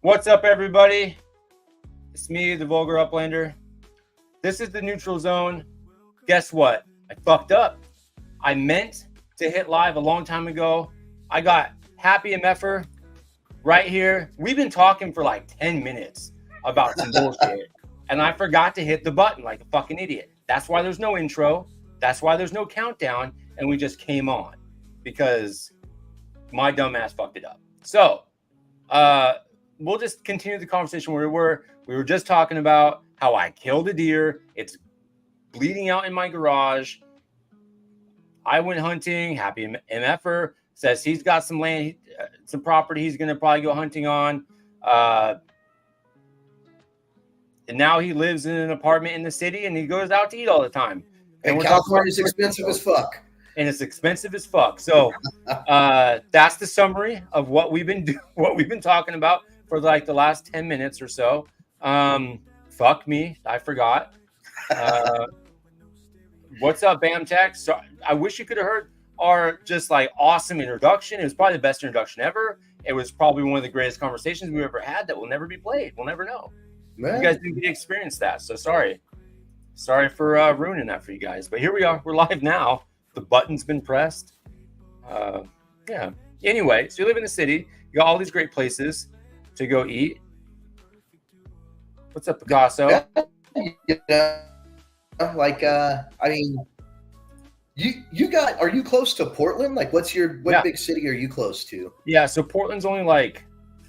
What's up, everybody? It's me, the Vulgar Uplander. This is the Neutral Zone. Guess what? I fucked up. I meant to hit live a long time ago. I got Happy MFer right here. We've been talking for like 10 minutes about some bullshit, and I forgot to hit the button like a fucking idiot. That's why there's no intro. That's why there's no countdown, and we just came on because my dumb ass fucked it up. So, we'll just continue the conversation where we were. We were just talking about how I killed a deer. It's bleeding out in my garage. I went hunting. Happy MFer says he's got some land, some property he's going to probably go hunting on. And now he lives in an apartment in the city and he goes out to eat all the time. And California's expensive as fuck. And it's expensive as fuck. So that's the summary of what we've been talking about for like the last 10 minutes or so. Fuck me, I forgot. What's up, Bam Tech? So I wish you could have heard our just like awesome introduction. It was probably the best introduction ever. It was probably one of the greatest conversations we've ever had that will never be played. We'll never know. Man. You guys didn't get to experience that. So sorry for ruining that for you guys. But here we are. We're live now. The button's been pressed. Yeah. Anyway, so you live in the city. You got all these great places to go eat. What's up, Picasso? Yeah. Like, I mean, are you close to Portland? Like, what big city are you close to? Yeah, so Portland's only like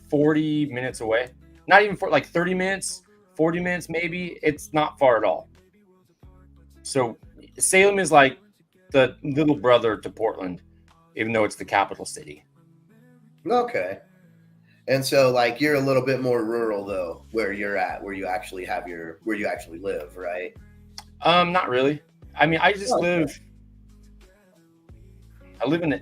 40 minutes away. Not even for like 30 minutes, 40 minutes maybe. It's not far at all. So Salem is like the little brother to Portland, even though it's the capital city. Okay. And so like you're a little bit more rural though, where you're at, where you actually live, right? Not really. I mean, I live in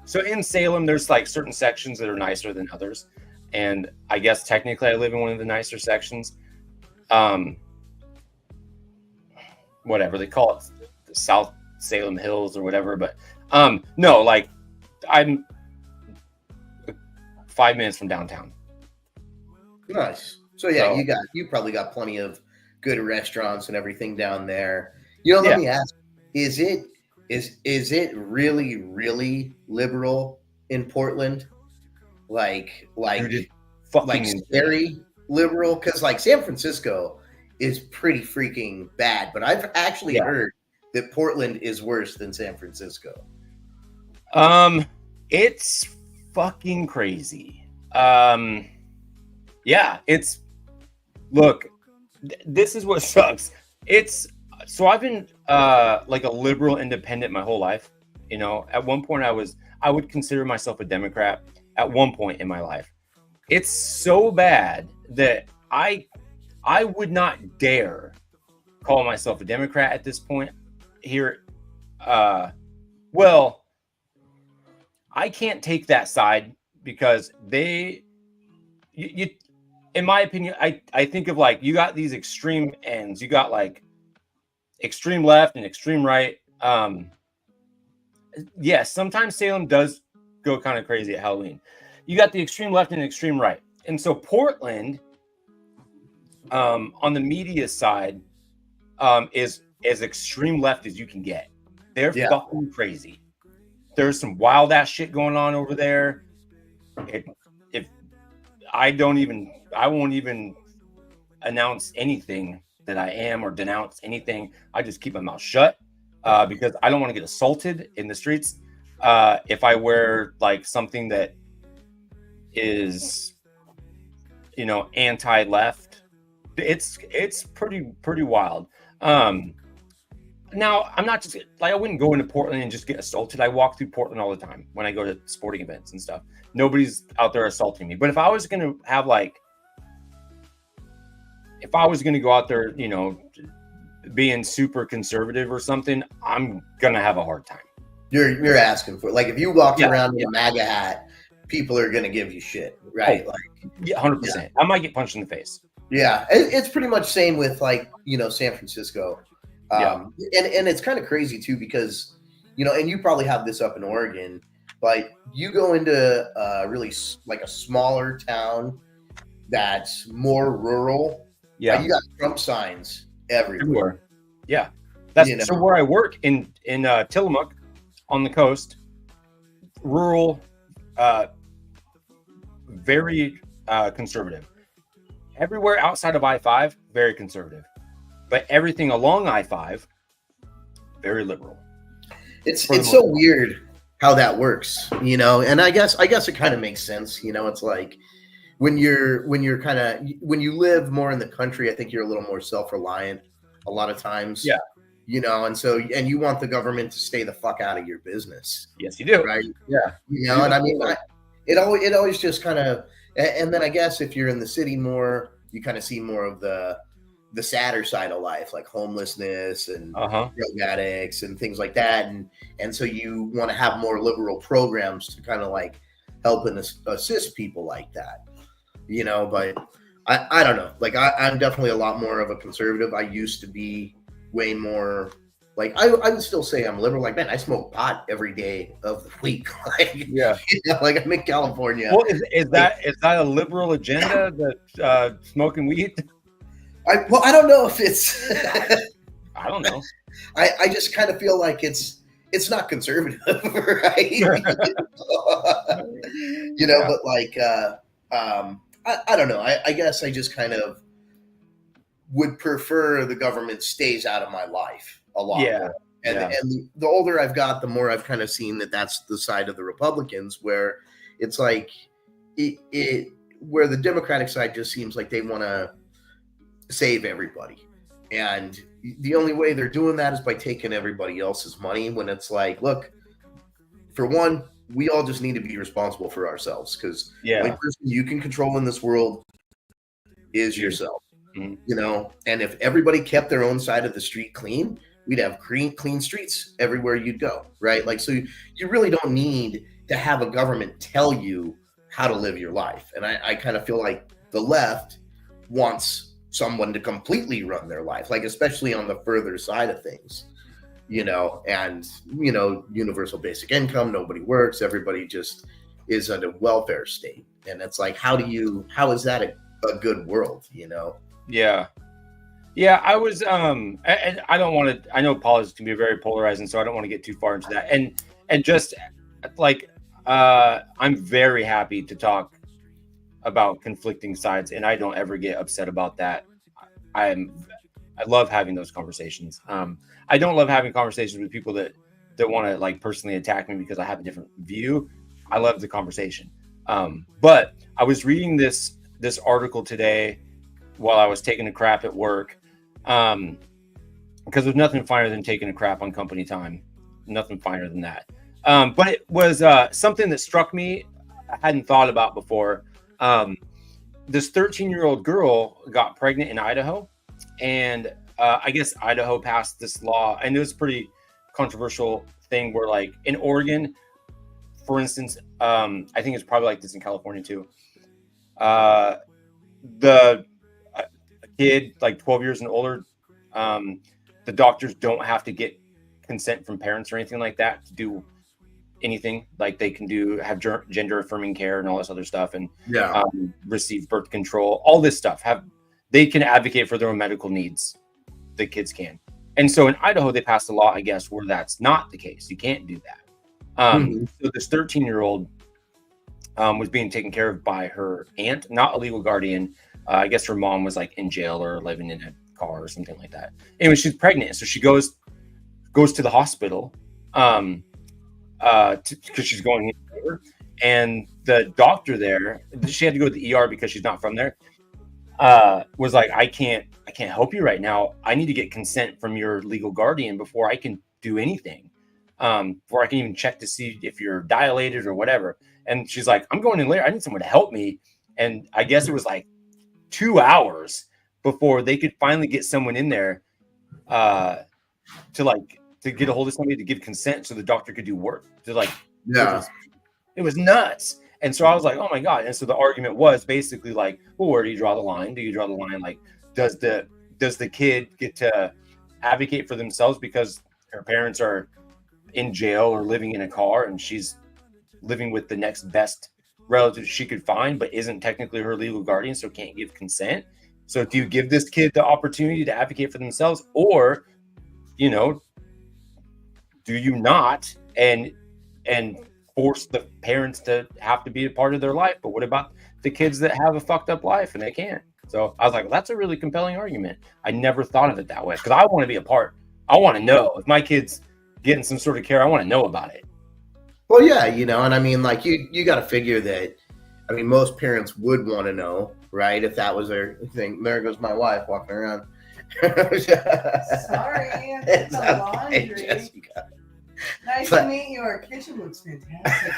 so in Salem there's like certain sections that are nicer than others. And I guess technically I live in one of the nicer sections. Whatever they call it, the South Salem Hills or whatever. But no, like I'm 5 minutes from downtown. Nice. So yeah, you probably got plenty of good restaurants and everything down there. Let me ask: is it really, really liberal in Portland? Like very liberal? Because like San Francisco is pretty freaking bad, but I've actually heard that Portland is worse than San Francisco. It's fucking crazy. This is what sucks. So I've been like a liberal independent my whole life. At one point I would consider myself a Democrat at one point in my life. It's so bad that I would not dare call myself a Democrat at this point here. Well, I can't take that side because in my opinion, I think of like, you got these extreme ends. You got like extreme left and extreme right. Yes, sometimes Salem does go kind of crazy at Halloween. You got the extreme left and extreme right. And so Portland, on the media side, is as extreme left as you can get. They're fucking crazy. There's some wild ass shit going on over there. I won't even announce anything that I am or denounce anything. I just keep my mouth shut because I don't want to get assaulted in the streets. If I wear like something that is, anti-left, it's pretty wild. Now I'm not just like, I wouldn't go into Portland and just get assaulted. I walk through Portland all the time when I go to sporting events and stuff. Nobody's out there assaulting me. But if I was going to go out there, being super conservative or something, I'm going to have a hard time. You're asking for it. Like if you walked around in a MAGA hat, people are going to give you shit, right? 100%. Yeah. I might get punched in the face. Yeah. It's pretty much same with like, San Francisco. And it's kind of crazy too, because, and you probably have this up in Oregon, But you go into really like a smaller town that's more rural. Yeah, you got Trump signs everywhere. Yeah, that's You know? so where I work in Tillamook on the coast, rural, very conservative. Everywhere outside of I-5, very conservative, but everything along I-5, very liberal. It's so weird how that works, you know. And I guess it kind of makes sense, you know. It's like when you live more in the country, I think you're a little more self-reliant a lot of times. Yeah. You know, and you want the government to stay the fuck out of your business. Yes, you do. Right. Yeah. You know, and I mean, it always just kind of, and then I guess if you're in the city more, you kind of see more of the sadder side of life, like homelessness and drug addicts and things like that. And so you want to have more liberal programs to kind of like help and assist people like that, you know. But I don't know. Like I'm definitely a lot more of a conservative. I used to be way more like I would still say I'm liberal. Like, man, I smoke pot every day of the week. Like, yeah, you know, like I'm in California. Well, is that a liberal agenda that smoking weed? I don't know if it's. I don't know. I just kind of feel like it's not conservative, right? You know, yeah. But like I don't know. I guess I just kind of would prefer the government stays out of my life a lot more. And the older I've got, the more I've kind of seen that that's the side of the Republicans, where it's like where the Democratic side just seems like they want to save everybody. And the only way they're doing that is by taking everybody else's money, when it's like, look, for one, we all just need to be responsible for ourselves, because the only person you can control in this world is yourself. Mm-hmm. You know, and if everybody kept their own side of the street clean, we'd have clean streets everywhere you'd go, right? Like, so you really don't need to have a government tell you how to live your life. And I kind of feel like the left wants someone to completely run their life, like especially on the further side of things, you know. And, you know, universal basic income, nobody works, everybody just is in a welfare state. And it's like, how is that a good world, you know? Yeah. I was I don't want to, I know politics can be very polarizing, so I don't want to get too far into that. And just like I'm very happy to talk about conflicting sides, and I don't ever get upset about that. I love having those conversations. I don't love having conversations with people that want to like personally attack me because I have a different view. I love the conversation. But I was reading this article today while I was taking a crap at work, because there's nothing finer than taking a crap on company time. Nothing finer than that. But it was something that struck me. I hadn't thought about before. This 13-year-old girl got pregnant in Idaho, and I guess Idaho passed this law, and it was a pretty controversial thing where, like, in Oregon, for instance, I think it's probably like this in California too. The kid, like 12 years and older, the doctors don't have to get consent from parents or anything like that to do anything. Like, they can have gender affirming care and all this other stuff, and receive birth control, all this stuff. They can advocate for their own medical needs. The kids can. And so in Idaho, they passed a law, I guess, where that's not the case. You can't do that. So this 13-year-old was being taken care of by her aunt, not a legal guardian. I guess her mom was like in jail or living in a car or something like that. Anyway, she's pregnant, so she goes to the hospital because she's going in, and the doctor there, she had to go to the ER because she's not from there. Was like, I can't help you right now. I need to get consent from your legal guardian before I can do anything. Before I can even check to see if you're dilated or whatever. And she's like, I'm going in later. I need someone to help me. And I guess it was like 2 hours before they could finally get someone in there to get a hold of somebody to give consent so the doctor could do work. It was nuts. And so I was like, oh my God. And so the argument was basically like, well, where do you draw the line? Do you draw the line? Like, does the kid get to advocate for themselves because her parents are in jail or living in a car and she's living with the next best relative she could find, but isn't technically her legal guardian, so can't give consent. So do you give this kid the opportunity to advocate for themselves, or, you know, do you not and force the parents to have to be a part of their life? But what about the kids that have a fucked up life and they can't? So I was like, that's a really compelling argument. I never thought of it that way, because I want to be a part. I want to know if my kid's getting some sort of care. I want to know about it. Well, yeah, you know, and I mean, like, you got to figure that, I mean, most parents would want to know, right? If that was their thing. There goes my wife walking around. Sorry, it's the laundry. Jessica. Nice to meet you. Our kitchen looks fantastic.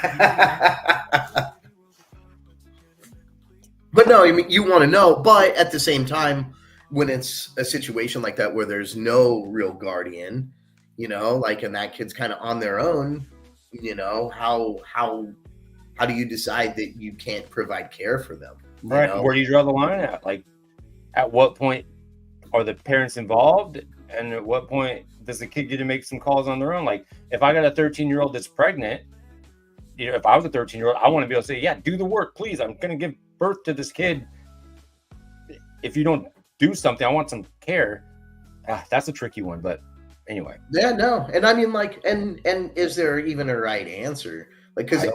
But no, I mean, you want to know, but at the same time, when it's a situation like that where there's no real guardian, you know, like, and that kid's kind of on their own, you know, how do you decide that you can't provide care for them? Right. You know? Where do you draw the line at? Like, at what point are the parents involved? And at what point does the kid get to make some calls on their own? Like, if I got a 13-year-old that's pregnant, you know, if I was a 13-year-old, I want to be able to say, yeah, do the work, please. I'm going to give birth to this kid. If you don't do something, I want some care. That's a tricky one, but anyway. Yeah, no. And I mean, like, and is there even a right answer? Like, because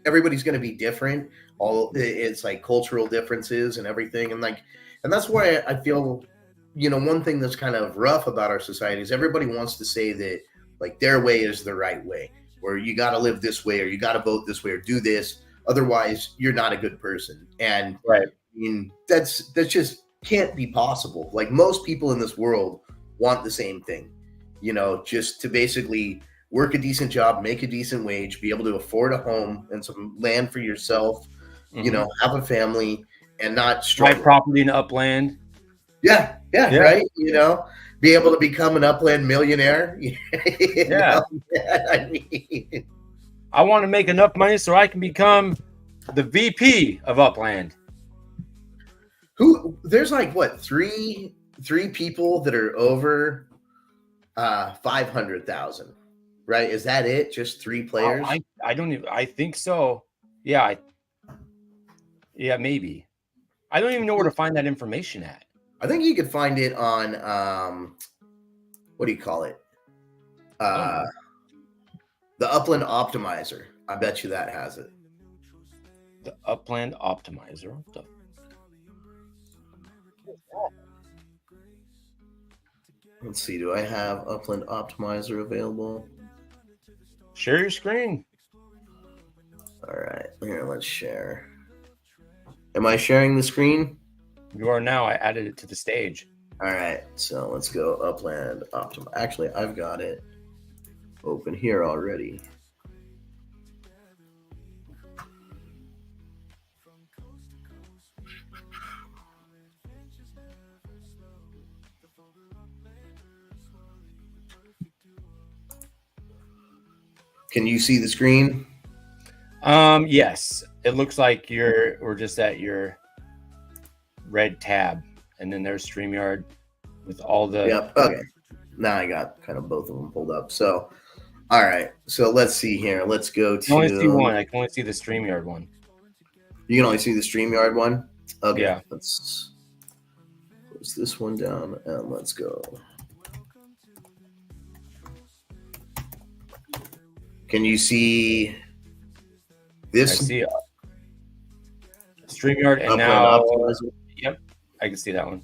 everybody's going to be different. It's like cultural differences and everything. And like, and that's why I feel, you know, one thing that's kind of rough about our society is everybody wants to say that like their way is the right way, or you got to live this way, or you got to vote this way, or do this. Otherwise, you're not a good person. And right. I mean, that's just can't be possible. Like, most people in this world want the same thing, you know, just to basically work a decent job, make a decent wage, be able to afford a home and some land for yourself, you know, have a family and not struggle. Buy property in Upland. Yeah, right. You know, be able to become an Upland millionaire. Yeah. I mean, I want to make enough money so I can become the VP of Upland. There's like what, three people that are over 500,000, right? Is that it? Just 3 players? I don't even. I think so. Yeah. Yeah, maybe. I don't even know where to find that information at. I think you could find it on what do you call it? The Upland Optimizer. I bet you that has it. The Upland Optimizer. Let's see. Do I have Upland Optimizer available? Share your screen. All right. Here, let's share. Am I sharing the screen? You are now. I added it to the stage. All right. So let's go Upland Optimizer. Actually, I've got it open here already. Can you see the screen? Yes. It looks like we're just at your red tab, and then there's StreamYard with all the. Yep. Okay. Now I got kind of both of them pulled up. So, all right. So let's see here. Let's go to. I can only see one. I can only see the StreamYard one. You can only see the StreamYard one? Okay. Yeah. Let's close this one down and let's go. Can you see this? I see StreamYard, and now. Yep, I can see that one.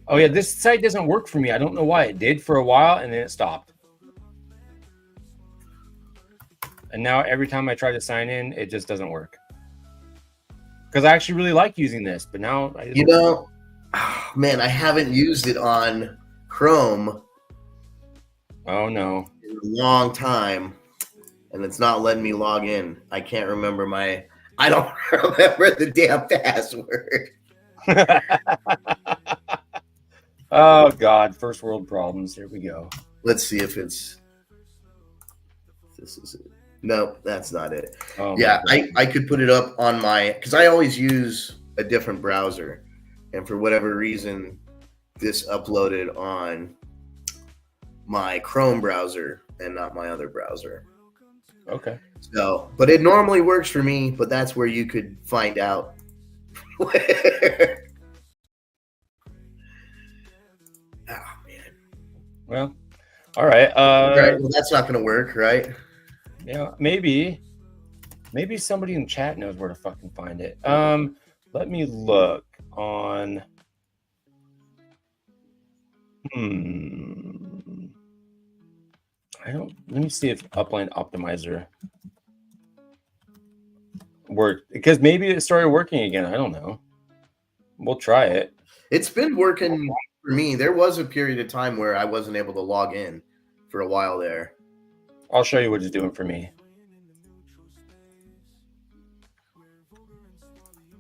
Oh yeah, this site doesn't work for me. I don't know why. It did for a while, and then it stopped. And now every time I try to sign in, it just doesn't work. Because I actually really like using this, but now you know, man, I haven't used it on Chrome. Oh no, in a long time. And it's not letting me log in. I can't remember I don't remember the damn password. Oh God, first world problems. Here we go. Let's see if this is it. No, that's not it. Oh, yeah, I could put it up on because I always use a different browser. And for whatever reason, this uploaded on my Chrome browser and not my other browser. Okay. So, but it normally works for me. But that's where you could find out. Where... Oh man. Well, all right. Right. Well, that's not going to work, right? Yeah, maybe somebody in chat knows where to fucking find it. Let me look on. I don't. Let me see if Upland Optimizer worked, because maybe it started working again. I don't know. We'll try it. It's been working for me. There was a period of time where I wasn't able to log in for a while there. I'll show you what it's doing for me.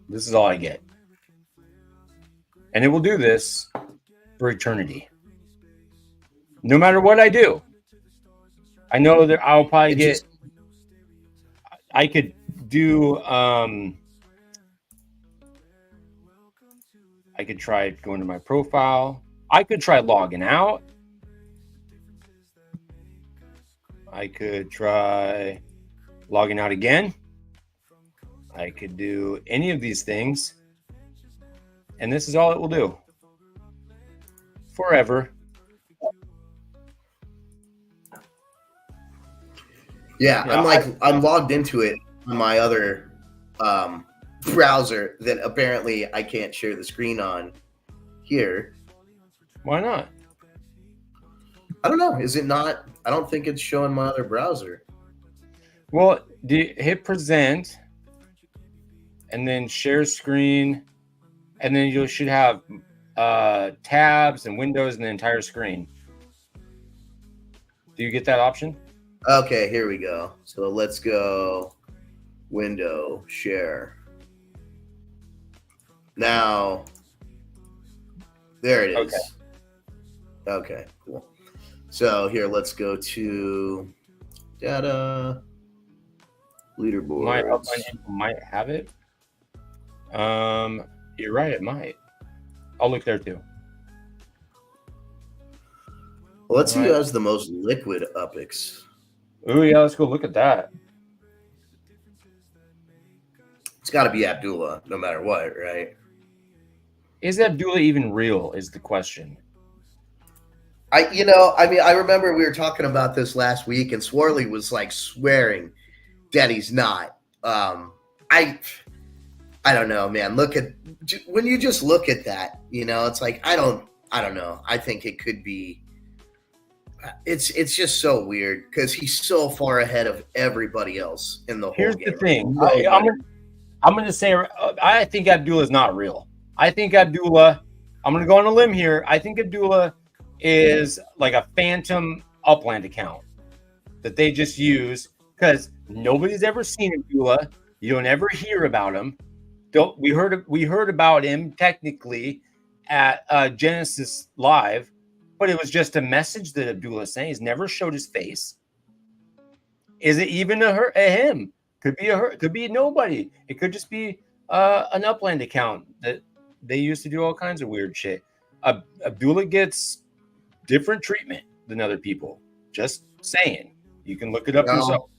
This is all I get. And it will do this for eternity. No matter what I do. I know that I'll probably get... I could do... I could try going to my profile. I could try logging out. I could try logging out again. I could do any of these things. And this is all it will do. Forever. Yeah, I'm logged into it on my other browser that apparently I can't share the screen on here. Why not? I don't know. Is it not? I don't think it's showing my other browser. Well, hit present and then share screen, and then you should have tabs and windows and the entire screen. Do you get that option? Okay, here we go. So let's go window share. Now, there it is. Okay, cool. So here, let's go to data, leaderboards. Might have it. You're right, it might. I'll look there too. Well, let's see who has the most liquid UPX. Oh yeah, let's go look at that. It's got to be Abdullah, no matter what, right? Is Abdullah even real? Is the question. I remember we were talking about this last week, and Swarley was like swearing that he's not. I don't know, man. When you just look at that, it's like I don't know. I think it could be. It's just so weird because he's so far ahead of everybody else in the whole game. Here's the thing. I'm going to say I think Abdullah is not real. I think Abdullah. I'm going to go on a limb here. I think Abdullah is like a phantom Upland account that they just use because nobody's ever seen Abdullah. You don't ever hear about him. We heard about him technically at Genesis Live, but it was just a message that Abdullah saying. He's never showed his face. Is it even a him? Could be a her. Could be nobody. It could just be an Upland account that they used to do all kinds of weird shit. Abdullah gets different treatment than other people. Just saying. You can look it up yourself.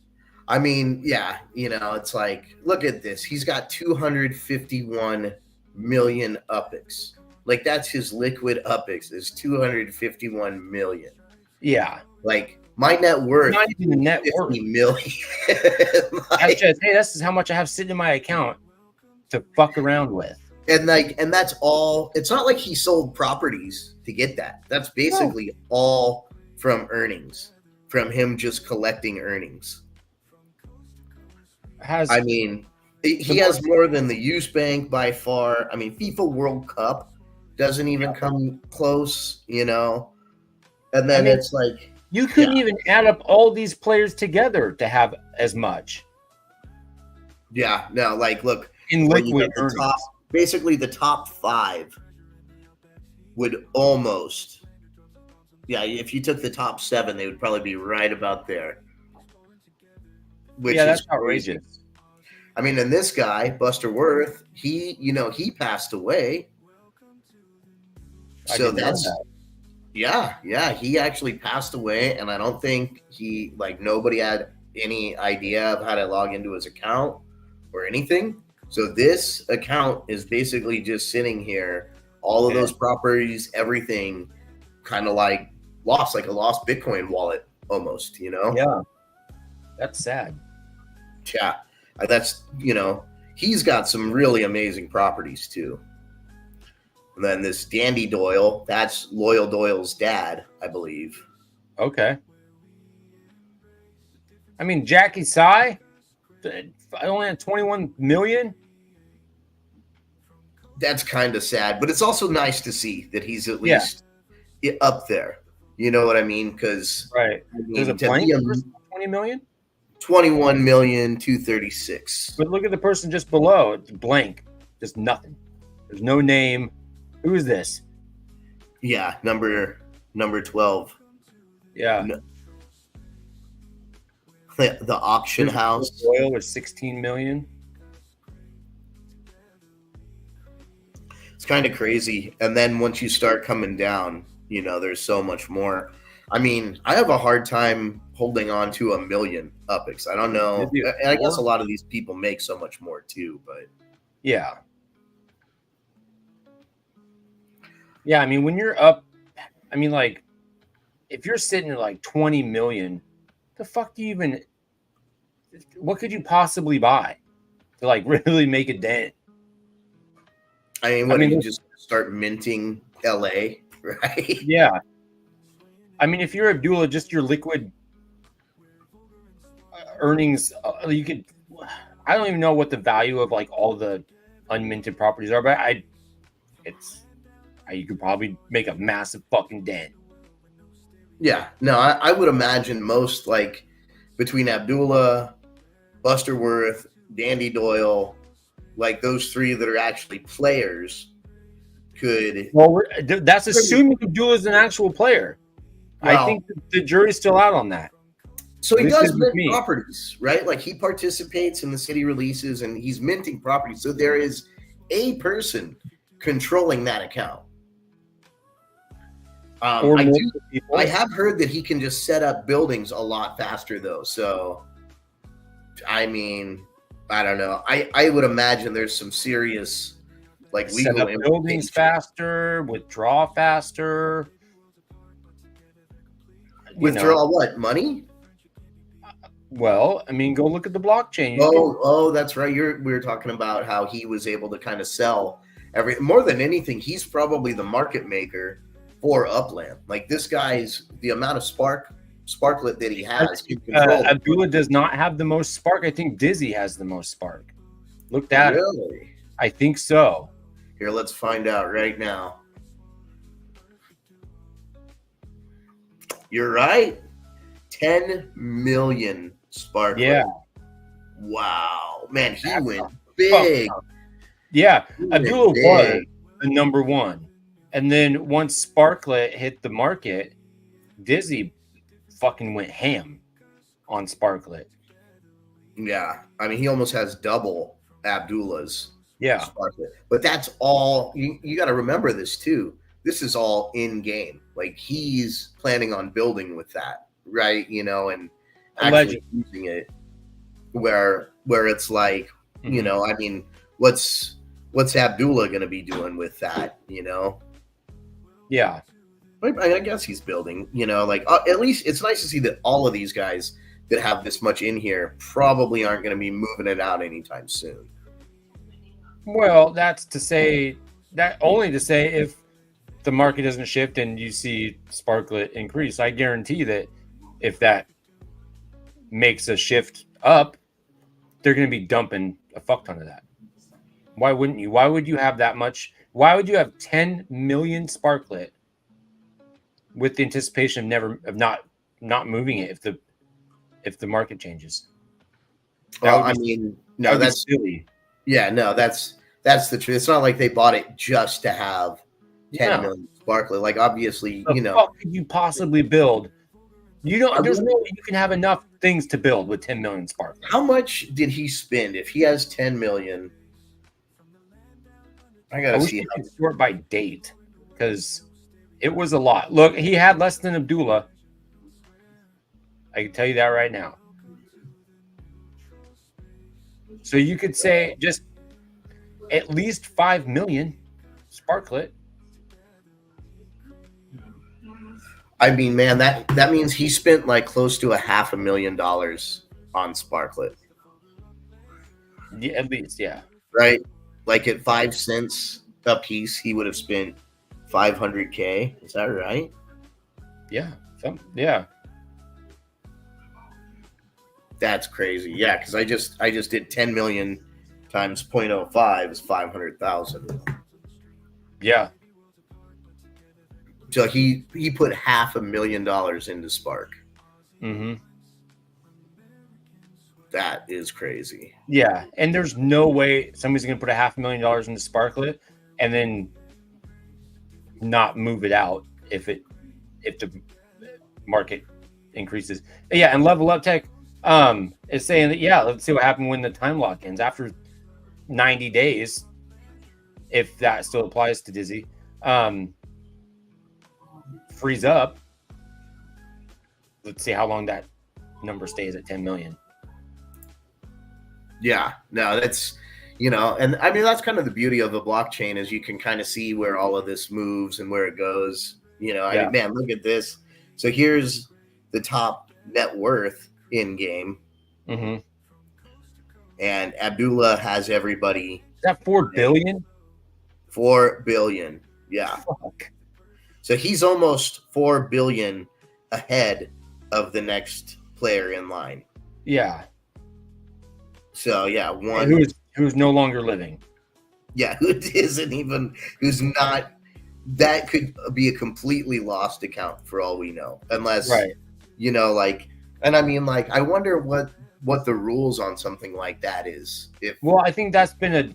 I mean, yeah, it's like, look at this. He's got 251 million UPX. Like, that's his liquid UPX is 251 million. Yeah. Like, my net worth not even the net 50 worth. million. That's just, hey, this is how much I have sitting in my account to fuck around with. And that's all. It's not like he sold properties to get that. That's basically all from earnings, from him just collecting earnings. He has more than the use bank by far. I mean, FIFA World Cup doesn't even come close, And then it's like you couldn't even add up all these players together to have as much. Yeah, no, like look in liquid earnings. Basically, the top 5 would almost, if you took the top 7, they would probably be right about there. Which that's outrageous. I mean, and this guy, Buster Worth, he passed away. So that's, he actually passed away, and I don't think nobody had any idea of how to log into his account or anything. So this account is basically just sitting here, all of those properties, everything kind of like lost, like a lost Bitcoin wallet almost, you know? Yeah. That's sad. Yeah. That's, you know, he's got some really amazing properties too. And then this Dandy Doyle, that's Loyal Doyle's dad, I believe. Okay. I mean, Jackie Tsai, only had 21 million. That's kind of sad, but it's also nice to see that he's at least up there. You know what I mean? Because right, there's a blank 20 million, 21,236,000. But look at the person just below. It's blank, just nothing. There's no name. Who is this? Yeah, number 12. Yeah, the auction house. Oil was 16 million. It's kind of crazy. And then once you start coming down, you know, there's so much more. I mean, I have a hard time holding on to 1 million UPIX. I don't know. And I guess a lot of these people make so much more too, but yeah. Yeah, I mean, when you're up, I mean, like, if you're sitting at like 20 million, the fuck do you even, what could you possibly buy to like really make a dent? I mean, you just start minting LA, right? Yeah. I mean, if you're Abdullah, just your liquid earnings, you could, I don't even know what the value of like all the unminted properties are, but you could probably make a massive fucking dent. Yeah, no, I would imagine most, like, between Abdullah, Busterworth, Dandy Doyle, like those three that are actually players could. Well, that's assuming Abdullah's an actual player. Well, I think the jury's still out on that. So he does mint properties, right? Like, he participates in the city releases and he's minting properties. So there is a I controlling that account. I have heard that he can just set up buildings a lot faster, though. So, I mean, I don't know. I would imagine there's some serious, like, legal set up buildings faster, withdraw faster. Withdraw what? Money? Well, I mean, go look at the blockchain. Oh, that's right. We were talking about how he was able to kind of sell more than anything. He's probably the market maker for Upland. Like, this guy's, the amount of sparklet that he has. Abdullah does not have the most spark. I think Dizzy has the most spark. Look that. Really? I think so. Here, let's find out right now. You're right. 10 million sparklet. Yeah. Wow, man, he went big. Yeah, Abdullah was the number one. And then once Sparklet hit the market, Dizzy fucking went ham on Sparklet. Yeah. I mean, he almost has double Abdullah's Sparklet. But that's all. You got to remember this, too. This is all in game. Like, he's planning on building with that, right? You know, and actually using it where it's like, you know, I mean, what's Abdullah going to be doing with that, you know? Yeah. I guess he's building, you know, like, at least it's nice to see that all of these guys that have this much in here probably aren't going to be moving it out anytime soon. Well, that's to say if the market doesn't shift and you see Sparklet increase. I guarantee that if that makes a shift up, they're going to be dumping a fuck ton of that. Why wouldn't you? Why would you have that much? Why would you have 10 million Sparklet with the anticipation of not moving it if the market changes? Well, I mean, no, that's silly. Yeah, no, that's the truth. It's not like they bought it just to have 10 million Sparklet. Like, obviously, you know, what could you possibly build? There's no way you can have enough things to build with 10 million Sparklet. How much did he spend? If he has 10 million, I gotta see. We should sort by date because it was a lot. Look, he had less than Abdullah. I can tell you that right now. So you could say just at least 5 million Sparklet. I mean, man, that means he spent like close to $500,000 on Sparklet. Yeah, at least, yeah. Right? Like at 5 cents a piece, he would have spent $500K. Is that right? Yeah. Yeah. That's crazy. Yeah, because I just did 10 million times 0.05 is 500,000. Yeah. So he put $500,000 into Spark. Mm-hmm. That is crazy. Yeah, and there's no way somebody's going to put $500,000 into Sparklet and then not move it out if the market increases. Yeah, and Level Up Tech is saying that, yeah, let's see what happened when the time lock ends after 90 days, if that still applies to Dizzy. Freeze up. Let's see how long that number stays at 10 million. Yeah, no, that's, and I mean, that's kind of the beauty of the blockchain is you can kind of see where all of this moves and where it goes. I mean, man, look at this. So here's the top net worth in game. Mm-hmm. And Abdullah has everybody. Is that 4 billion? 4 billion. Yeah. Fuck. So he's almost 4 billion ahead of the next player in line. Yeah. So yeah, one who's no longer living. Yeah, who's not. That could be a completely lost account for all we know, unless right. And I mean, like, I wonder what the rules on something like that is. Well, I think that's been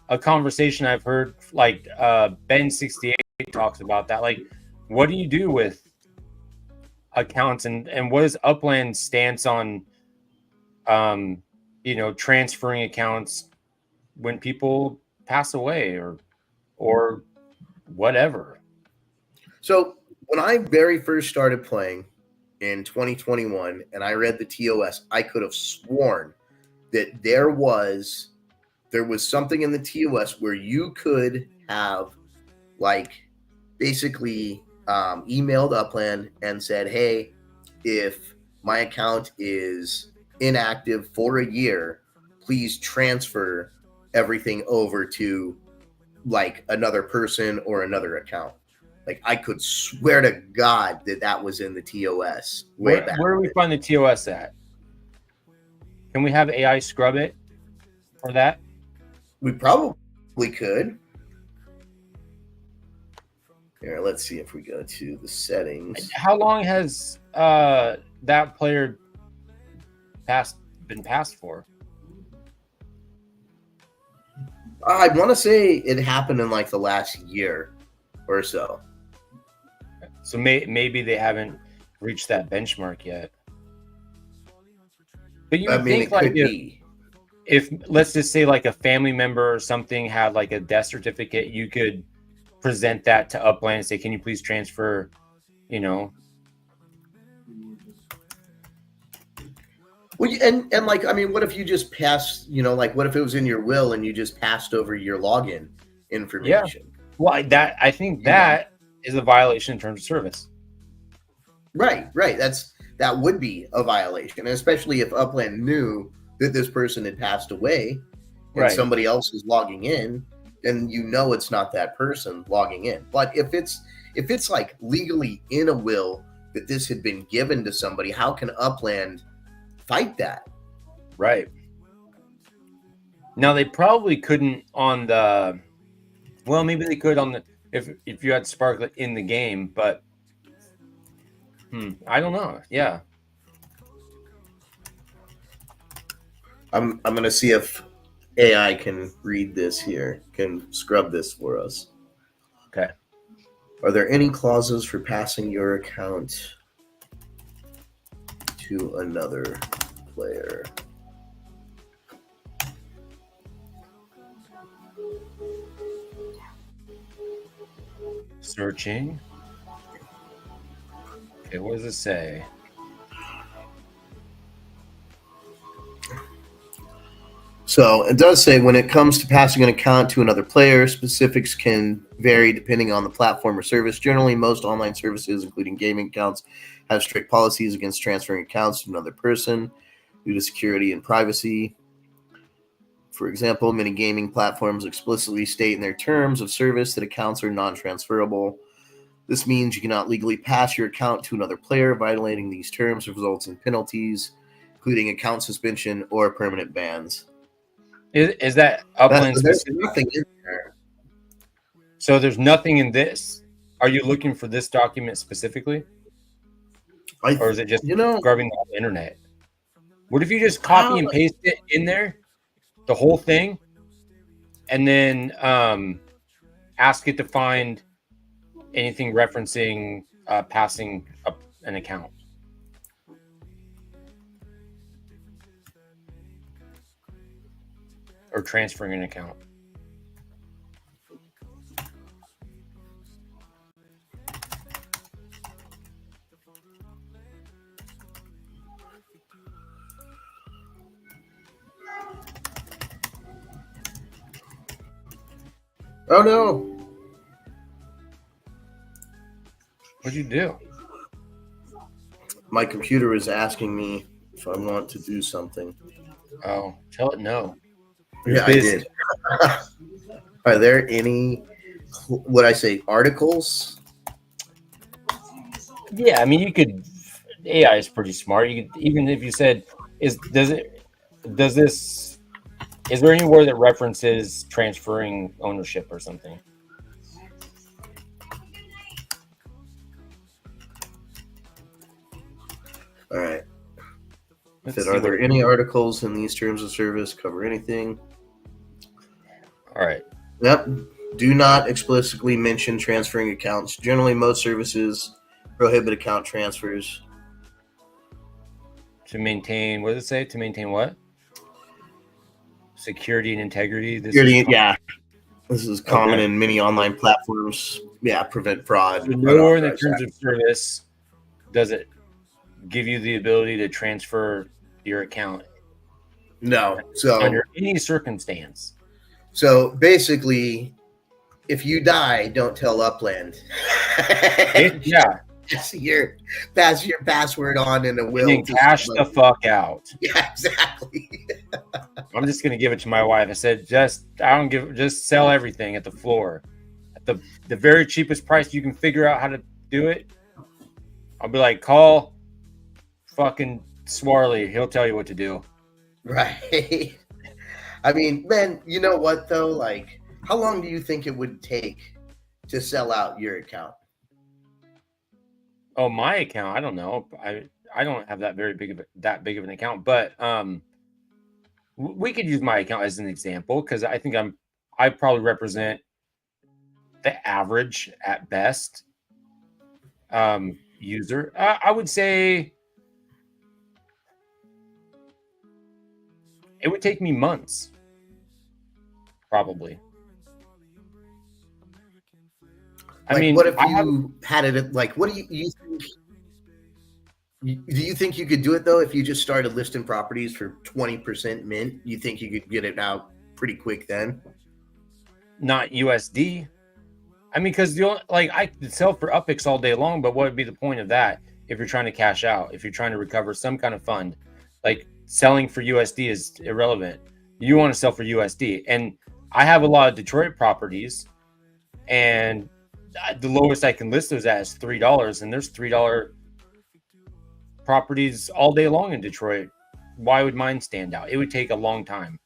a conversation I've heard. Like Ben68 talks about that. Like, what do you do with accounts, and what is Upland's stance on transferring accounts when people pass away or whatever? So when I very first started playing in 2021 and I read the TOS, I could have sworn that there was something in the TOS where you could have basically emailed Upland and said, hey, if my account is inactive for a year, please transfer everything over to another person or another account. I could swear to God that was in the TOS way back. Where do we find the TOS at? Can we have AI scrub it for that? We probably could. Here, let's see if we go to the settings. How long has that player been passed for? I want to say it happened in the last year or so. So maybe they haven't reached that benchmark yet. But you would think if let's just say a family member or something had a death certificate, you could present that to Upland and say, can you please transfer, Well, and I mean, what if you just passed, what if it was in your will and you just passed over your login information? Yeah. Well, I think that is a violation in terms of service. Right. That would be a violation, especially if Upland knew that this person had passed away and somebody else is logging in, then it's not that person logging in. But if it's legally in a will that this had been given to somebody, how can Upland fight that? Right. Now they probably couldn't on the. Well, maybe they could on the if you had Sparklet in the game, but I don't know. Yeah. I'm gonna see if AI can read this here, can scrub this for us. Okay. Are there any clauses for passing your account to another player? Searching. Okay, what does it say? So it does say when it comes to passing an account to another player, specifics can vary depending on the platform or service. Generally, most online services, including gaming accounts, have strict policies against transferring accounts to another person due to security and privacy. For example, many gaming platforms explicitly state in their terms of service that accounts are non-transferable. This means you cannot legally pass your account to another player. Violating these terms results in penalties, including account suspension or permanent bans. Is that Upland There's specific? nothing in there. So there's nothing in this. Are you looking for this document specifically, or is it just grabbing the whole internet? What if you just copy and paste it in there, the whole thing, and then ask it to find anything referencing passing up an account? Or transferring an account. Oh no. What'd you do? My computer is asking me if I want to do something. Oh, tell it no. Yeah, I did. Are there any, what I say, articles? Yeah, I mean, you could. AI is pretty smart. You could, even if you said, is there anywhere that references transferring ownership or something? All right. Are there any articles in these terms of service cover anything? All right. Yep. Do not explicitly mention transferring accounts. Generally, most services prohibit account transfers. To maintain, what does it say? To maintain what? Security and integrity. This is common in many online platforms. Yeah, prevent fraud. So nowhere in the terms of service does it give you the ability to transfer your account. No. So under any circumstance. So basically, if you die, don't tell Upland. Yeah. Just pass your password on in a will. And then cash the fuck out. Yeah, exactly. I'm just gonna give it to my wife. I said, just sell everything at the floor. At the very cheapest price you can figure out how to do it. I'll be like, call fucking Swarley. He'll tell you what to do. Right. I mean, man, you know what though? Like, how long do you think it would take to sell out your account? Oh, my account? I don't know. I don't have that big of an account, but we could use my account as an example because I think I probably represent the average at best user. I would say it would take me months. Probably. I mean, what if you had it like? What do you think? Do you think you could do it though if you just started listing properties for 20% mint? You think you could get it out pretty quick then? Not USD. I mean, because I could sell for UPIX all day long, but what would be the point of that if you're trying to cash out? If you're trying to recover some kind of fund, like selling for USD is irrelevant. You want to sell for USD, and I have a lot of Detroit properties, and the lowest I can list those at is $3, and there's $3 properties all day long in Detroit. Why would mine stand out? It would take a long time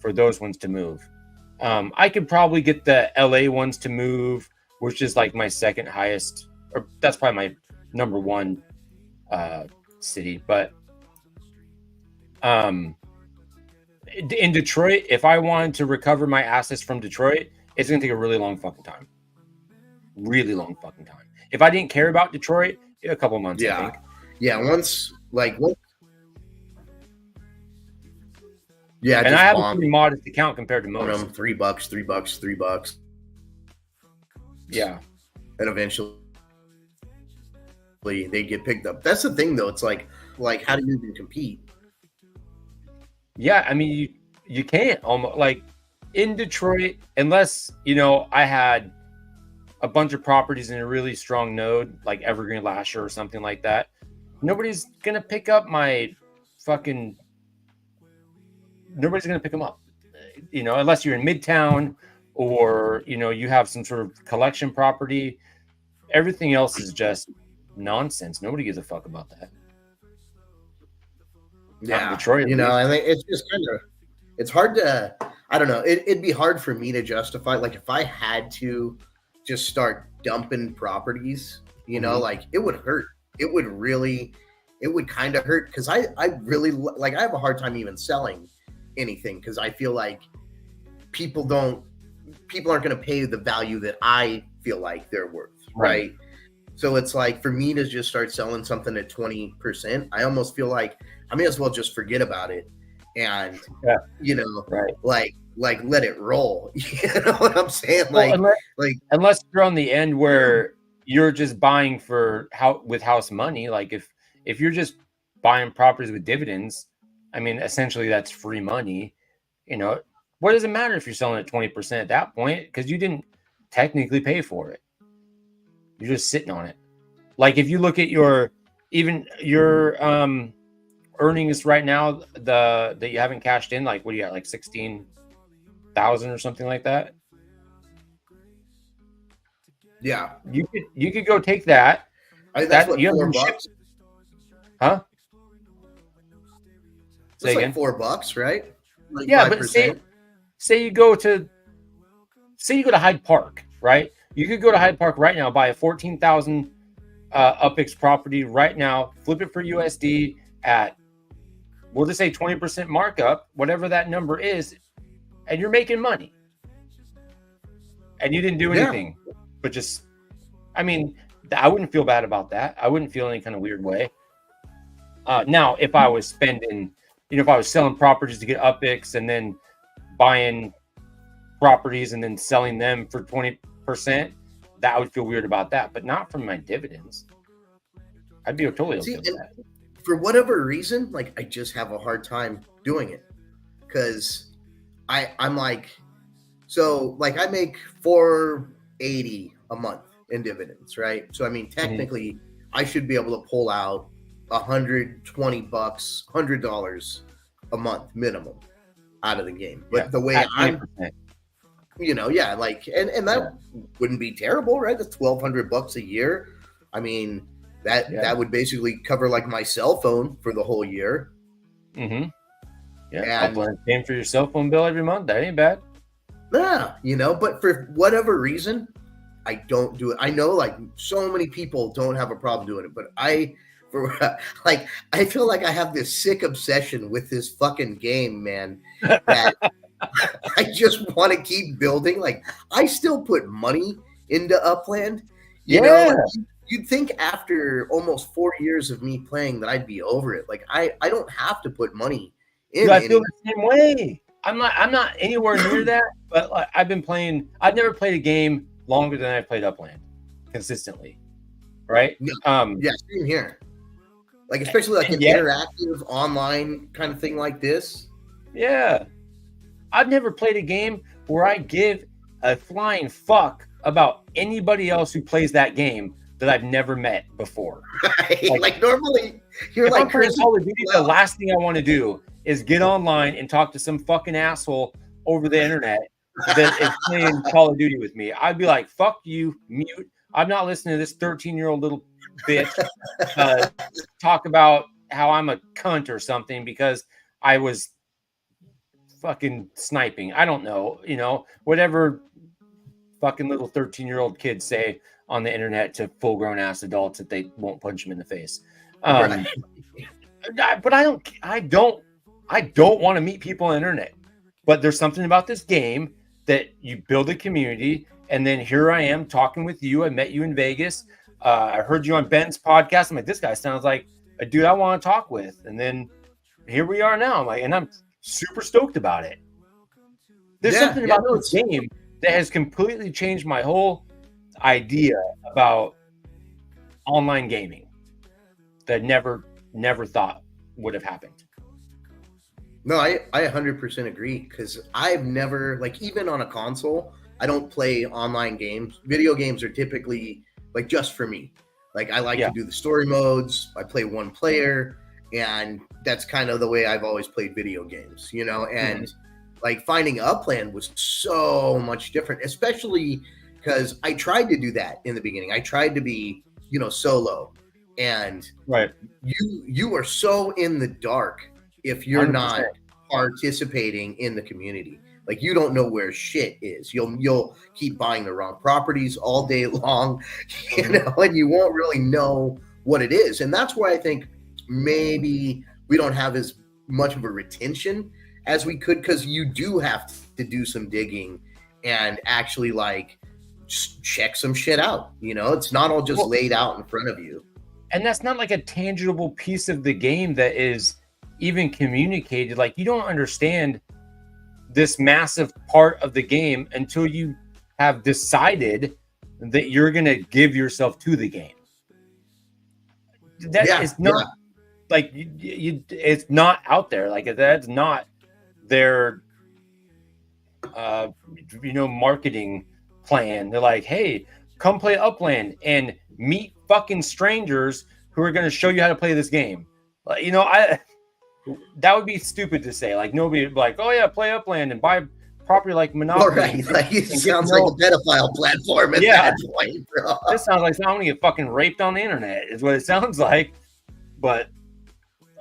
for those ones to move. I could probably get the LA ones to move, which is like my second highest, or that's probably my number one city. But in Detroit, if I wanted to recover my assets from Detroit, it's going to take a really long fucking time. Really long fucking time. If I didn't care about Detroit, a couple months, I think. Yeah, once. Yeah, and I have a pretty modest account compared to most. $3. Yeah. And eventually they get picked up. That's the thing, though. It's like how do you even compete? Yeah, I mean, You can't almost like in Detroit, unless I had a bunch of properties in a really strong node like Evergreen Lasher or something like that. Nobody's gonna pick up my fucking. Nobody's gonna pick them up, unless you're in Midtown or you have some sort of collection property. Everything else is just nonsense. Nobody gives a fuck about that. Yeah, Detroit, I think it's just kind of, it's hard to, I don't know. It'd be hard for me to justify, like if I had to just start dumping properties, like it would hurt. It would kind of hurt because I really like, I have a hard time even selling anything because I feel like people aren't going to pay the value that I feel like they're worth, right? So it's like for me to just start selling something at 20%, I almost feel like I may as well just forget about it and like let it roll. You know what I'm saying? Unless you're on the end where you're just buying with house money, like if you're just buying properties with dividends, I mean, essentially that's free money. What does it matter if you're selling at 20% at that point? Because you didn't technically pay for it. You're just sitting on it. Like if you look at your earnings right now, that you haven't cashed in, like what do you got, like 16,000 or something like that? Yeah, you could go take that. That's what, $4? Huh? It's like $4, right? Like yeah, 5%. but say you go to Hyde Park, right? You could go to Hyde Park right now, buy a 14,000 UPX property right now, flip it for USD at, we'll just say 20% markup, whatever that number is, and you're making money. And you didn't do anything, but just, I mean, I wouldn't feel bad about that. I wouldn't feel any kind of weird way. Now, if I was spending, if I was selling properties to get UPX and then buying properties and then selling them for 20%, that I would feel weird about that, but not from my dividends. I'd be totally okay with that. For whatever reason, like I just have a hard time doing it because I'm like, so like I make $480 a month in dividends, right? So I mean, technically, I should be able to pull out $120, $100 a month minimum out of the game. But the way I'm, like, and that wouldn't be terrible, right? That's $1,200 a year. I mean, that would basically cover like my cell phone for the whole year. Mm-hmm. Yeah, and paying for your cell phone bill every month. That ain't bad. Yeah, but for whatever reason, I don't do it. I know like so many people don't have a problem doing it, but I feel like I have this sick obsession with this fucking game, man, that I just want to keep building. Like I still put money into Upland. You know, like, you'd think after almost 4 years of me playing that I'd be over it. Like I don't have to put money in. I feel the same way. I'm not anywhere near that, but like, I've never played a game longer than I've played Upland consistently. Right? Yeah, same here. Like especially like an interactive online kind of thing like this. Yeah. I've never played a game where I give a flying fuck about anybody else who plays that game that I've never met before. Right. Like normally you're like Call of Duty, the last thing I want to do is get online and talk to some fucking asshole over the internet that is playing Call of Duty with me. I'd be like, fuck you, mute. I'm not listening to this 13-year-old little bitch talk about how I'm a cunt or something because I was fucking sniping. I don't know, whatever fucking little 13-year-old kids say on the internet to full-grown ass adults that they won't punch them in the face. But I don't want to meet people on the internet. But there's something about this game that you build a community, and then here I am talking with you. I met you in Vegas. I heard you on Ben's podcast. I'm like, this guy sounds like a dude I want to talk with. And then here we are now. I'm like, and I'm super stoked about it. There's something about this game that has completely changed my whole idea about online gaming that never thought would have happened. No, I 100% agree because I've never, like, even on a console, I don't play online games. Video games are typically like just for me. Like, I like to do the story modes. I play one player, and that's kind of the way I've always played video games, you know. And like finding Upland was so much different, especially because I tried to do that in the beginning. I tried to be, you know, solo, and you are so in the dark if you're 100%. Not participating in the community. Like, you don't know where shit is. You'll keep buying the wrong properties all day long, you know, and you won't really know what it is. And that's why I think maybe we don't have as much of a retention as we could, because you do have to do some digging and actually like just check some shit out. You know, it's not all just laid out in front of you. And that's not like a tangible piece of the game that is even communicated. Like, you don't understand this massive part of the game until you have decided that you're going to give yourself to the game. That is not like it's not out there. Like, that's not their you know, marketing plan. They're like, hey, come play Upland and meet fucking strangers who are going to show you how to play this game. You know, that would be stupid to say. Like, nobody would be like, oh yeah, play Upland and buy property like Monopoly. Right. Like, it sounds like a pedophile platform at that point, bro. This sounds like I'm gonna get fucking raped on the internet, is what it sounds like. But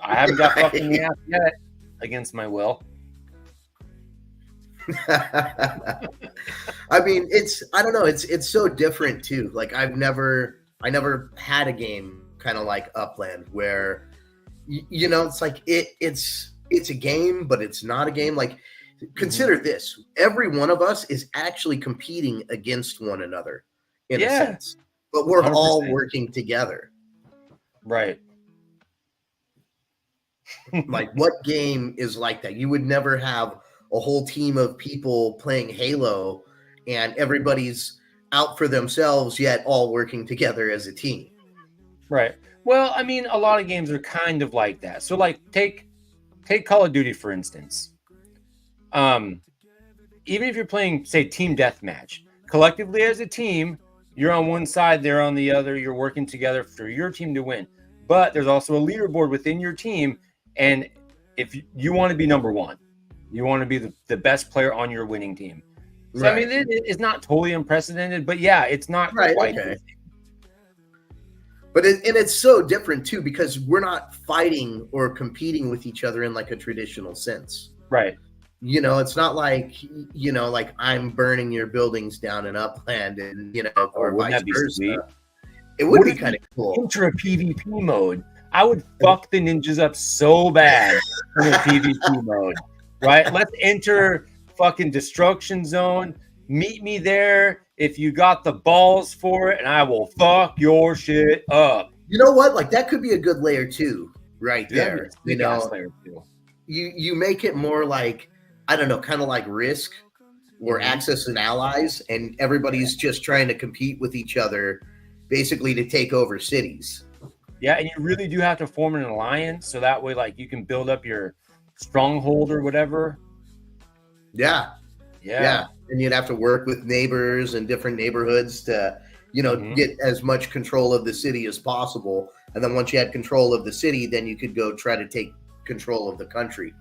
I haven't got fucking the ass yet, against my will. I mean, I don't know, it's so different too. Like, I never had a game kind of like Upland where, you know, it's like it's a game, but it's not a game. Like, consider this: every one of us is actually competing against one another in a sense, but we're 100%. All working together. Right. Like, what game is like that? You would never have a whole team of people playing Halo and everybody's out for themselves, yet all working together as a team. Right. Well, I mean, a lot of games are kind of like that. So, like, take Call of Duty, for instance. Even if you're playing, say, team deathmatch, collectively as a team, you're on one side, they're on the other. You're working together for your team to win. But there's also a leaderboard within your team, and if you want to be number one, you want to be the best player on your winning team. So, right. I mean, it's not totally unprecedented, but yeah, it's not quite. Okay. But it's so different too, because we're not fighting or competing with each other in like a traditional sense. Right. You know, it's not like, you know, like I'm burning your buildings down in Upland and, you know, or vice versa. It would be kind of cool. Enter a PvP mode. I would fuck the ninjas up so bad in a PvP mode. Right? Let's enter fucking Destruction Zone. Meet me there if you got the balls for it, and I will fuck your shit up. You know what? Like, that could be a good layer two right there. You know, layer two. You make it more like, I don't know, kind of like Risk or Axis and Allies, and everybody's just trying to compete with each other, basically to take over cities. Yeah, and you really do have to form an alliance, so that way, like, you can build up your stronghold or whatever. Yeah. And you'd have to work with neighbors and different neighborhoods to, you know, get as much control of the city as possible. And then once you had control of the city, then you could go try to take control of the country.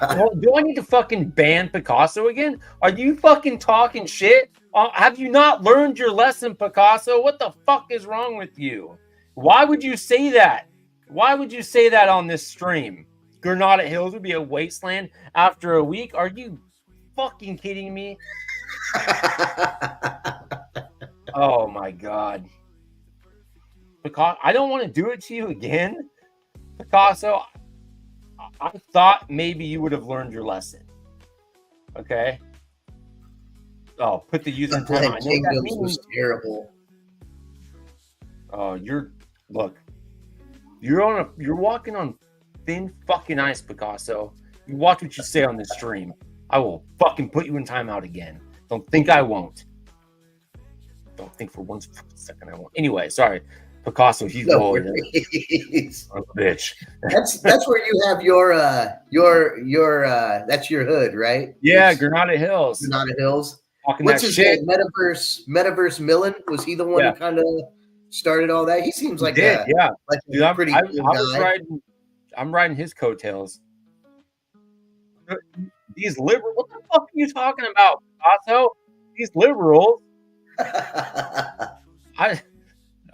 Well, do I need to fucking ban Picasso again? Are you fucking talking shit? Have you not learned your lesson, Picasso? What the fuck is wrong with you? Why would you say that? Why would you say that on this stream? Granada Hills would be a wasteland after a week? Are you fucking kidding me? Oh my god. Picasso, I don't want to do it to you again. Picasso, I thought maybe you would have learned your lesson. Okay? Oh, put the user in time. Kingdoms was terrible. Oh, you're walking on thin fucking ice, Picasso. You watch what you say on this stream. I will fucking put you in timeout again. Don't think I won't. Don't think for one second I won't. Anyway, sorry. Picasso, he's No boy. worries. Oh, bitch. That's where you have your that's your hood, right? Yeah, It's Granada Hills. Granada Hills. Talking What's that his shit. name? Metaverse Millen? Was he the one Yeah. who kind of started all that? He seems like Yeah. Dude, a pretty cool guy. I'm riding his coattails. These liberals, what the fuck are you talking about, Picasso? These liberals.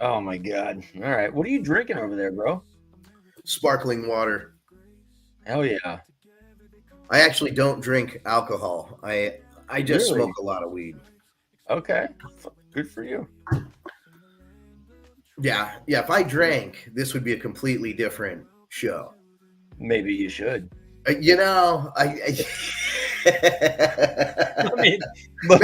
Oh my god. All right. What are you drinking over there, bro? Sparkling water. Hell yeah. I actually don't drink alcohol. I just Really? smoke a lot of weed. Okay. Good for you. Yeah. If I drank, this would be a completely different show. Maybe you should. I I mean, look,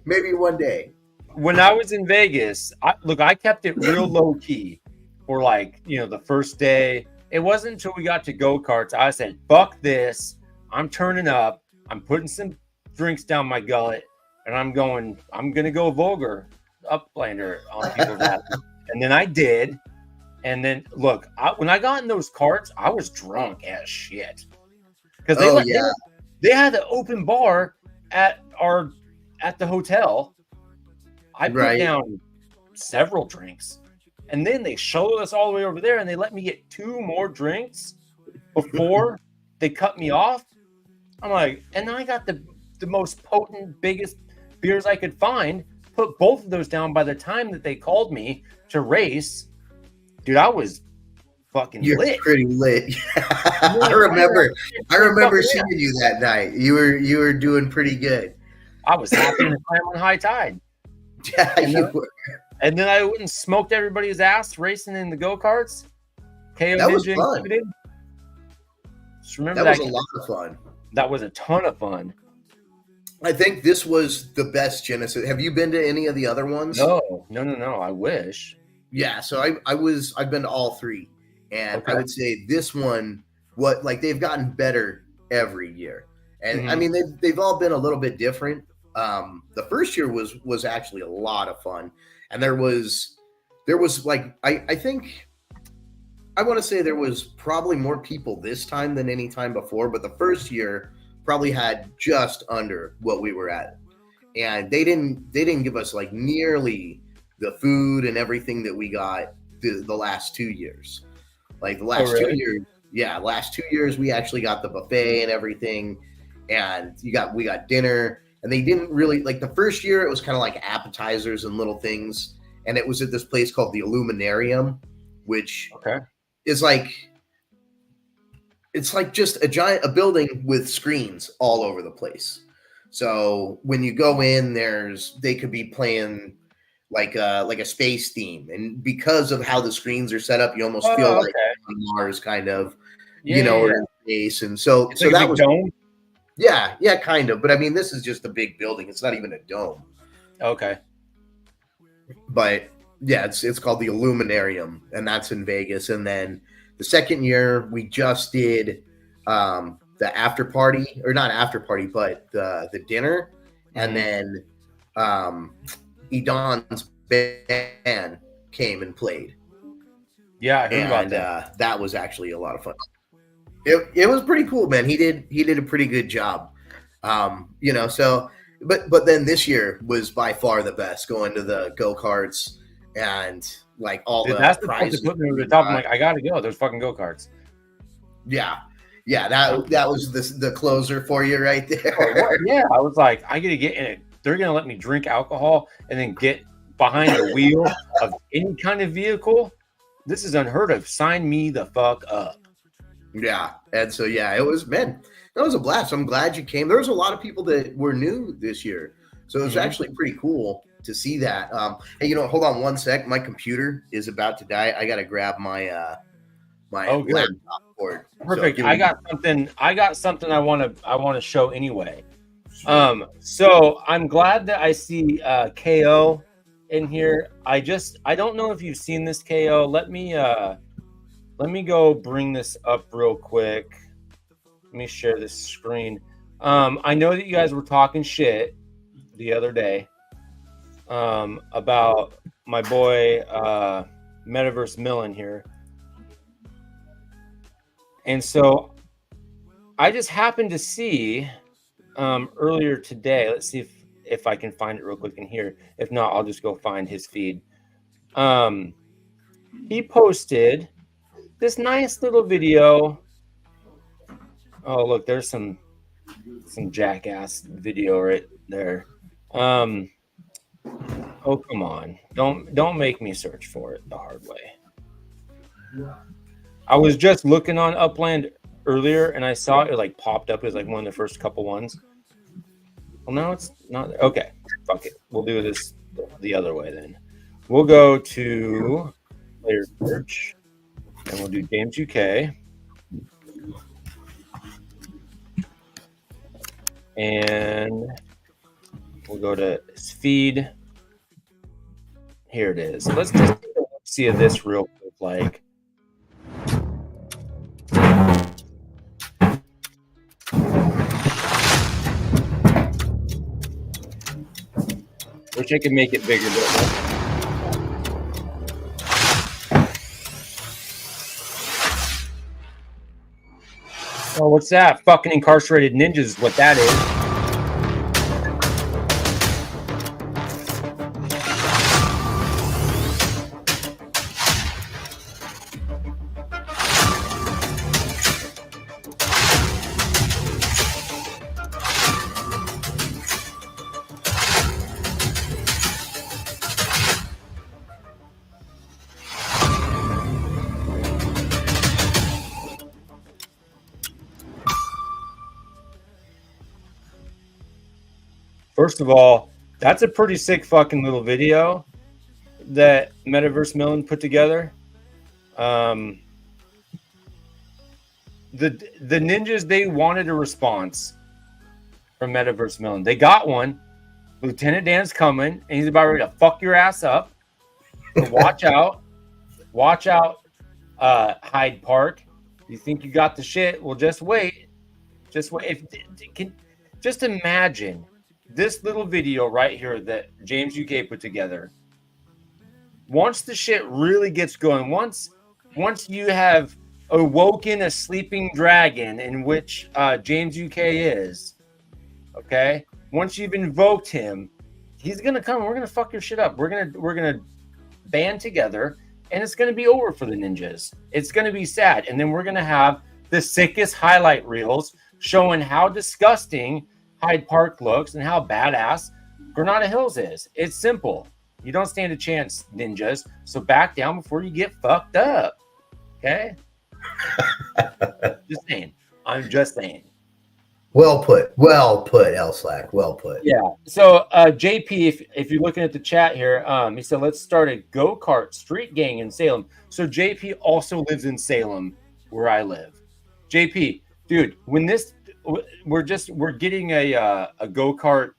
maybe one day. when I was in Vegas, I kept it real low key for the first day. It wasn't until we got to go-karts. I said, fuck this. I'm turning up. I'm putting some drinks down my gullet, and I'm going to go vulgar uplander on people's asses. And then I did. And then, look, when I got in those carts, I was drunk as shit. Because they had the open bar at the hotel. I put down several drinks, and then they showed us all the way over there, and they let me get 2 more drinks before they cut me off. I'm like, and I got the most potent, biggest beers I could find. Put both of those down by the time that they called me to race. Dude, I was fucking You're lit. pretty lit. I remember seeing you that night. You were doing pretty good. I was happy to climb on high tide. Yeah, you were. And then I went and smoked everybody's ass racing in the go-karts. That was fun. Just remember that was a lot of fun. That was a ton of fun. I think this was the best Genesis. Have you been to any of the other ones? No. I wish. Yeah, so I've been to all 3, and Okay. I would say this one, they've gotten better every year, and I mean they've all been a little bit different. The first year was actually a lot of fun, and there was I think I want to say there was probably more people this time than any time before, but the first year probably had just under what we were at, and they didn't give us nearly the food and everything that we got the last 2 years. Like the last 2 years, last 2 years we actually got the buffet and everything, and we got dinner. And they didn't really the first year. It was kind of like appetizers and little things, and it was at this place called the Illuminarium, which is it's just a building with screens all over the place. So when you go in, they could be playing like a space theme, and because of how the screens are set up, you almost feel like on Mars, kind of, or in space. And so it's so that was dome. Yeah, kind of. But I mean, this is just a big building. It's not even a dome. Okay. But yeah, it's called the Illuminarium, and that's in Vegas. And then the second year, we just did the after party, or not after party, but the dinner, and then Edon's band came and played. Yeah, I heard about that. That was actually a lot of fun. It was pretty cool, man. He did a pretty good job. So but then this year was by far the best, going to the go-karts and all the that's the prizes. Put me over the top. I'm like, I gotta go. There's fucking go-karts. Yeah, that was the closer for you right there. Yeah, I was like, I gotta get in it. They're gonna let me drink alcohol and then get behind the wheel of any kind of vehicle. This is unheard of. Sign me the fuck up. Yeah, and so it was, man, that was a blast. I'm glad you came. There was a lot of people that were new this year, so it was actually pretty cool to see that. Hey, hold on one sec. My computer is about to die. I gotta grab my laptop cord. Perfect. So I got something I want to show anyway. So I'm glad that I see KO in here. I don't know if you've seen this, KO. Let me go bring this up real quick. Let me share this screen. I know that you guys were talking shit the other day about my boy Metaverse Millen here. And so I just happened to see earlier today. Let's see if I can find it real quick in here. If not, I'll just go find his feed. He posted this nice little video. Oh, look, there's some jackass video right there. Oh, come on. Don't make me search for it the hard way. I was just looking on Upland earlier and I saw it like popped up as like one of the first couple ones. Well, no, it's not. Okay, fuck it. We'll do this the other way then. We'll go to player search and we'll do Games UK. And we'll go to feed. Here it is. Let's just see this real quick. Like, wish I could make it bigger, but oh, what's that? Fucking incarcerated ninjas is what that is. First of all, that's a pretty sick fucking little video that Metaverse Millen put together. The ninjas, they wanted a response from Metaverse Millen. They got one. Lieutenant Dan's coming, and he's about ready to fuck your ass up. So watch out. Watch out, Hyde Park. You think you got the shit? Well, just wait. Just wait. Just imagine this little video right here that James UK put together. Once the shit really gets going, once you have awoken a sleeping dragon, in which James UK is, okay? Once you've invoked him, he's gonna come. We're gonna fuck your shit up. We're gonna band together, and it's gonna be over for the ninjas. It's gonna be sad, and then we're gonna have the sickest highlight reels showing how disgusting Hyde Park looks and how badass Granada Hills is. It's simple. You don't stand a chance, ninjas. So back down before you get fucked up. Okay? Just saying. I'm just saying. Well put, Elslack. Well put. Yeah. So JP, if you're looking at the chat here, he said, let's start a go-kart street gang in Salem. So JP also lives in Salem, where I live. JP, dude, when this we're getting a go-kart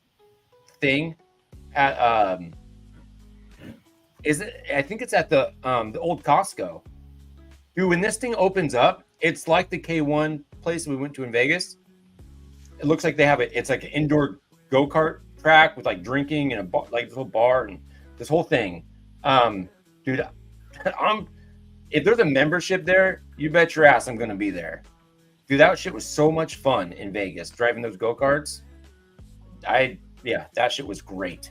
thing at I think it's at the old Costco. Dude, when this thing opens up, it's like the K1 place we went to in Vegas. It looks like they have it. It's like an indoor go-kart track with like drinking and a bar, like this little bar and this whole thing. Dude, if there's a membership there, you bet your ass I'm gonna be there. Dude, that shit was so much fun in Vegas, driving those go-karts. That shit was great.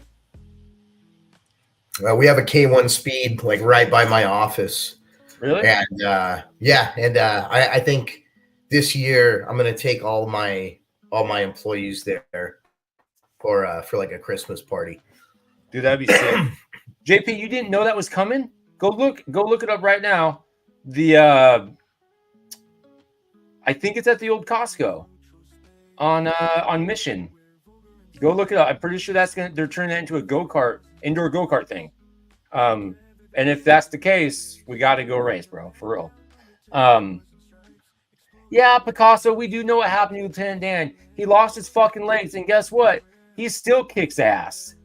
We have a K1 speed like right by my office. Really? And I think this year I'm gonna take all my employees there for like a Christmas party. Dude, that'd be sick. JP, you didn't know that was coming? Go look it up right now. I think it's at the old Costco on Mission. Go look it up. I'm pretty sure they're turning that into a go-kart, indoor go-kart thing. And if that's the case, we got to go race, bro, for real. Yeah, Picasso, we do know what happened to Lieutenant Dan. He lost his fucking legs, and guess what? He still kicks ass.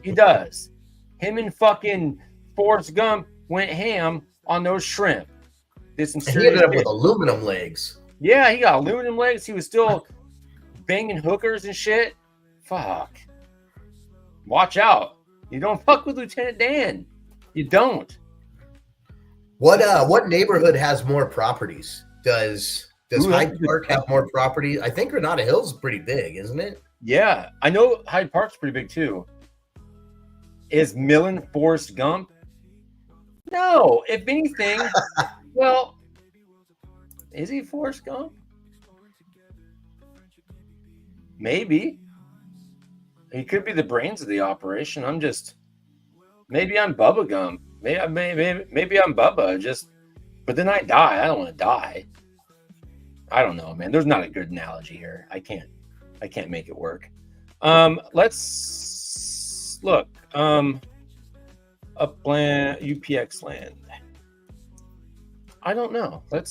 He does. Him and fucking Forrest Gump went ham on those shrimp. He ended up with aluminum legs. Yeah, he got aluminum legs. He was still banging hookers and shit. Fuck. Watch out. You don't fuck with Lieutenant Dan. You don't. What neighborhood has more properties? Does Ooh, Hyde Park have more properties? I think Granada Hills is pretty big, isn't it? Yeah, I know Hyde Park's pretty big too. Is Millen Forrest Gump? No, if anything, well, is he Forrest Gump? Maybe. He could be the brains of the operation. Maybe I'm Bubba Gump. Maybe I'm Bubba. But then I die. I don't want to die. I don't know, man. There's not a good analogy here. I can't make it work. Let's look. Upland, UPX land. I don't know. Let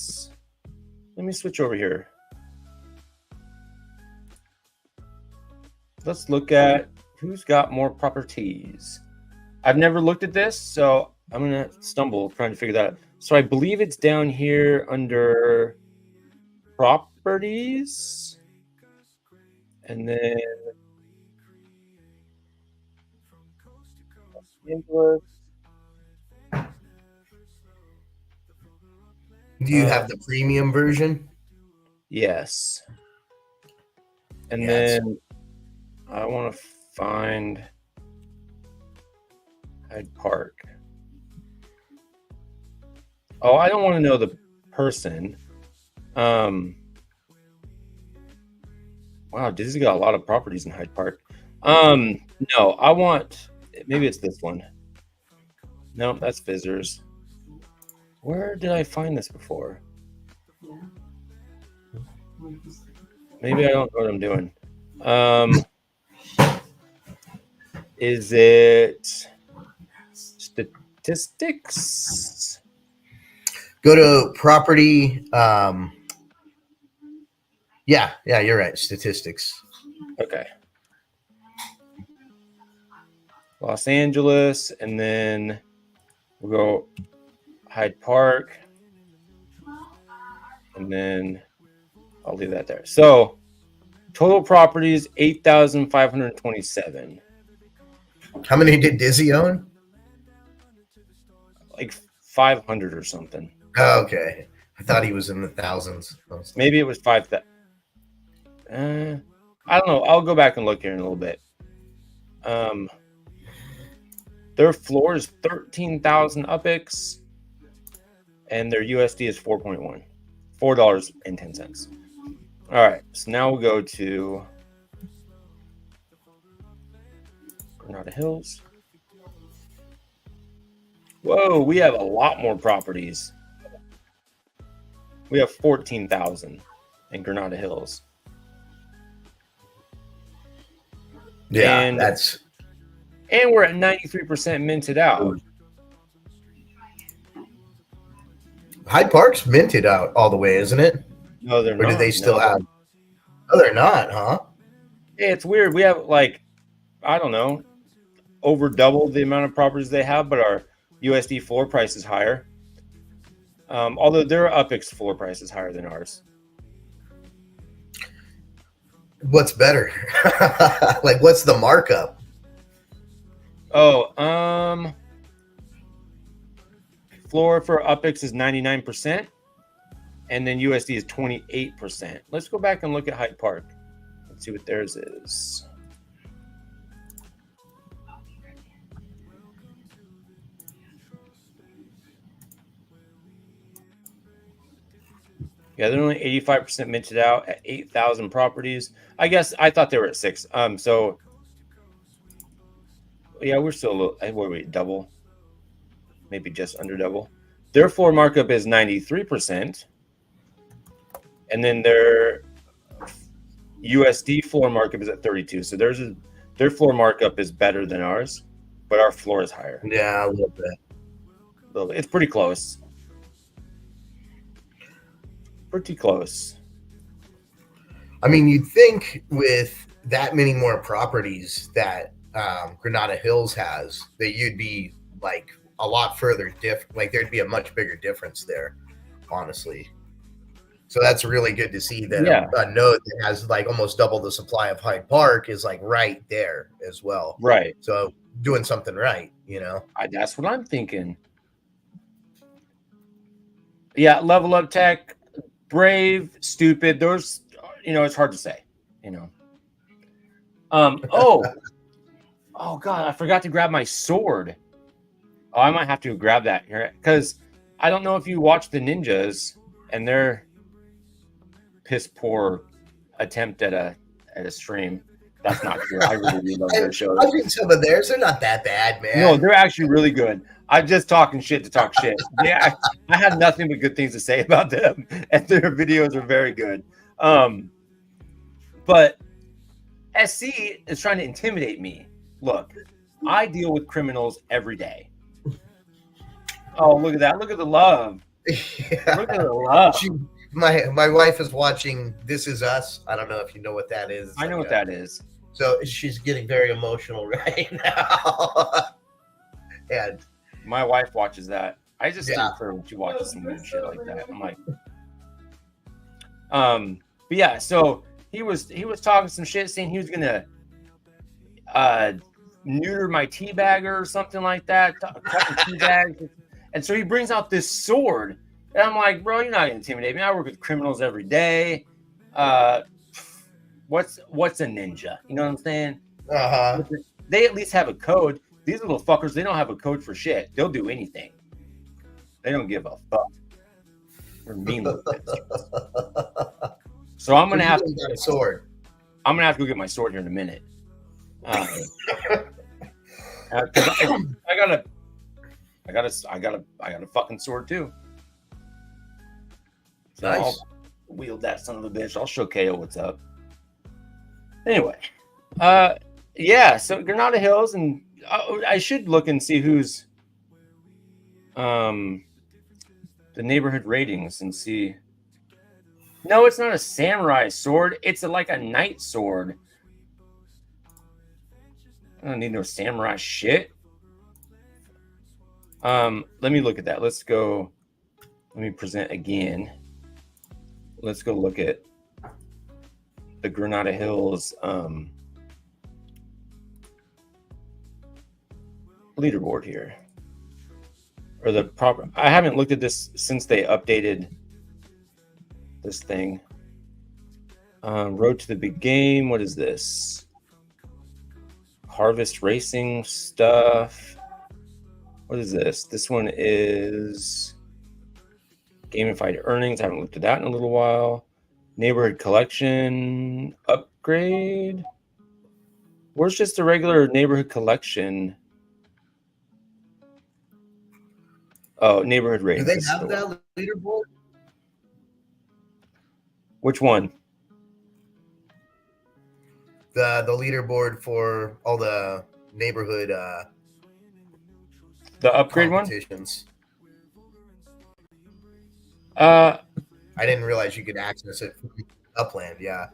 me switch over here. Let's look at who's got more properties. I've never looked at this, so I'm gonna stumble trying to figure that out. So I believe it's down here under properties, and then Los Angeles. Do you have the premium version? Yes. And Yes. then I want to find Hyde Park. Oh, I don't want to know the person. Wow, Disney got a lot of properties in Hyde Park. No, I want, maybe it's this one. No, that's Fizzers. Where did I find this before? Maybe I don't know what I'm doing. Is it statistics? Go to property. Yeah, you're right. Statistics. Okay. Los Angeles, and then we'll go Hyde Park, and then I'll leave that there. So total properties 8,527. How many did Dizzy own? Like 500 or something. Oh, okay. I thought he was in the thousands. Maybe it was 5,000. I don't know. I'll go back and look here in a little bit. Their floor is 13,000 UPIX, and their USD is 4.1, $4.10. All right, so now we'll go to Granada Hills. Whoa, we have a lot more properties. We have 14,000 in Granada Hills. Yeah, and and we're at 93% minted out. Hyde Park's minted out all the way, isn't it? No, they're not. Or do they still have? Oh, they're not, huh? Yeah, it's weird. We have I don't know, over double the amount of properties they have, but our USD floor price is higher. Although their UPIX floor price is higher than ours. What's better? What's the markup? Oh, floor for UPIX is 99%, and then USD is 28%. Let's go back and look at Hyde Park. Let's see what theirs is. Yeah, they're only 85% minted out at 8,000 properties. I guess I thought they were at 6. So yeah, we're still a little. What are we, double? Maybe just under double. Their floor markup is 93%, and then their USD floor markup is at 32. So their floor markup is better than ours, but our floor is higher. Yeah, a little bit. It's pretty close. Pretty close. I mean, you'd think with that many more properties that Granada Hills has, that you'd be like a lot further there'd be a much bigger difference there, honestly. So that's really good to see that a node that has like almost double the supply of Hyde Park is like right there as well. Right. So doing something right, That's what I'm thinking. Yeah, Level Up Tech, brave, stupid. Those, it's hard to say, Oh God, I forgot to grab my sword. Oh, I might have to grab that here because I don't know if you watch the Ninjas and their piss poor attempt at a stream. That's not true. I really love their shows. I've seen some of theirs. They're not that bad, man. No, they're actually really good. I'm just talking shit to talk shit. Yeah, I had nothing but good things to say about them, and their videos are very good. But SC is trying to intimidate me. Look, I deal with criminals every day. Oh, look at that. Look at the love. Yeah. Look at the love. My wife is watching This Is Us. I don't know if you know what that is. I know what that is. So she's getting very emotional right now. And my wife watches that. I just think her when she watches some weird shit like that. I'm like, but yeah. So he was talking some shit, saying he was gonna neuter my teabagger or something like that, cutting teabags. And so he brings out this sword, and I'm like, bro, you're not gonna intimidate me. I work with criminals every day. What's a ninja? You know what I'm saying? They at least have a code. These little fuckers, they don't have a code for shit. They'll do anything. They don't give a fuck. They're mean little bitches. So I'm gonna have to get a sword. I'm gonna have to go get my sword here in a minute. I got a fucking sword too. So nice. I'll wield that son of a bitch. I'll show KO what's up. Anyway, yeah. So Granada Hills, and I should look and see who's the neighborhood ratings and see. No, it's not a samurai sword. It's like a knight sword. I don't need no samurai shit. Let me look at that. Let's go. Let me present again. Let's go look at the Granada Hills leaderboard here. Or the proper. I haven't looked at this since they updated this thing. Road to the big game. What is this? Harvest racing stuff. What is this? This one is gamified earnings. I haven't looked at that in a little while. Neighborhood collection upgrade. Where's just the regular neighborhood collection? Oh, neighborhood ratings. Do they have that leaderboard? Which one? The leaderboard for all the neighborhood the upgrade competitions. One? I didn't realize you could access it from Upland, yeah.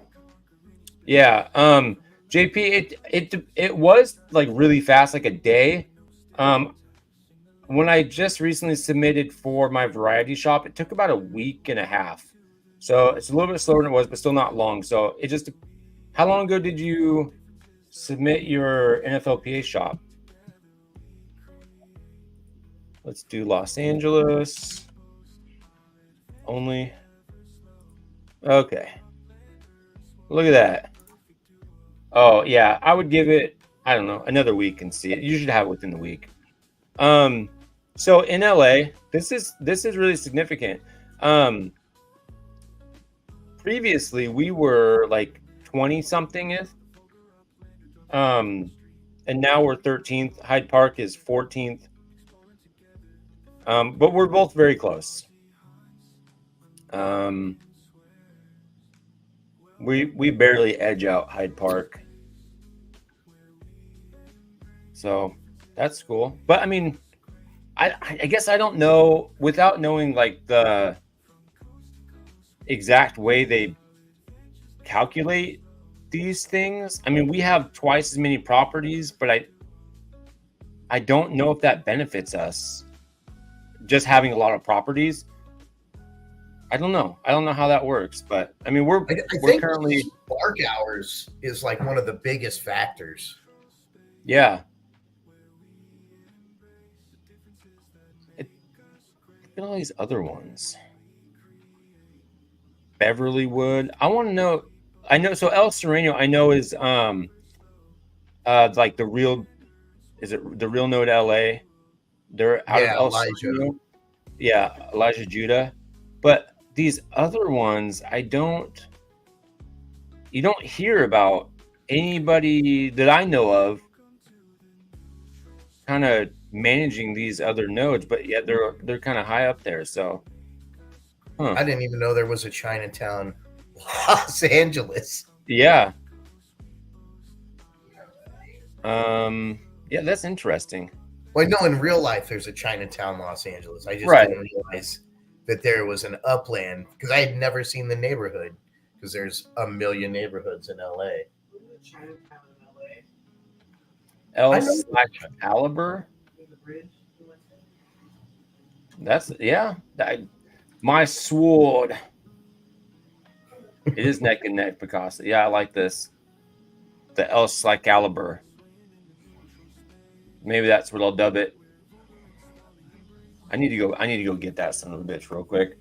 Yeah. JP, it was like really fast, like a day. When I just recently submitted for my variety shop, it took about a week and a half. So it's a little bit slower than it was, but still not long. So it just, how long ago did you submit your NFLPA shop? Let's do Los Angeles only. Okay. Look at that. Oh yeah, I would give it, I don't know, another week and see it. You should have it within the week. So in LA, this is really significant. Previously we were like 20 something, and now we're 13th. Hyde Park is 14th. But we're both very close. We barely edge out Hyde Park. So that's cool. But I mean, I guess I don't know, without knowing like the exact way they calculate these things. I mean, we have twice as many properties, but I don't know if that benefits us, just having a lot of properties. I don't know how that works, but I mean, we're currently spark hours is like one of the biggest factors. Yeah. Look at all these other ones. Beverlywood. I want to know. I know. So El Sereno, I know is like the real. Is it the real node LA? They're out of El Sereno. Yeah, Elijah Judah. But these other ones, you don't hear about anybody that I know of kind of managing these other nodes, but yet they're kind of high up there. So I didn't even know there was a Chinatown, Los Angeles. Yeah. Yeah, that's interesting. Well, no, in real life, there's a Chinatown, Los Angeles. I just didn't realize that there was an Upland because I had never seen the neighborhood because there's a million neighborhoods in LA. Chinatown in LA. Excalibur. That's my sword. It is neck and neck, Picasso. Yeah, I like this. The Excalibur. Maybe that's what I'll dub it. I need to go get that son of a bitch real quick.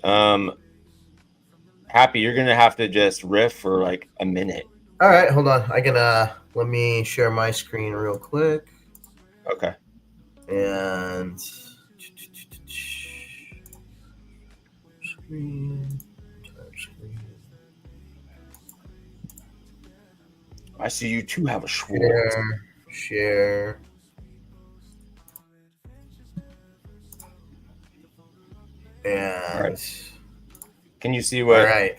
Happy, you're gonna have to just riff for like a minute. All right, hold on. Let me share my screen real quick. Okay. And screen. I see you too have a Schwartz. Share. And right. Can you see what? All right.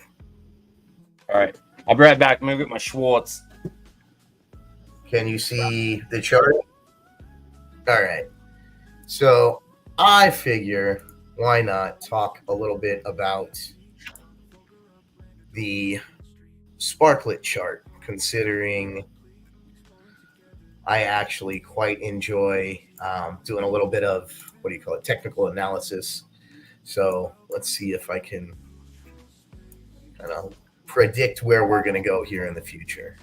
All right. I'll be right back. I'm gonna get my Schwartz. Can you see the chart? All right. So I figure why not talk a little bit about the Sparklet chart, considering I actually quite enjoy doing a little bit of, technical analysis. So let's see if I can kind of predict where we're going to go here in the future.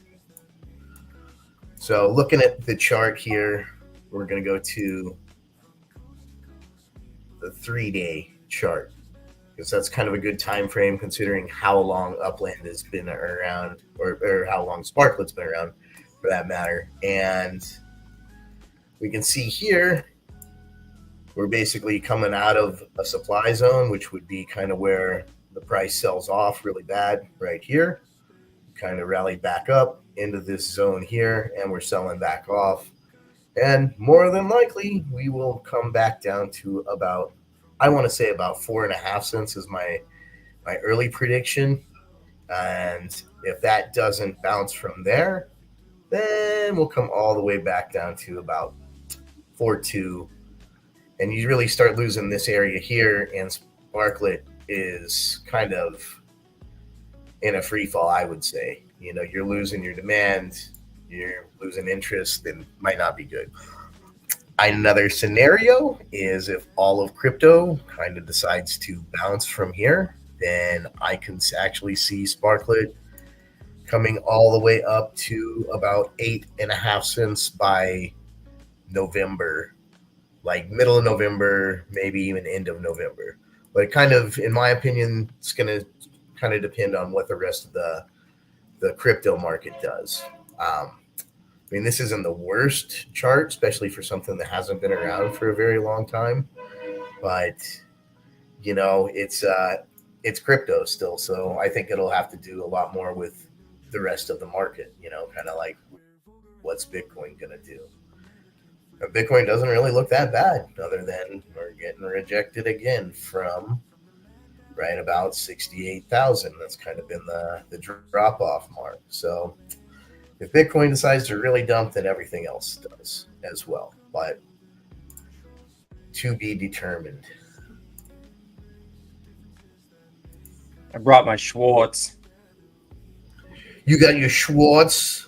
So looking at the chart here, we're going to go to the 3-day chart because that's kind of a good time frame considering how long Upland has been around, or how long Sparklet's been around for that matter. And we can see here we're basically coming out of a supply zone, which would be kind of where the price sells off really bad right here. Kind of rallied back up into this zone here, and we're selling back off. And more than likely, we will come back down to about, I want to say about 4.5 cents is my early prediction. And if that doesn't bounce from there, then we'll come all the way back down to about 4.2. And you really start losing this area here, and Sparklet is kind of in a free fall, I would say. You know, you're losing your demand, you're losing interest, and might not be good. Another scenario is if all of crypto kind of decides to bounce from here, then I can actually see Sparklet coming all the way up to about 8.5 cents by November, like middle of November, maybe even end of November. But kind of, in my opinion, it's going to kind of depend on what the rest of the crypto market does. I mean, this isn't the worst chart, especially for something that hasn't been around for a very long time. But, you know, it's crypto still. So I think it'll have to do a lot more with the rest of the market, you know, kind of like what's Bitcoin going to do. Bitcoin doesn't really look that bad, other than we're getting rejected again from right about 68,000. That's kind of been the drop-off mark. So if Bitcoin decides to really dump, then everything else does as well. But to be determined. I brought my Schwartz. You got your Schwartz?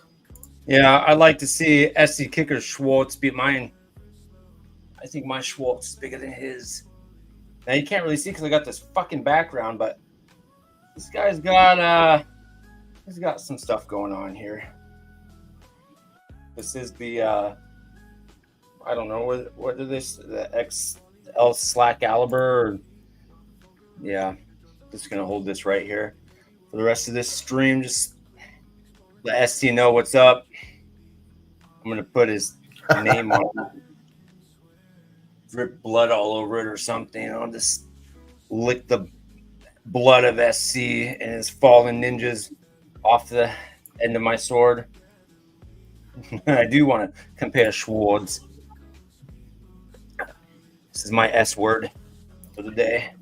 Yeah, I'd like to see SC Kicker's Schwartz beat mine. I think my Schwartz is bigger than his. Now you can't really see because I got this fucking background, but this guy's got he's got some stuff going on here. This is the I don't know what are this the XL Slack caliber. Yeah, just gonna hold this right here for the rest of this stream. Just let SC know what's up. I'm gonna put his name on it. Drip blood all over it or something. I'll just lick the blood of SC and his fallen ninjas off the end of my sword. I do want to compare swords. This is my S word for the day.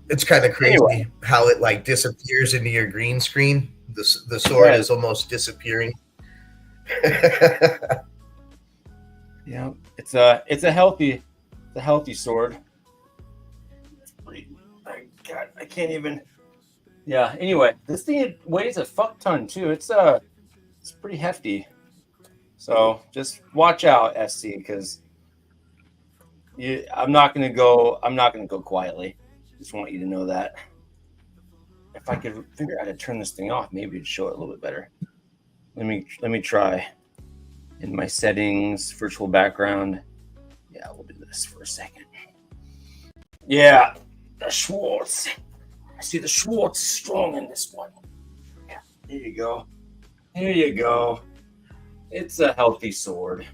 It's kind of crazy Anyway. how it like disappears into your green screen. The sword is almost disappearing. Yeah, it's a healthy sword. It's pretty. God, I can't even. Yeah. Anyway, this thing weighs a fuck ton too. It's pretty hefty. So just watch out, SC, because I'm not gonna go quietly. Just want you to know that. If I could figure out how to turn this thing off, maybe it'd show it a little bit better. Let me try. In my settings, virtual background. Yeah, we'll do this for a second. Yeah, the Schwartz. I see the Schwartz is strong in this one. Yeah, there you go. There you go. It's a healthy sword.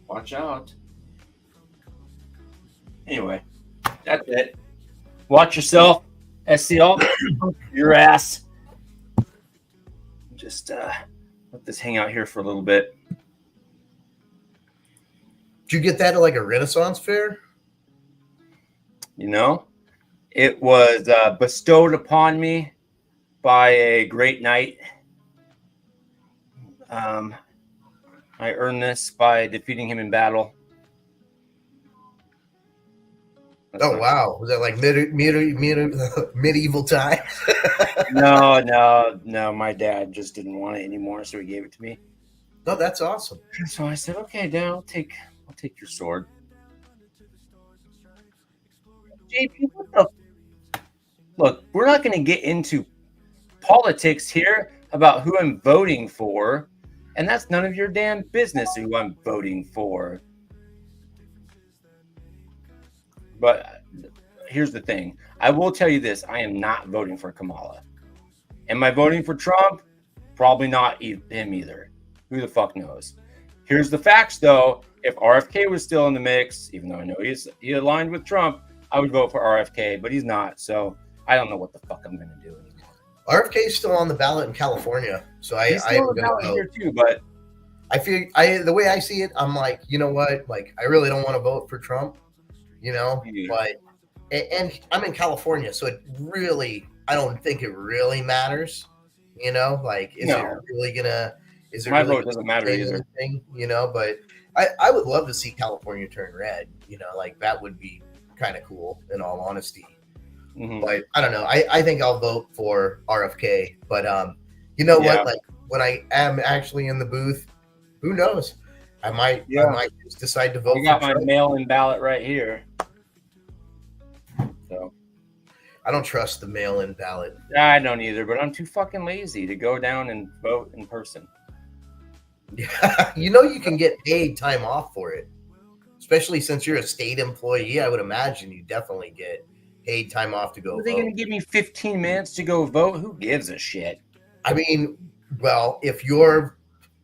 Watch out. Anyway, that's it. Watch yourself, SCL. Your ass. Just let this hang out here for a little bit. Did you get that at like a Renaissance fair? You know, it was bestowed upon me by a great knight. I earned this by defeating him in battle. Oh wow! Was that like medieval time? No. My dad just didn't want it anymore, so he gave it to me. No, that's awesome. So I said, "Okay, Dad, I'll take your sword." JP, what the? Look, we're not going to get into politics here about who I'm voting for, and that's none of your damn business who I'm voting for. But here's the thing. I will tell you this. I am not voting for Kamala. Am I voting for Trump? Probably not him either. Who the fuck knows? Here's the facts, though. If RFK was still in the mix, even though I know he aligned with Trump, I would vote for RFK, but he's not. So I don't know what the fuck I'm going to do anymore. RFK is still on the ballot in California. So He's still on the ballot here too, but I feel the way I see it, I'm like, you know what? Like, I really don't want to vote for Trump. You know, but and I'm in California, so it really, I don't think it really matters. You know, like, is it really gonna? Is it my really vote doesn't matter either? Thing, you know, but I would love to see California turn red. You know, like that would be kind of cool, in all honesty. Mm-hmm. But I don't know. I think I'll vote for RFK. But you know what? Like when I am actually in the booth, who knows? I might just decide to vote. I got my mail-in ballot right here. So I don't trust the mail-in ballot. I don't either, but I'm too fucking lazy to go down and vote in person. Yeah, you know you can get paid time off for it, especially since you're a state employee. I would imagine you definitely get paid time off to go. Are they going to give me 15 minutes to go vote? Who gives a shit? I mean, well, if you're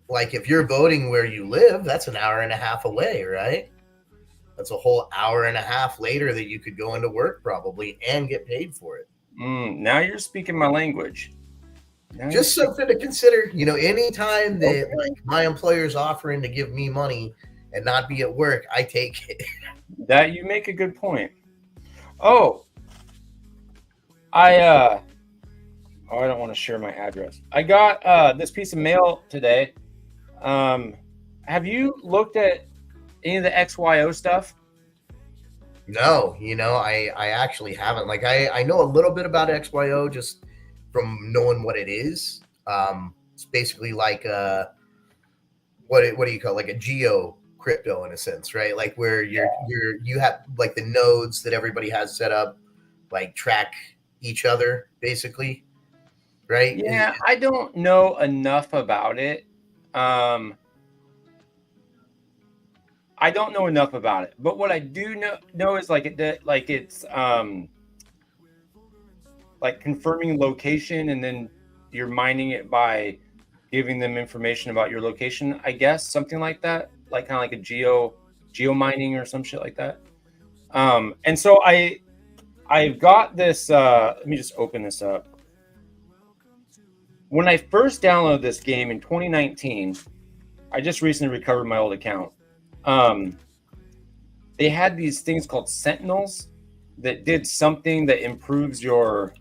voting where you live, that's an hour and a half away, right? That's a whole hour and a half later that you could go into work probably and get paid for it. Now you're speaking my language. Just something to consider. You know, anytime that like my employer's offering to give me money and not be at work, I take it. That you make a good point. Oh, I don't want to share my address. I got this piece of mail today. Have you looked at any of the XYO stuff? No, you know, I actually haven't. Like I know a little bit about XYO just from knowing what it is. It's basically like what do you call it? Like a geo crypto in a sense, right? Like where you have like the nodes that everybody has set up, like track each other basically, right? Yeah, I don't know enough about it. I don't know enough about it, but what I do know is like it's like confirming location, and then you're mining it by giving them information about your location, I guess, something like that, like kind of like a geo mining or some shit like that. And so I've got this. Let me just open this up. When I first downloaded this game in 2019, I just recently recovered my old account. They had these things called Sentinels that did something that improves your.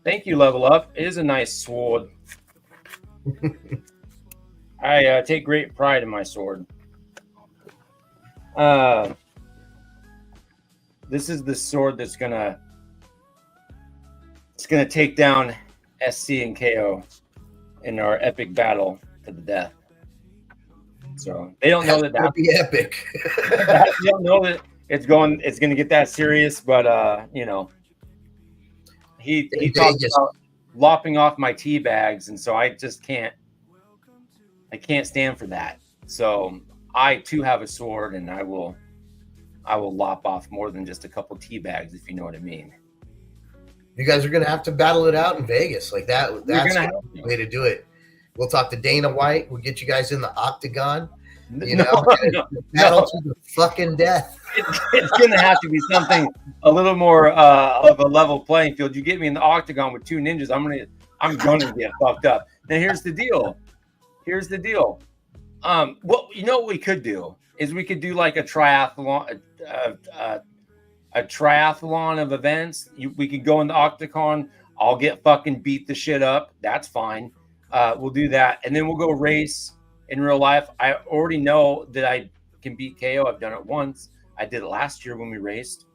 Thank you, Level Up. It is a nice sword. I take great pride in my sword. This is the sword that's gonna take down SC and KO in our epic battle to the death. So they don't know that would be epic. They don't know that it's gonna get that serious, but you know, he talks about lopping off my tea bags, and so I just can't stand for that. So I too have a sword, and I will lop off more than just a couple tea bags, if you know what I mean. You guys are gonna have to battle it out in Vegas, like that. That's the way to do it. We'll talk to Dana White. We'll get you guys in the octagon. You know, battle to the fucking death. It's gonna have to be something a little more of a level playing field. You get me in the octagon with two ninjas, I'm gonna get fucked up. Now here's the deal. What we could do is we could do like a triathlon, a triathlon of events. We could go in the octagon. I'll get fucking beat the shit up. That's fine. We'll do that, and then we'll go race in real life. I already know that I can beat KO. I've done it once. I did it last year when we raced.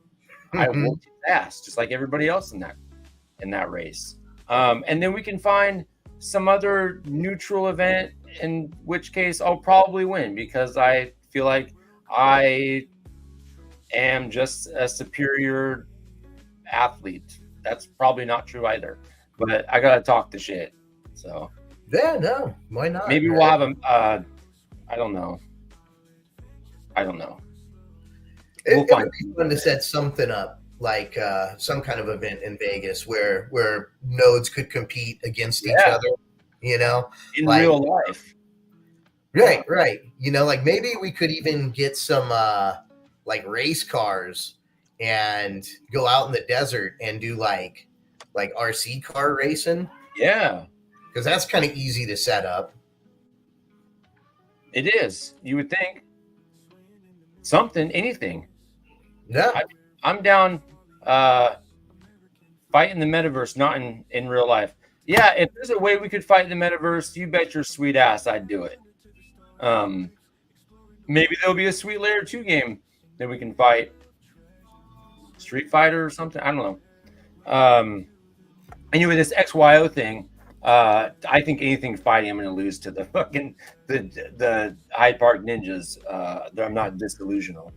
I whooped his ass just like everybody else in that race. And then we can find some other neutral event, in which case I'll probably win because I feel like I am just a superior athlete. That's probably not true either, but I gotta talk the shit. So yeah, no, why not? Maybe we'll have I don't know. It would be fun to set something up, like some kind of event in Vegas where nodes could compete against each other, you know, in real life. Right. You know, like maybe we could even get some like race cars and go out in the desert and do like RC car racing. Yeah. Because that's kind of easy to set up. It is. You would think. Anything. Yeah. I'm down fight in the metaverse, not in real life. Yeah, if there's a way we could fight in the metaverse, you bet your sweet ass I'd do it. Maybe there'll be a sweet Layer 2 game that we can fight. Street Fighter or something. I don't know. Anyway, this XYO thing, I think anything fighting, I'm going to lose to the fucking the Hyde Park Ninjas. I'm not disillusional.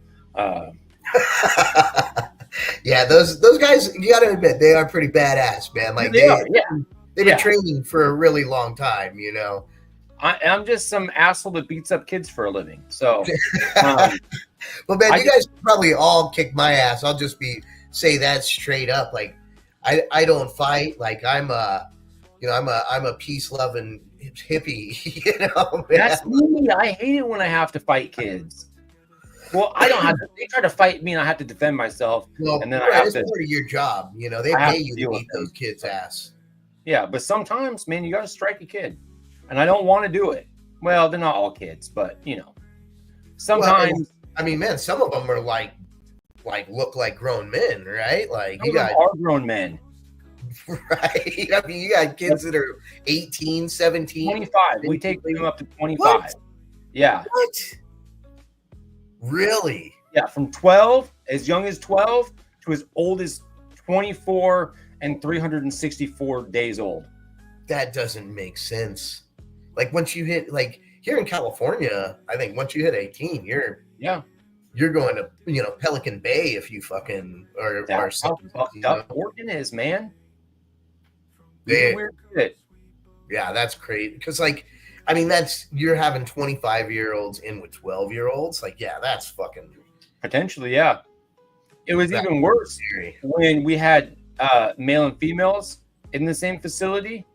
Yeah, those guys, you got to admit, they are pretty badass, man. Like they've been training for a really long time, you know. I'm just some asshole that beats up kids for a living. So, well, man, you guys probably all kick my ass. I'll just say that straight up. Like, I don't fight. Like, I'm a peace loving hippie. You know, man. That's me. I hate it when I have to fight kids. Well, I don't have to. They try to fight me, and I have to defend myself. Well, and then I have it's part of your job. You know, they pay you to beat those kids' ass. Yeah, but sometimes, man, you got to strike a kid. And I don't want to do it. Well, they're not all kids, but you know, sometimes. Well, I mean, man, some of them are like look like grown men, right? Like you got are grown men, right? I mean, you got kids that are 18, 17, 25. We take them up to 25. What? Yeah. What? Really? Yeah, from 12, as young as 12, to as old as 24 and 364 days old. That doesn't make sense. Like once you hit, like here in California, I think once you hit 18, you're going to, you know, Pelican Bay if you fucking are how fucked up Oregon is, man. Weird shit. Yeah, that's crazy. Because like I mean, you're having 25-year-olds in with 12-year-olds. Like, yeah, that's fucking potentially, yeah. It was even worse when we had male and females in the same facility,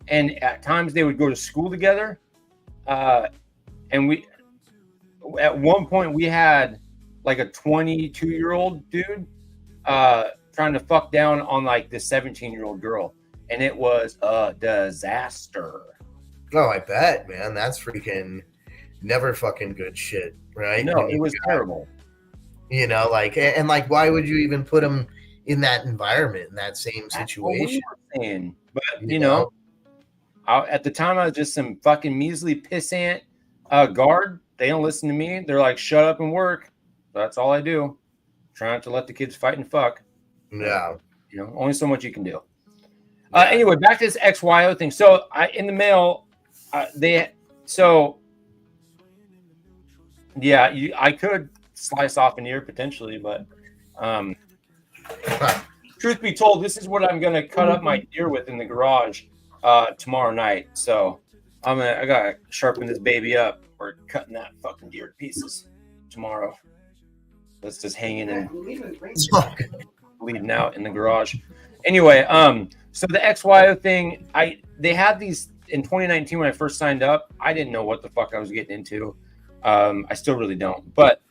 and at times they would go to school together. And we, at one point, we had like a 22-year-old dude trying to fuck down on like this 17-year-old girl, and it was a disaster. Oh, I bet, man. That's freaking never fucking good shit, right? No, it was terrible. You know, like, and like, why would you even put them in that environment, in that same situation? But you know, at the time I was just some fucking measly pissant guard. They don't listen to me. They're like, shut up and work. That's all I do. Trying to let the kids fight and fuck. Yeah. You know, only so much you can do. Anyway, back to this XYO thing. So in the mail, I could slice off an ear potentially, but truth be told, this is what I'm gonna cut up my ear with in the garage tomorrow night. So I gotta sharpen this baby up. We're cutting that fucking deer to pieces tomorrow. That's just hanging and bleeding out in the garage. Anyway, so the XYO thing, they had these in 2019 when I first signed up. I didn't know what the fuck I was getting into. I still really don't, but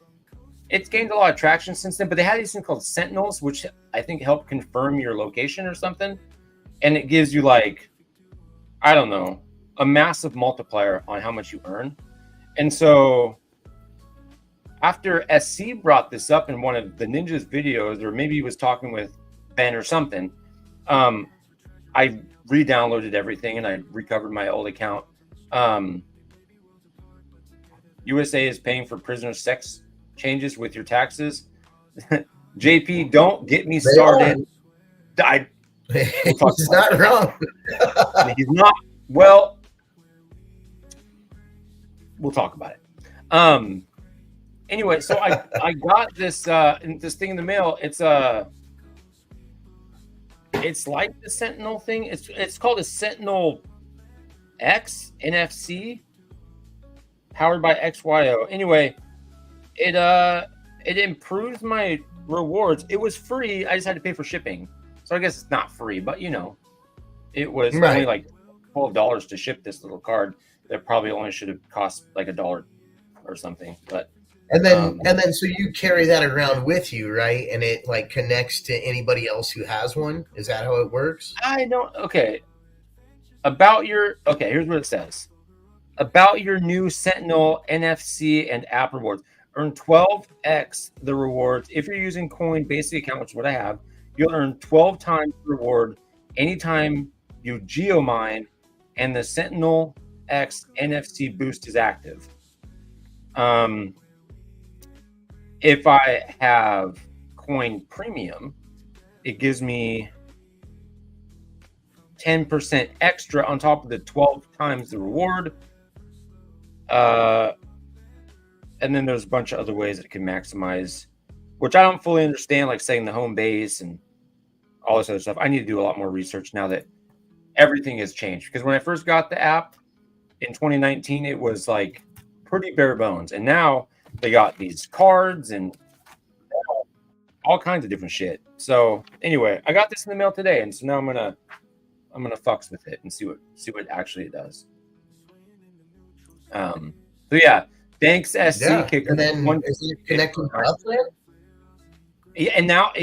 it's gained a lot of traction since then. But they had these things called Sentinels, which I think help confirm your location or something, and it gives you like, I don't know, a massive multiplier on how much you earn. And so after SC brought this up in one of the Ninjas videos, or maybe he was talking with Ben or something, I re-downloaded everything and I recovered my old account. USA is paying for prisoner sex changes with your taxes. JP, don't get me started. He's not wrong. He's not. Well, we'll talk about it. Anyway, so I got this thing in the mail. It's like the Sentinel thing. It's called a Sentinel X NFC, powered by XYO. Anyway, it improves my rewards. It was free. I just had to pay for shipping, so I guess it's not free, but you know, it was only like $12 to ship this little card. That probably only should have cost like $1 or something. But and then so you carry that around with you, right? And it like connects to anybody else who has one. Is that how it works? I don't. Okay. Here's what it says. About your new Sentinel NFC and app rewards. Earn 12x the rewards. If you're using Coin Basic account, which is what I have, you'll earn 12 times the reward anytime you geomine and the Sentinel X NFC boost is active. If I have Coin Premium, it gives me 10% extra on top of the 12 times the reward. And then there's a bunch of other ways that it can maximize, which I don't fully understand, like setting the home base and all this other stuff. I need to do a lot more research now that everything has changed. Because when I first got the app in 2019, it was like pretty bare bones. And now they got these cards and all kinds of different shit. So anyway, I got this in the mail today, and so now I'm gonna fucks with it and see what actually it does. So yeah, thanks SC Kicker. And then is it connected to Upland? Yeah, and now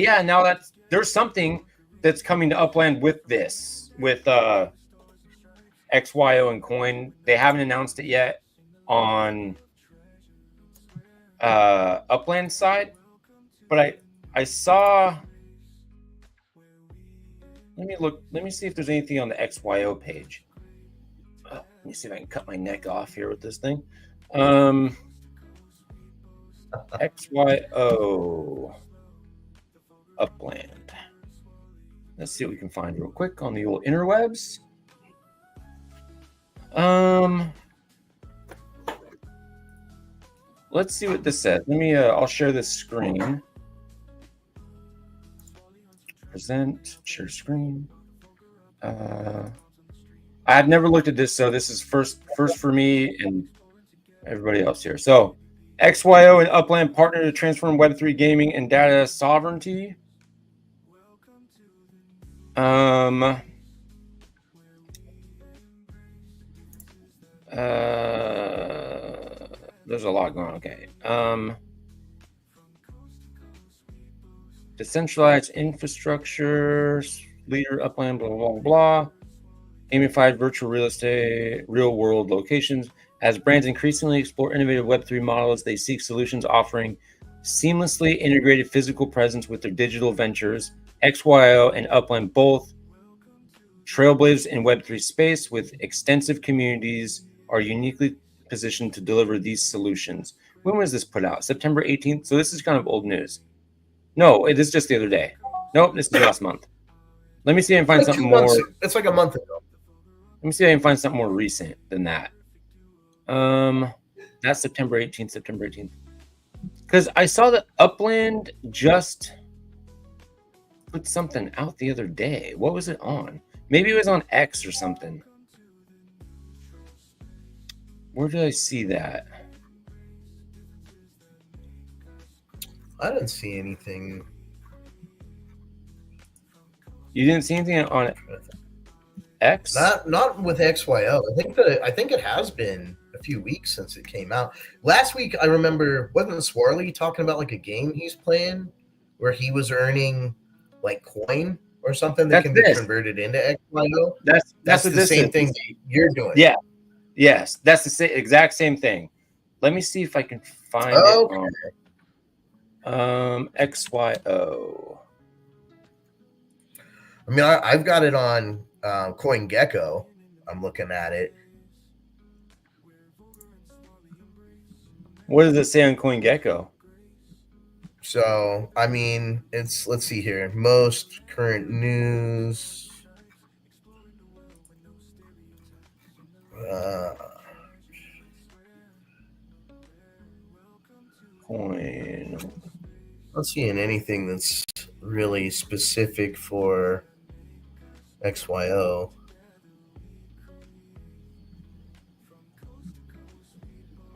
there's something that's coming to Upland with this, with XYO and Coin. They haven't announced it yet on Upland side, but I saw. Let me see if there's anything on the XYO page. Let me see if I can cut my neck off here with this thing. XYO Upland. Let's see what we can find real quick on the old interwebs. Let's see what this says. I'll share this screen. Present, share screen. I've never looked at this, so this is first for me and everybody else here. So, XYO and Upland partner to transform Web3 gaming and data sovereignty. There's a lot going on. Okay. Decentralized infrastructure, leader, Upland, blah, blah, blah. Gamified virtual real estate, real world locations. As brands increasingly explore innovative Web3 models, they seek solutions offering seamlessly integrated physical presence with their digital ventures. XYO and Upland both trailblazers in Web3 space with extensive communities are uniquely positioned to deliver these solutions. When was this put out? September 18th? So this is kind of old news. No, this is just the other day. Nope, this is last month. Let me see if I can find something more. It's like a month ago. Let me see if I can find something more recent than that. That's September 18th. Because I saw that Upland just put something out the other day. What was it on? Maybe it was on X or something. Where did I see that? I didn't see anything. You didn't see anything on X? Not with XYO. I think it has been a few weeks since it came out. Last week, I remember, wasn't Swarley talking about like a game he's playing where he was earning like coin or something that can be converted into XYO? That's the same thing that you're doing. Yeah. Yes, that's the exact same thing. Let me see if I can find it on XYO. I mean, I've got it on CoinGecko. I'm looking at it. What does it say on CoinGecko? So, I mean, let's see here. Most current news. Coin. Not seeing anything that's really specific for XYO.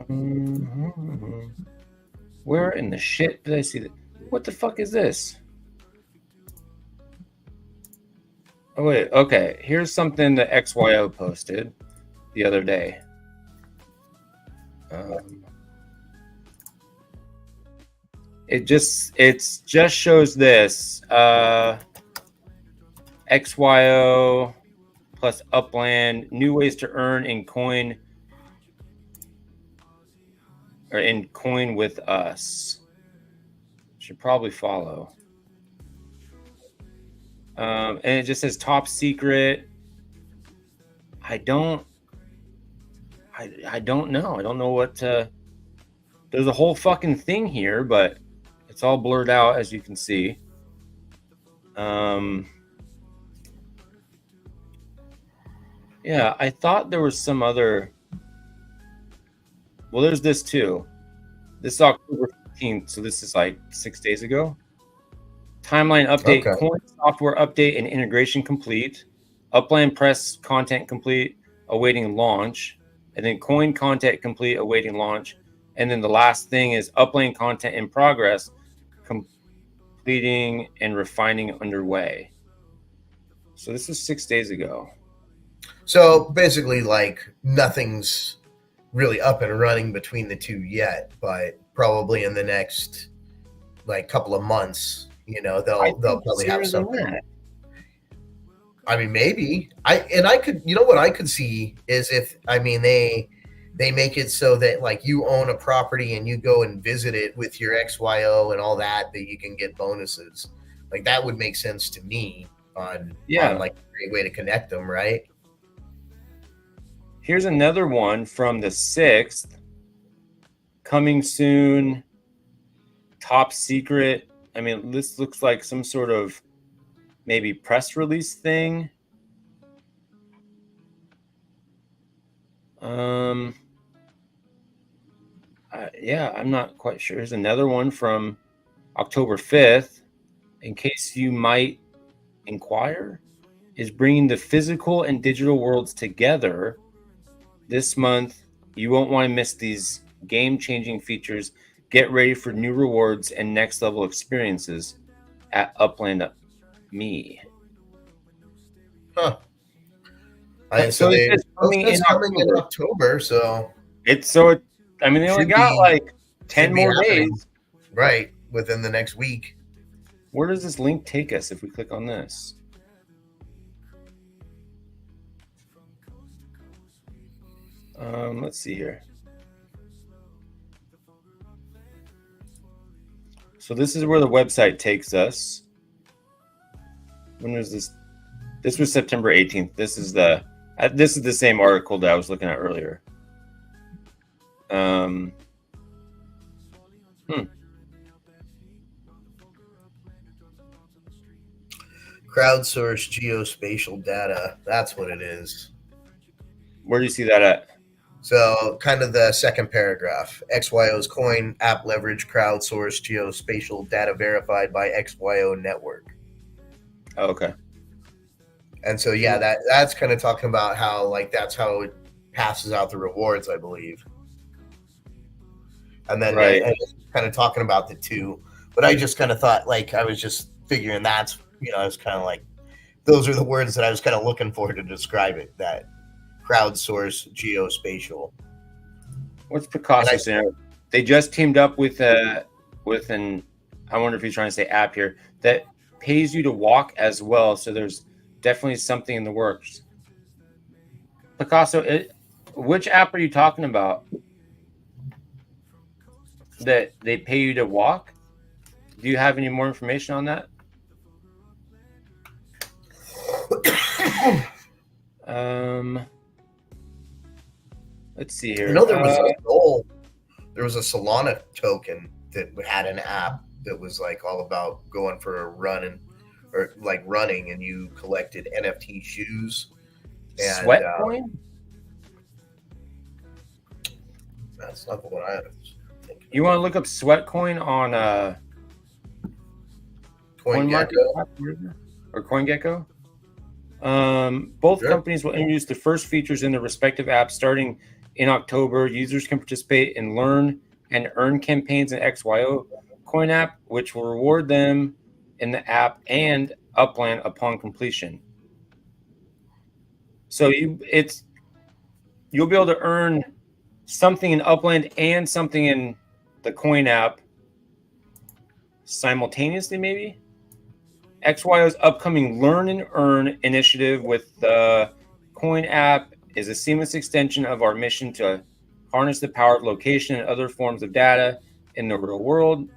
Mm-hmm. Where in the shit did I see that? What the fuck is this? Oh wait, okay. Here's something that XYO posted the other day. It just shows this XYO plus Upland, new ways to earn in coin or in coin with us. Should probably follow. And it just says top secret. I don't know. I don't know what there's a whole fucking thing here, but it's all blurred out, as you can see. Yeah, I thought there was some other. Well, there's this too. This is October 15th, so this is like 6 days ago. Timeline update, okay. Coin software update and integration complete. Upland press content complete, awaiting launch. And then coin content complete, awaiting launch. And then the last thing is Upland content in progress, completing and refining underway. So this is 6 days ago. So basically, like, nothing's really up and running between the two yet, but probably in the next like couple of months, you know, they'll probably have something. I mean, maybe I could, you know, what I could see is if, I mean, they make it so that like you own a property and you go and visit it with your XYO and all that you can get bonuses. Like that would make sense to me on like a great way to connect them, right? Here's another one from the 6th. Coming soon. Top secret. I mean, this looks like some sort of maybe press release thing. Yeah, I'm not quite sure. There's another one from October 5th. In case you might inquire. is bringing the physical and digital worlds together. This month, you won't want to miss these game-changing features. Get ready for new rewards and next-level experiences at Upland Me. Huh. So it's coming in October, so I mean, they only got like 10 more days. Right, within the next week. Where does this link take us if we click on this? Let's see here. So this is where the website takes us. When was this? This was September 18th. This is the same article that I was looking at earlier. Crowdsourced geospatial data. That's what it is. Where do you see that at? So kind of the second paragraph. XYO's coin app leverage crowdsourced geospatial data verified by XYO network. Oh, okay. And so, yeah, that's kind of talking about how, like, that's how it passes out the rewards, I believe. And then and kind of talking about the two. But I just kind of thought, like, I was just figuring that's, I was kind of like, those are the words that I was kind of looking for to describe it, that crowdsourced geospatial. What's Picasso saying? They just teamed up with an, I wonder if he's trying to say app here, that pays you to walk as well. So there's definitely something in the works. Picasso, which app are you talking about? That they pay you to walk? Do you have any more information on that? Let's see here. I know there was a Solana token that had an app that was like all about going for a run running, and you collected NFT shoes. And, Sweatcoin? That's not the one I was thinking. You want to look up Sweatcoin on CoinGecko or CoinGecko? Both companies will introduce the first features in their respective apps starting in October. Users can participate in learn and earn campaigns in XYO Coin app, which will reward them in the app and Upland upon completion. So you'll be able to earn something in Upland and something in the Coin app simultaneously, maybe. XYO's upcoming Learn and Earn initiative with the Coin app is a seamless extension of our mission to harness the power of location and other forms of data in the real world.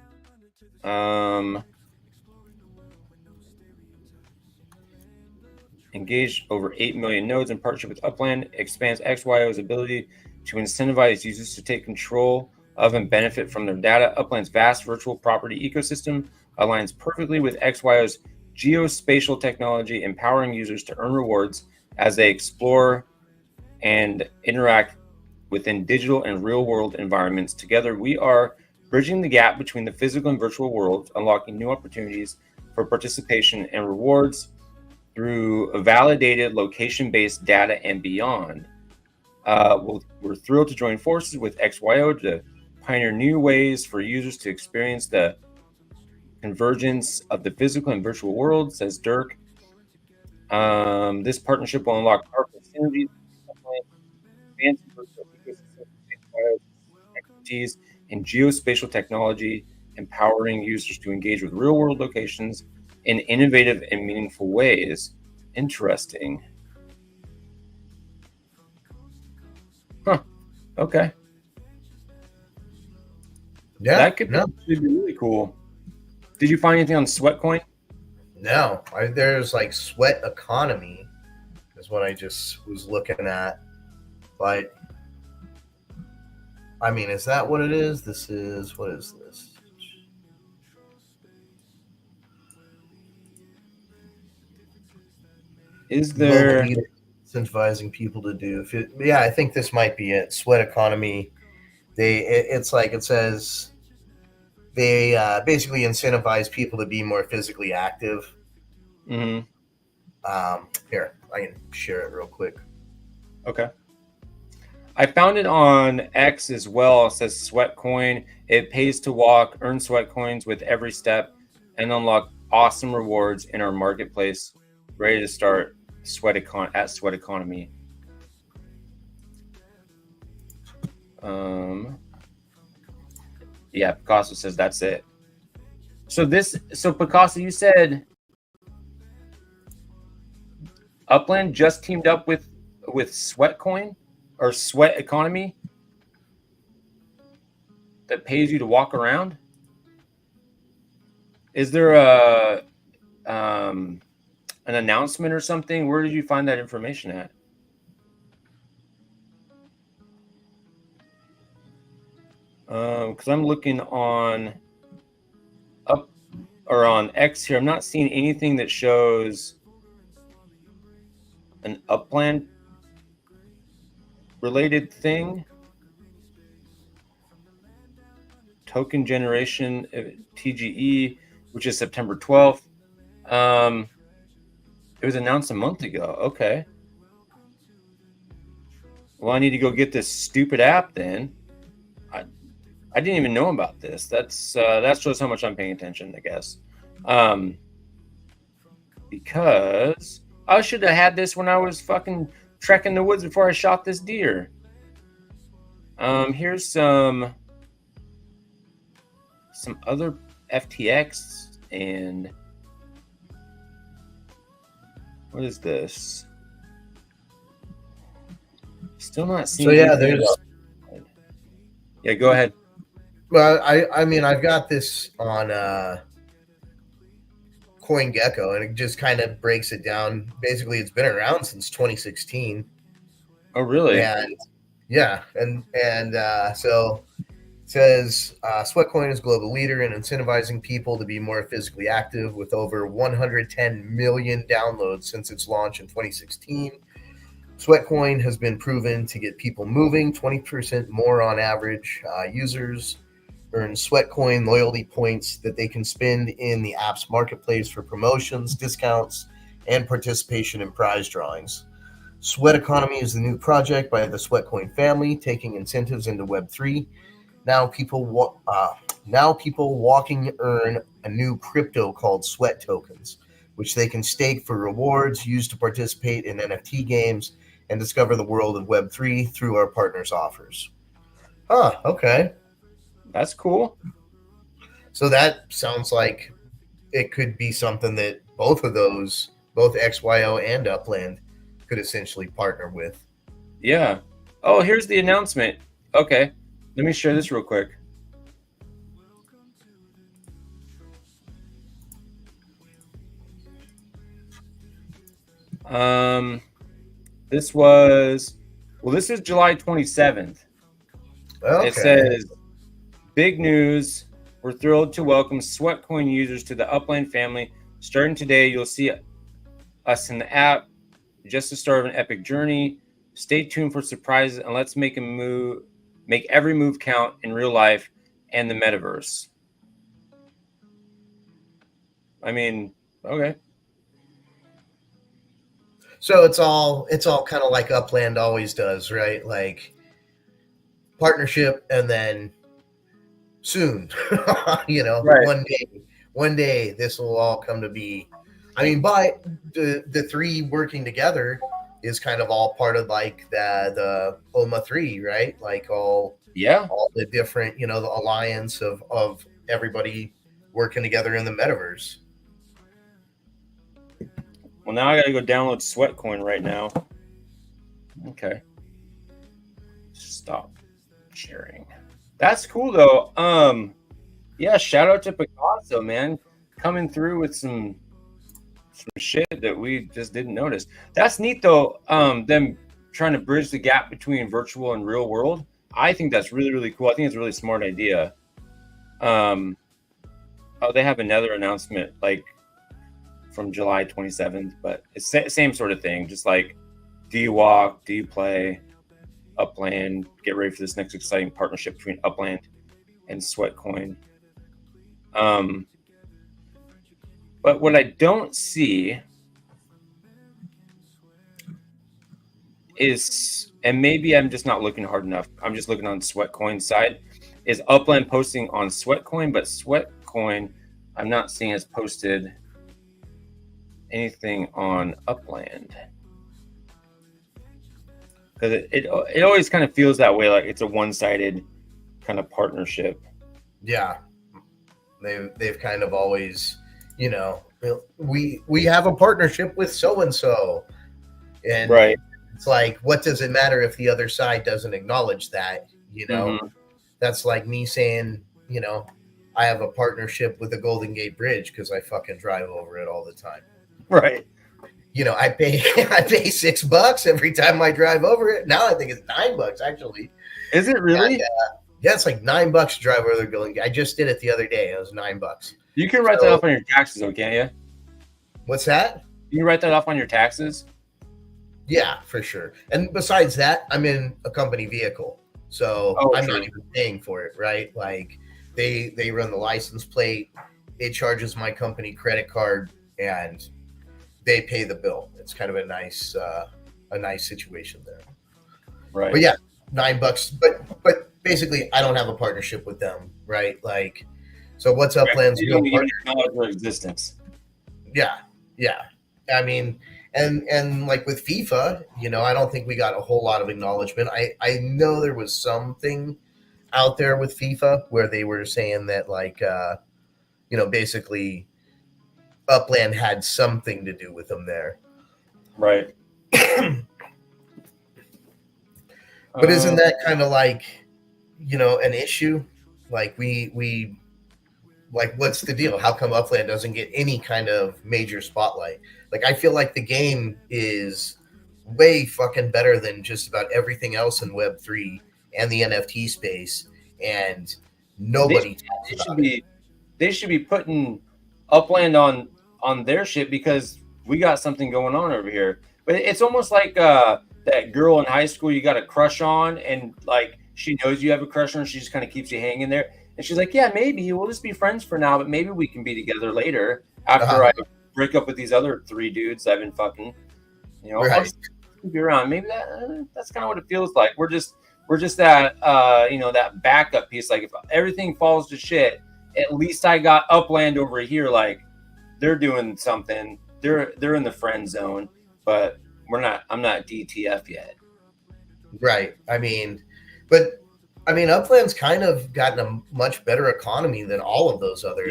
Engaged over 8 million nodes in partnership with Upland, expands XYO's ability to incentivize users to take control of and benefit from their data. Upland's vast virtual property ecosystem aligns perfectly with XYO's geospatial technology, empowering users to earn rewards as they explore and interact within digital and real-world environments. Together, we are bridging the gap between the physical and virtual worlds, unlocking new opportunities for participation and rewards through validated location-based data and beyond. We're thrilled to join forces with XYO to pioneer new ways for users to experience the convergence of the physical and virtual world, says Dirk. This partnership will unlock powerful synergies, advanced virtual ecosystem, expertise in geospatial technology, empowering users to engage with real-world locations in innovative and meaningful ways. Interesting. Huh. Okay. Yeah. That could be really cool. Did you find anything on Sweatcoin? No. There's like Sweat Economy is what I just was looking at. But I mean, is that what it is? What is this? Is there incentivizing people to do? I think this might be it. Sweat Economy. It's like it says they basically incentivize people to be more physically active. Mm-hmm. Here, I can share it real quick. Okay. I found it on X as well. It says Sweat Coin. It pays to walk, earn sweat coins with every step, and unlock awesome rewards in our marketplace. Ready to start Sweat Economy. Yeah, Picasso says that's it. So Picasso, you said Upland just teamed up with Sweat Coin or Sweat Economy that pays you to walk around. Is there an announcement or something? Where did you find that information at? Because I'm looking on X here. I'm not seeing anything that shows an Upland related thing. Token generation TGE, which is September 12th. It was announced a month ago. Okay. Well, I need to go get this stupid app then. I didn't even know about this. That shows how much I'm paying attention, I guess. Because I should have had this when I was fucking trekking the woods before I shot this deer. Here's some other FTX and what is this? Still not seeing. So yeah, there's. Yeah, go ahead. Well, I mean, I've got this on CoinGecko, and it just kind of breaks it down. Basically, it's been around since 2016. Oh, really? And yeah, and so it says Sweatcoin is a global leader in incentivizing people to be more physically active, with over 110 million downloads since its launch in 2016. Sweatcoin has been proven to get people moving 20% more on average. Users earn Sweatcoin loyalty points that they can spend in the app's marketplace for promotions, discounts, and participation in prize drawings. Sweat Economy is the new project by the Sweatcoin family, taking incentives into Web3. Now people walking earn a new crypto called Sweat Tokens, which they can stake for rewards, use to participate in NFT games, and discover the world of Web3 through our partners' offers. Huh, okay. That's cool. So that sounds like it could be something that both XYO and Upland, could essentially partner with. Yeah. Oh, here's the announcement. Okay. Let me share this real quick. This is July 27th. Okay. It says, big news. We're thrilled to welcome Sweatcoin users to the Upland family. Starting today, you'll see us in the app. Just the start of an epic journey. Stay tuned for surprises, and let's make every move count in real life and the metaverse. I mean, okay. So it's all kind of like Upland always does, right? Like partnership, and then soon, right. One day this will all come to be. I mean, by the three working together is kind of all part of like the OMA 3, right? Like all the different, the alliance of everybody working together in the metaverse. Well, now I got to go download Sweatcoin right now. Okay. Stop sharing. That's cool though. Yeah, shout out to Picasso, man, coming through with some shit that we just didn't notice. That's neat though. Them trying to bridge the gap between virtual and real world. I think that's really, really cool. I think it's a really smart idea. Oh, they have another announcement like from July 27th, but it's same sort of thing. Just like, do you walk? Do you play? Upland, get ready for this next exciting partnership between Upland and Sweatcoin. But what I don't see is, and maybe I'm just not looking hard enough. I'm just looking on Sweatcoin's side. Is Upland posting on Sweatcoin, but Sweatcoin, I'm not seeing has posted anything on Upland. Because it always kind of feels that way, like it's a one-sided kind of partnership. Yeah, they've kind of always, you know, we have a partnership with so and so, and right. It's like, what does it matter if the other side doesn't acknowledge that? You know, that's like me saying, you know, I have a partnership with the Golden Gate Bridge because I fucking drive over it all the time. Right. You know, I pay $6 every time I drive over it. Now I think it's $9 actually. Is it really? And, yeah, it's like $9 to drive over the Golden Gate. I just did it the other day. It was $9. You can write that off on your taxes, though, can't you? What's that? You can write that off on your taxes. Yeah, for sure. And besides that, I'm in a company vehicle, so I'm not even paying for it. Right? Like they run the license plate. It charges my company credit card, and they pay the bill. It's kind of a nice situation there. Right. But yeah, $9. But basically, I don't have a partnership with them. Right? Like, so what's Upland's real partnership? Acknowledge their existence. Yeah. I mean, and like with FIFA, you know, I don't think we got a whole lot of acknowledgement. I know there was something out there with FIFA where they were saying that, like, you know, basically Upland had something to do with them there. Right. But isn't that kind of like, you know, an issue? Like we like, what's the deal? How come Upland doesn't get any kind of major spotlight? Like, I feel like the game is way fucking better than just about everything else in Web3 and the NFT space, and nobody talks about it. They should be putting Upland on their shit because we got something going on over here. But it's almost like that girl in high school you got a crush on, and like she knows you have a crush on her, she just kind of keeps you hanging there. And she's like, yeah, maybe we'll just be friends for now, but maybe we can be together later after I break up with these other 3 dudes I've been fucking. You know, I'll just keep you around. Maybe that's kind of what it feels like. We're just that you know, that backup piece. Like if everything falls to shit, at least I got Upland over here. Like they're doing something. They're in the friend zone, but I'm not DTF yet. Right. I mean, Upland's kind of gotten a much better economy than all of those other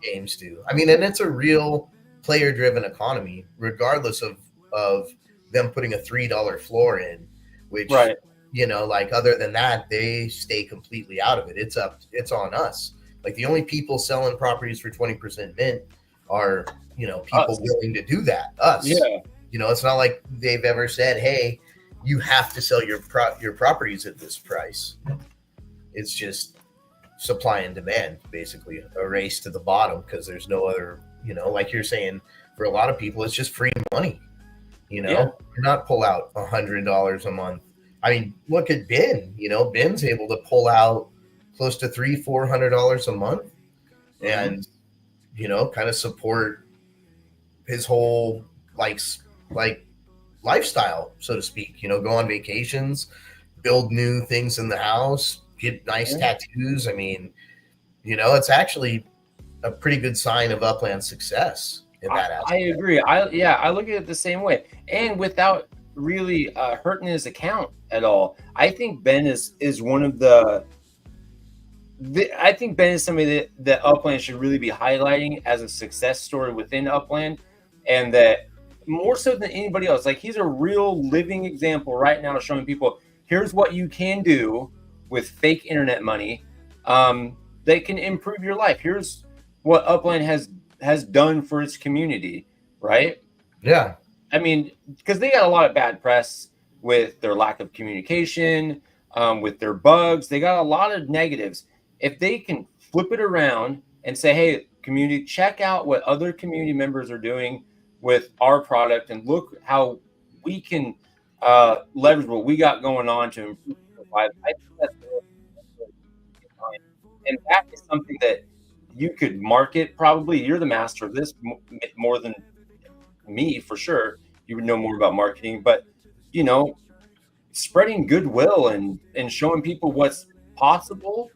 games do. I mean, and it's a real player-driven economy, regardless of them putting a $3 floor in, which, you know, like other than that, they stay completely out of it. It's on us. Like the only people selling properties for 20% mint are, you know, people willing to do that. Us. Yeah. You know, it's not like they've ever said, hey, you have to sell your properties at this price. It's just supply and demand, basically a race to the bottom, because there's no other, you know, like you're saying, for a lot of people, it's just free money. You know, you're not pull out $100 a month. I mean, look at Ben. You know, Ben's able to pull out close to $300-400 a month, and you know, kind of support his whole like lifestyle, so to speak. You know, go on vacations, build new things in the house, get nice tattoos. I mean, you know, it's actually a pretty good sign of Upland's success in that aspect. I agree. I look at it the same way, and without really hurting his account at all. I think Ben is one of I think Ben is somebody that Upland should really be highlighting as a success story within Upland, and that more so than anybody else. Like, he's a real living example right now, showing people, here's what you can do with fake internet money that can improve your life. Here's what Upland has done for its community, right? Yeah. I mean, because they got a lot of bad press with their lack of communication, with their bugs. They got a lot of negatives. If they can flip it around and say, hey, community, check out what other community members are doing with our product, and look how we can leverage what we got going on to improve your life. I think that's really, and that is something that you could market. Probably you're the master of this more than me, for sure. You would know more about marketing, but you know, spreading goodwill and showing people what's possible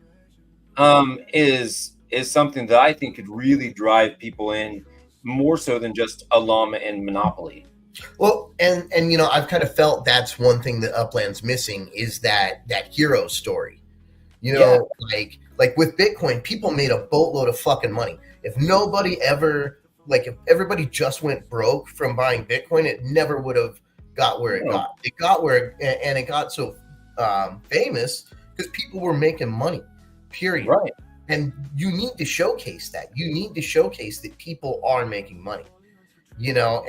is something that I think could really drive people in more so than just a llama and Monopoly. Well, and I've kind of felt that's one thing that Upland's missing is that hero story. Like with Bitcoin, people made a boatload of fucking money. If nobody ever, if everybody just went broke from buying Bitcoin, it never would have got where it got. It got where, and it got so famous because people were making money, period. Right. And you need to showcase that. You need to showcase that people are making money,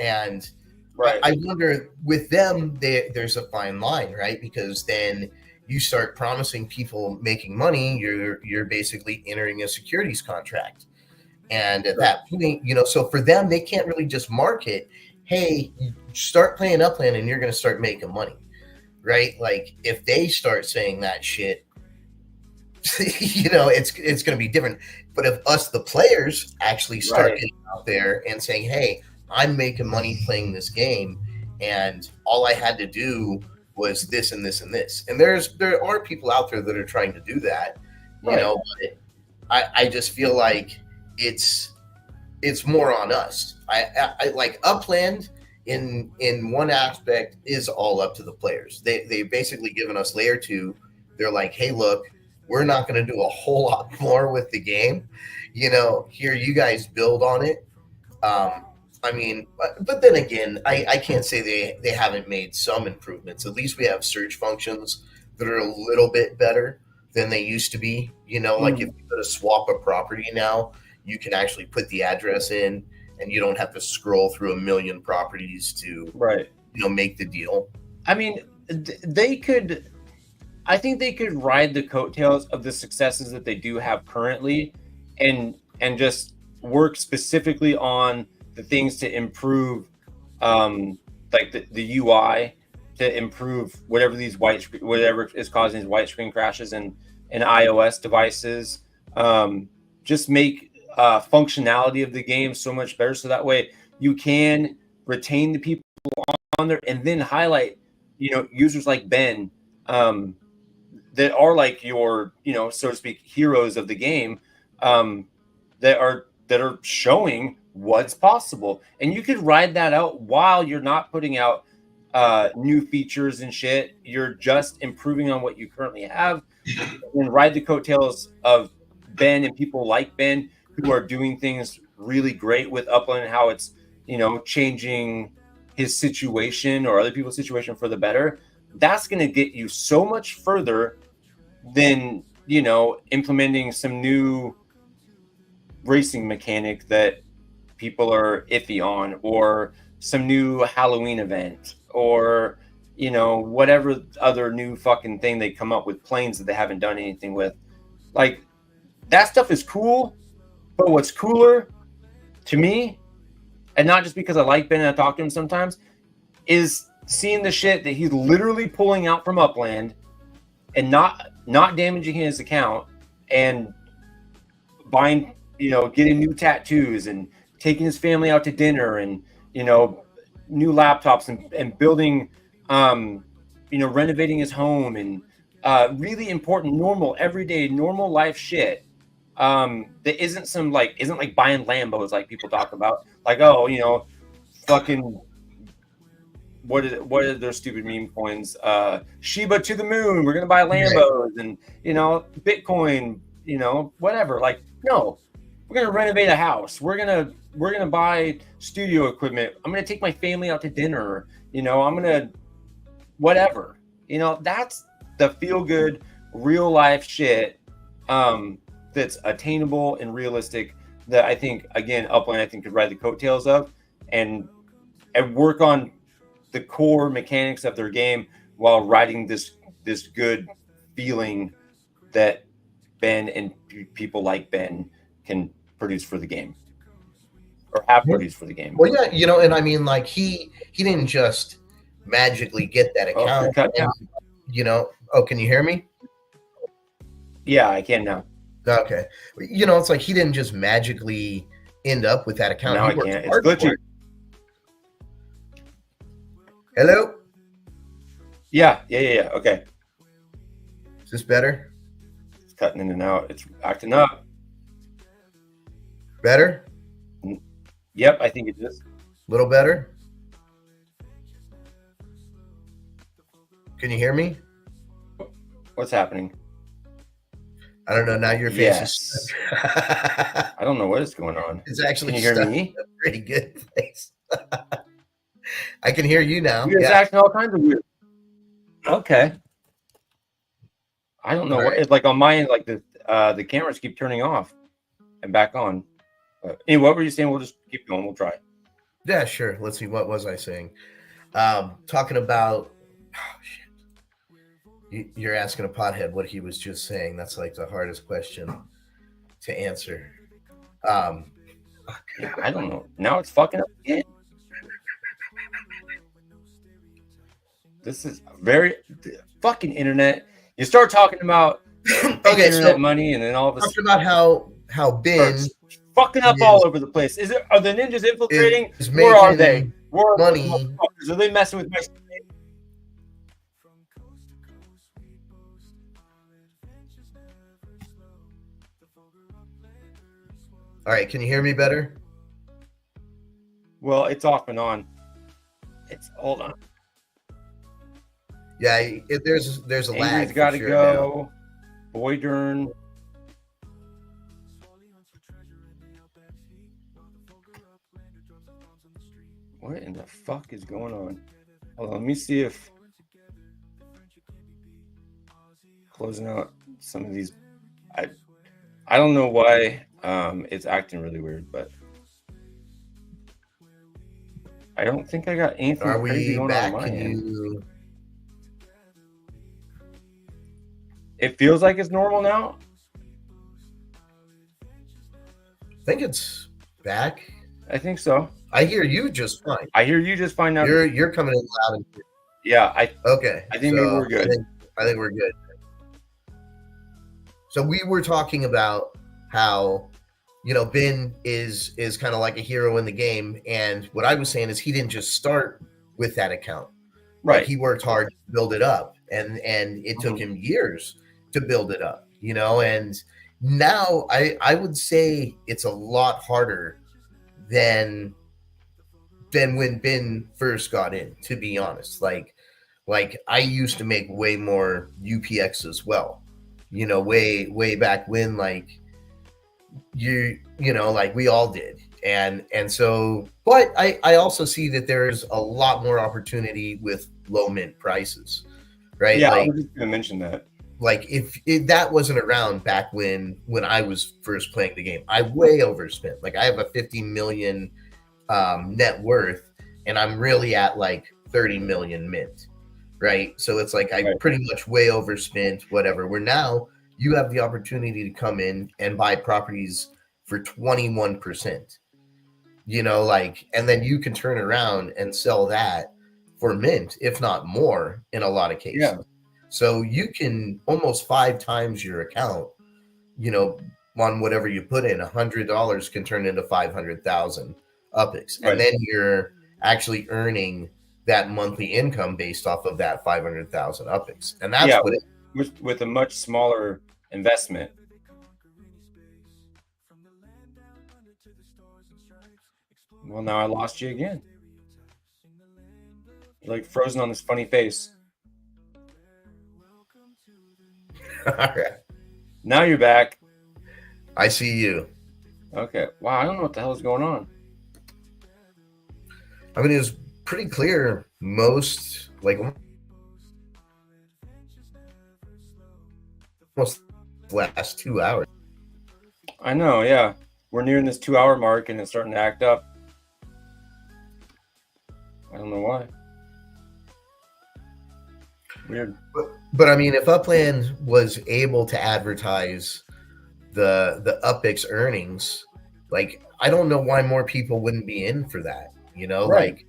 and right. I wonder with them, there's a fine line, right? Because then you start promising people making money, you're basically entering a securities contract. And at that point, so for them, they can't really just market, hey, start playing Upland and you're going to start making money, right? Like if they start saying that shit, it's going to be different. But if us, the players, actually start getting out there and saying, hey, I'm making money playing this game, and all I had to do was this and this and this. And there are people out there that are trying to do that, but I just feel like it's more on us. I like Upland in one aspect is all up to the players. They basically given us layer 2. They're like, hey, look, we're not going to do a whole lot more with the game. Here, you guys build on it. I mean, but then again, I can't say they haven't made some improvements. At least we have search functions that are a little bit better than they used to be. Like if you go to swap a property now, you can actually put the address in and you don't have to scroll through a million properties to make the deal. I mean, I think they could ride the coattails of the successes that they do have currently and just work specifically on the things to improve like the UI, to improve whatever is causing these white screen crashes in iOS devices. Just make functionality of the game so much better, so that way you can retain the people on there and then highlight users like Ben that are like your so to speak heroes of the game, that are showing what's possible. And you could ride that out while you're not putting out new features and shit. You're just improving on what you currently have, and ride the coattails of Ben and people like Ben who are doing things really great with Upland and how it's changing his situation or other people's situation for the better. That's going to get you so much further than implementing some new racing mechanic that people are iffy on, or some new Halloween event, or whatever other new fucking thing they come up with, planes that they haven't done anything with. Like, that stuff is cool, but what's cooler to me, and not just because I like Ben and I talk to him sometimes, is seeing the shit that he's literally pulling out from Upland and not damaging his account, and buying, getting new tattoos and taking his family out to dinner, and new laptops, and building, renovating his home, and really important, normal, everyday, normal life shit. That isn't like buying Lambos like people talk about. Like, fucking what are their stupid meme coins? Shiba to the moon. We're gonna buy Lambos and Bitcoin. Whatever. Like, no, we're gonna renovate a house. We're gonna buy studio equipment. I'm gonna take my family out to dinner. I'm gonna whatever. That's the feel good, real life shit. That's attainable and realistic, that I think, again, Upland could ride the coattails of, and work on the core mechanics of their game while riding this good feeling that Ben and people like Ben can produce for the game, or have produced for the game. Well, yeah, and I mean, like, he didn't just magically get that account. Oh, can you hear me? Yeah, I can now. Okay. It's like he didn't just magically end up with that account. No, I can't. It's glitchy. Hello? Yeah. Okay. Is this better? It's cutting in and out. It's acting up. Better? Yep, I think it is. A little better? Can you hear me? What's happening? I don't know. Now your face Yes. is I don't know what is going on. it's actually Can you hear stuck me? in a pretty good place. I can hear you now. It's Yeah. acting all kinds of weird. Okay. I don't know All what right. it's like on my end. Like the cameras keep turning off and back on. Anyway, what were you saying? We'll just keep going. We'll try. Yeah, sure. Let's see. What was I saying? Talking about you're asking a pothead what he was just saying. That's like the hardest question to answer. Yeah, I don't know. Now it's fucking up again. This is very fucking internet. You start talking about Okay, internet so money, and then all of a talking sudden about how Ben starts fucking up is- all over the place. Are the ninjas infiltrating? is Where are making they? Where are money. the motherfuckers? Are they messing with my? All right, can you hear me better? Well, it's off and on. Hold on. Yeah, there's a lag. Angry's got to for sure go. Boydern. What in the fuck is going on? Hold on, let me see if closing out some of these. I don't know why it's acting really weird, but I don't think I got anything Are crazy we going back? on my Can end. you? It feels like it's normal now. I think it's back. I think so. I hear you just fine. I hear you just find out. You're coming in loud and clear. Yeah, Okay. I think maybe we're good. I think we're good. So we were talking about how, Ben is kind of like a hero in the game, and what I was saying is he didn't just start with that account. right. Like he worked hard to build it up, and it took him years to build it up, and now I would say it's a lot harder than when Ben first got in, to be honest. Like I used to make way more UPX as well, way back when, like like we all did. And so, but I also see that there's a lot more opportunity with low mint prices, right? Yeah, Like, I was just gonna mention that. like if that wasn't around back when I was first playing the game, I way overspent. Like I have a 50 million net worth, and I'm really at like 30 million mint, right? So it's like I pretty much way overspent, whatever. Where now you have the opportunity to come in and buy properties for 21%, and then you can turn around and sell that for mint, if not more, in a lot of cases. Yeah. So you can almost 5 times your account, on whatever you put in. $100 can turn into 500,000 UPIX, Right. and then you're actually earning that monthly income based off of that 500,000 UPIX, and that's what it. With a much smaller investment. Well, now I lost you again. You're like frozen on this funny face. All right, Now you're back. I see you. Okay. Wow, I don't know what the hell is going on. I mean, it was pretty clear most almost the last 2 hours. I know, yeah. We're nearing this 2-hour mark and it's starting to act up. I don't know why. Weird. But I mean, if Upland was able to advertise the UPIX earnings, like I don't know why more people wouldn't be in for that. Right.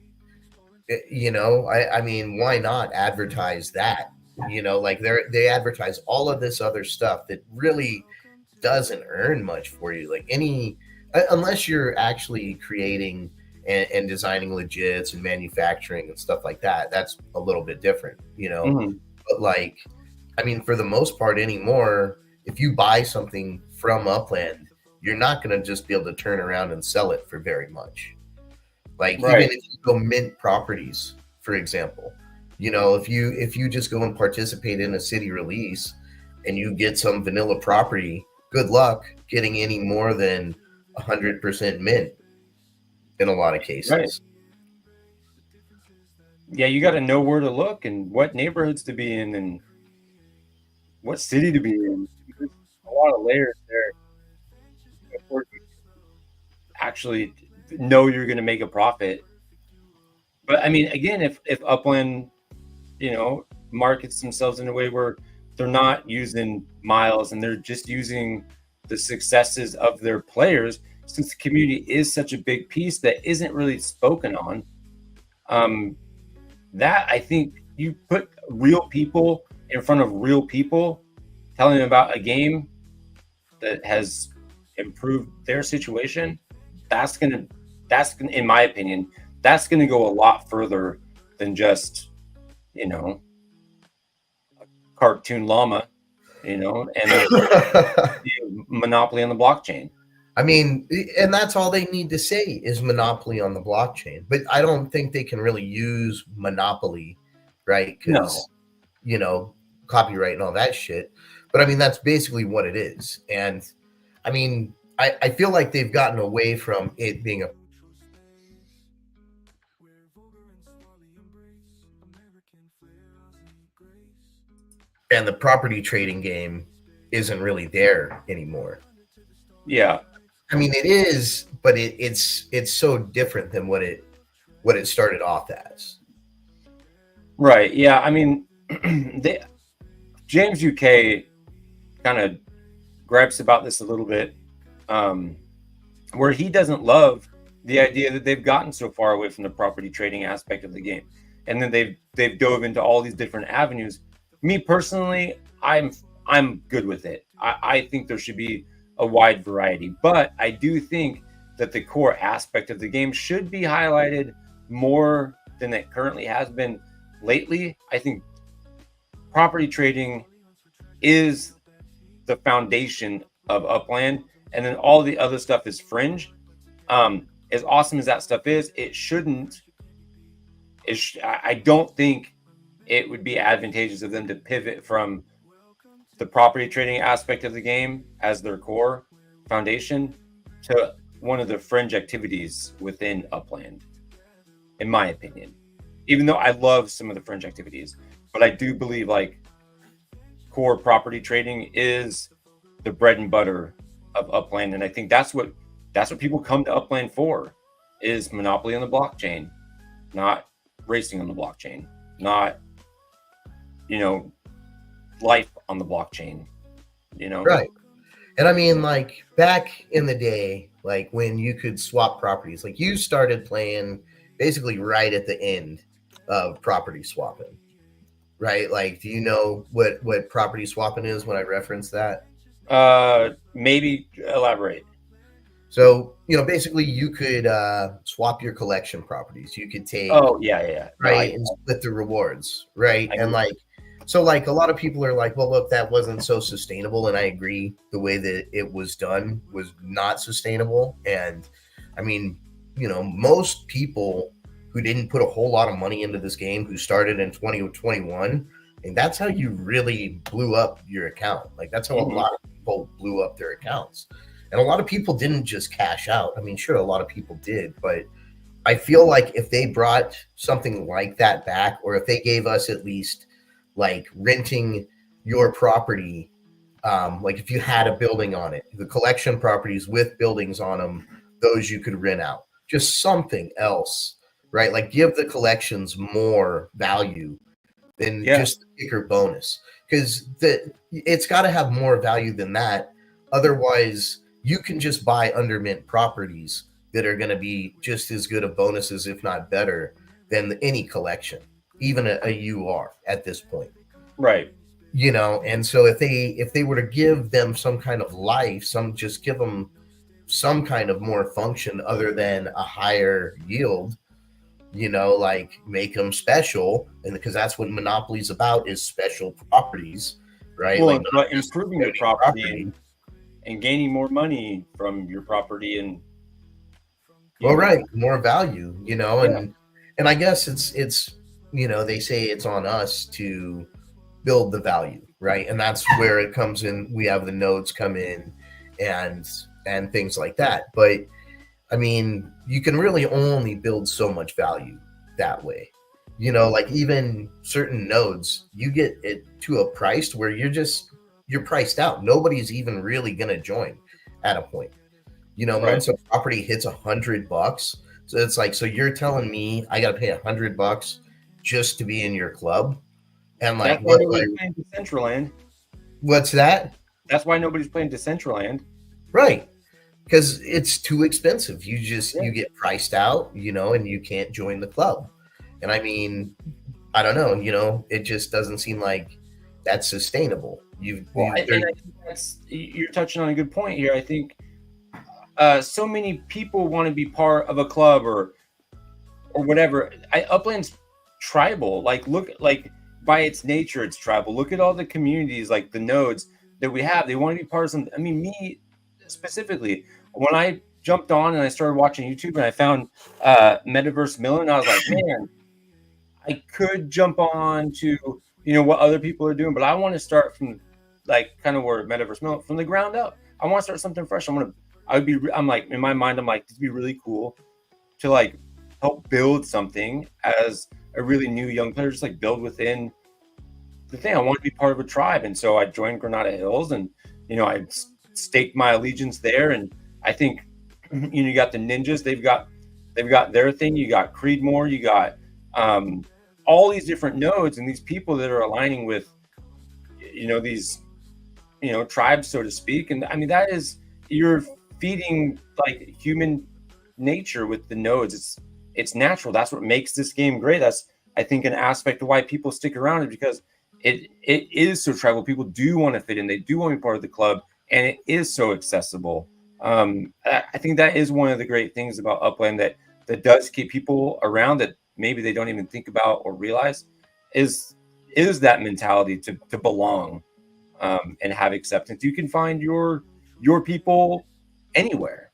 I mean, why not advertise that? Like they advertise all of this other stuff that really doesn't earn much for you. Like unless you're actually creating and designing legits and manufacturing and stuff like that. That's a little bit different, you know. Mm-hmm. But like, I mean, for the most part anymore, if you buy something from Upland, you're not going to just be able to turn around and sell it for very much. Like Right. even if you go mint properties, for example, you know, if you just go and participate in a city release and you get some vanilla property, good luck getting any more than 100% mint in a lot of cases. Right. Yeah, you got to know where to look and what neighborhoods to be in and what city to be in. There's a lot of layers there before you actually know you're going to make a profit. But I mean, again, if Upland, you know, markets themselves in a way where they're not using miles and they're just using the successes of their players, since the community is such a big piece that isn't really spoken on, that I think you put real people in front of real people telling them about a game that has improved their situation, that's gonna, in my opinion, that's gonna go a lot further than just, you know, a cartoon llama, you know, and monopoly on the blockchain. I mean, and that's all they need to say is monopoly on the blockchain. But I don't think they can really use monopoly, right? Because, you know, copyright and all that shit. But I mean, that's basically what it is. And I mean, I feel like they've gotten away from it being a and the property trading game isn't really there anymore. Yeah. I mean, it is, but it's so different than what it started off as. Right. Yeah. I mean, James UK kind of gripes about this a little bit, where he doesn't love the idea that they've gotten so far away from the property trading aspect of the game, and then they've dove into all these different avenues. Me personally, I'm good with it. I think there should be a wide variety, but I do think that the core aspect of the game should be highlighted more than it currently has been lately. I think property trading is the foundation of Upland, and then all the other stuff is fringe. As awesome as that stuff is, I don't think it would be advantageous of them to pivot from the property trading aspect of the game as their core foundation to one of the fringe activities within Upland, in my opinion. Even though I love some of the fringe activities, but I do believe like core property trading is the bread and butter of Upland, and I think that's what people come to Upland for, is monopoly on the blockchain, not racing on the blockchain, not, you know, life on the blockchain, you know. Right. And I mean, like back in the day, like when you could swap properties, like you started playing basically right at the end of property swapping, right? Like, do you know what property swapping is when I reference that? Maybe elaborate. So, you know, basically you could swap your collection properties. You could take, yeah. Right, and split the rewards, right? And like, so like a lot of people are like, well, look, that wasn't so sustainable. And I agree, the way that it was done was not sustainable. And I mean, you know, most people who didn't put a whole lot of money into this game, who started in 2021, and that's how you really blew up your account. Like that's how a lot of people blew up their accounts. And a lot of people didn't just cash out. I mean, sure, a lot of people did, but I feel like if they brought something like that back, or if they gave us at least like renting your property, like if you had a building on it, the collection properties with buildings on them, those you could rent out, just something else, right? Like give the collections more value than just the kicker bonus, because it's got to have more value than that. Otherwise, you can just buy undermint properties that are going to be just as good of bonuses, if not better, than any collection, even a UR at this point. Right. You know, and so if they were to give them some kind of life, just give them some kind of more function other than a higher yield, like make them special. And because that's what Monopoly's about, is special properties, right? Well, Like but improving your property and gaining more money from your property and right, more value, and I guess it's they say it's on us to build the value, right? And that's where it comes in. We have the nodes come in and things like that. But I mean, you can really only build so much value that way. Like even certain nodes, you get it to a price where you're priced out. Nobody's even really gonna join at a point. Right. Once a property hits $100, so it's like, so you're telling me I gotta pay $100 just to be in your club? And like, that's why nobody's playing Decentraland. What's that? That's why nobody's playing Decentraland. Right. Because it's too expensive. You get priced out, and you can't join the club. And I mean, I don't know, it just doesn't seem like that's sustainable. I think you're touching on a good point here. I think so many people want to be part of a club or whatever. Upland's tribal. Look, by its nature, it's tribal. Look at all the communities, like the nodes that we have. They want to be part of something. I mean, me specifically, when I jumped on and I started watching YouTube and I found Metaverse Million, I was like, man, I could jump on to what other people are doing, but I want to start from kind of where Metaverse Million, from the ground up. I want to start something fresh. I'm like, in my mind, I'm like, this would be really cool to help build something as a really new young player, just build within the thing. I want to be part of a tribe. And so I joined Granada Hills and, I staked my allegiance there. And I think, you got the ninjas, they've got their thing. You got Creedmoor, you got all these different nodes and these people that are aligning with, these, tribes, so to speak. And I mean, that is, you're feeding human nature with the nodes. It's natural. That's what makes this game great. That's, I think, an aspect of why people stick around, is because it is so tribal. People do want to fit in. They do want to be part of the club, and it is so accessible. I think that is one of the great things about Upland that does keep people around, that maybe they don't even think about or realize, is that mentality to belong and have acceptance. You can find your people anywhere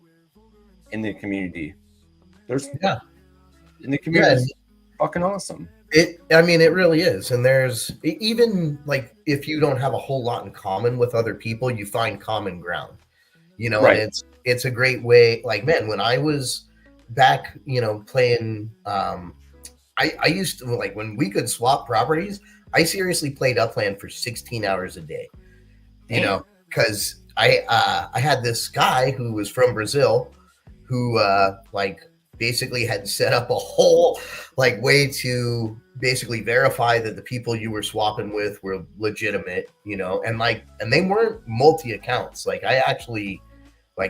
in the community. In the community, it's fucking awesome. It really is. And there's even if you don't have a whole lot in common with other people, you find common ground, right. And it's a great way. Man, when I was back, playing, I used to, when we could swap properties, I seriously played Upland for 16 hours a day, because I had this guy who was from Brazil who basically had set up a whole way to basically verify that the people you were swapping with were legitimate, and they weren't multi accounts. I actually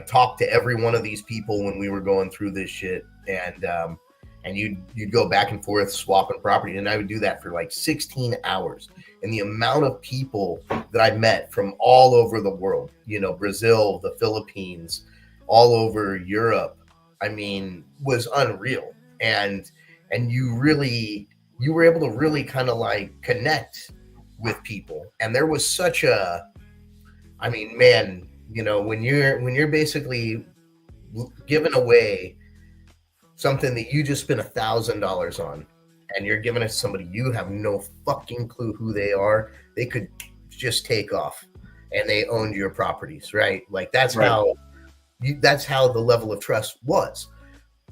talked to every one of these people when we were going through this shit, and you'd go back and forth swapping property, and I would do that for 16 hours. And the amount of people that I met from all over the world, Brazil, the Philippines, all over Europe, I mean, was unreal. And you were able to really kind of connect with people. And there was such a, I mean, man, when you're basically giving away something that you just spent $1,000 on, and you're giving it to somebody you have no fucking clue who they are, they could just take off and they owned your properties, right? That's right. That's how the level of trust was.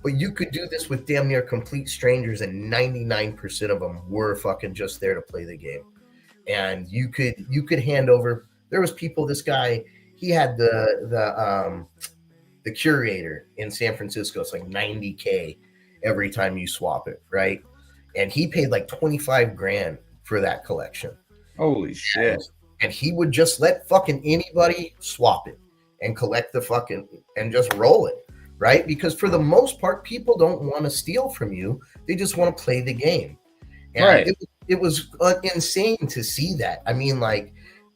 But you could do this with damn near complete strangers, and 99% of them were fucking just there to play the game. And you could hand over. There was people. This guy, he had the curator in San Francisco. It's $90K every time you swap it, right? And he paid $25,000 for that collection. Holy shit! And he would just let fucking anybody swap it and collect the fucking and just roll it, right? Because for the most part, people don't want to steal from you. They just want to play the game. And right. It was insane to see that. I mean,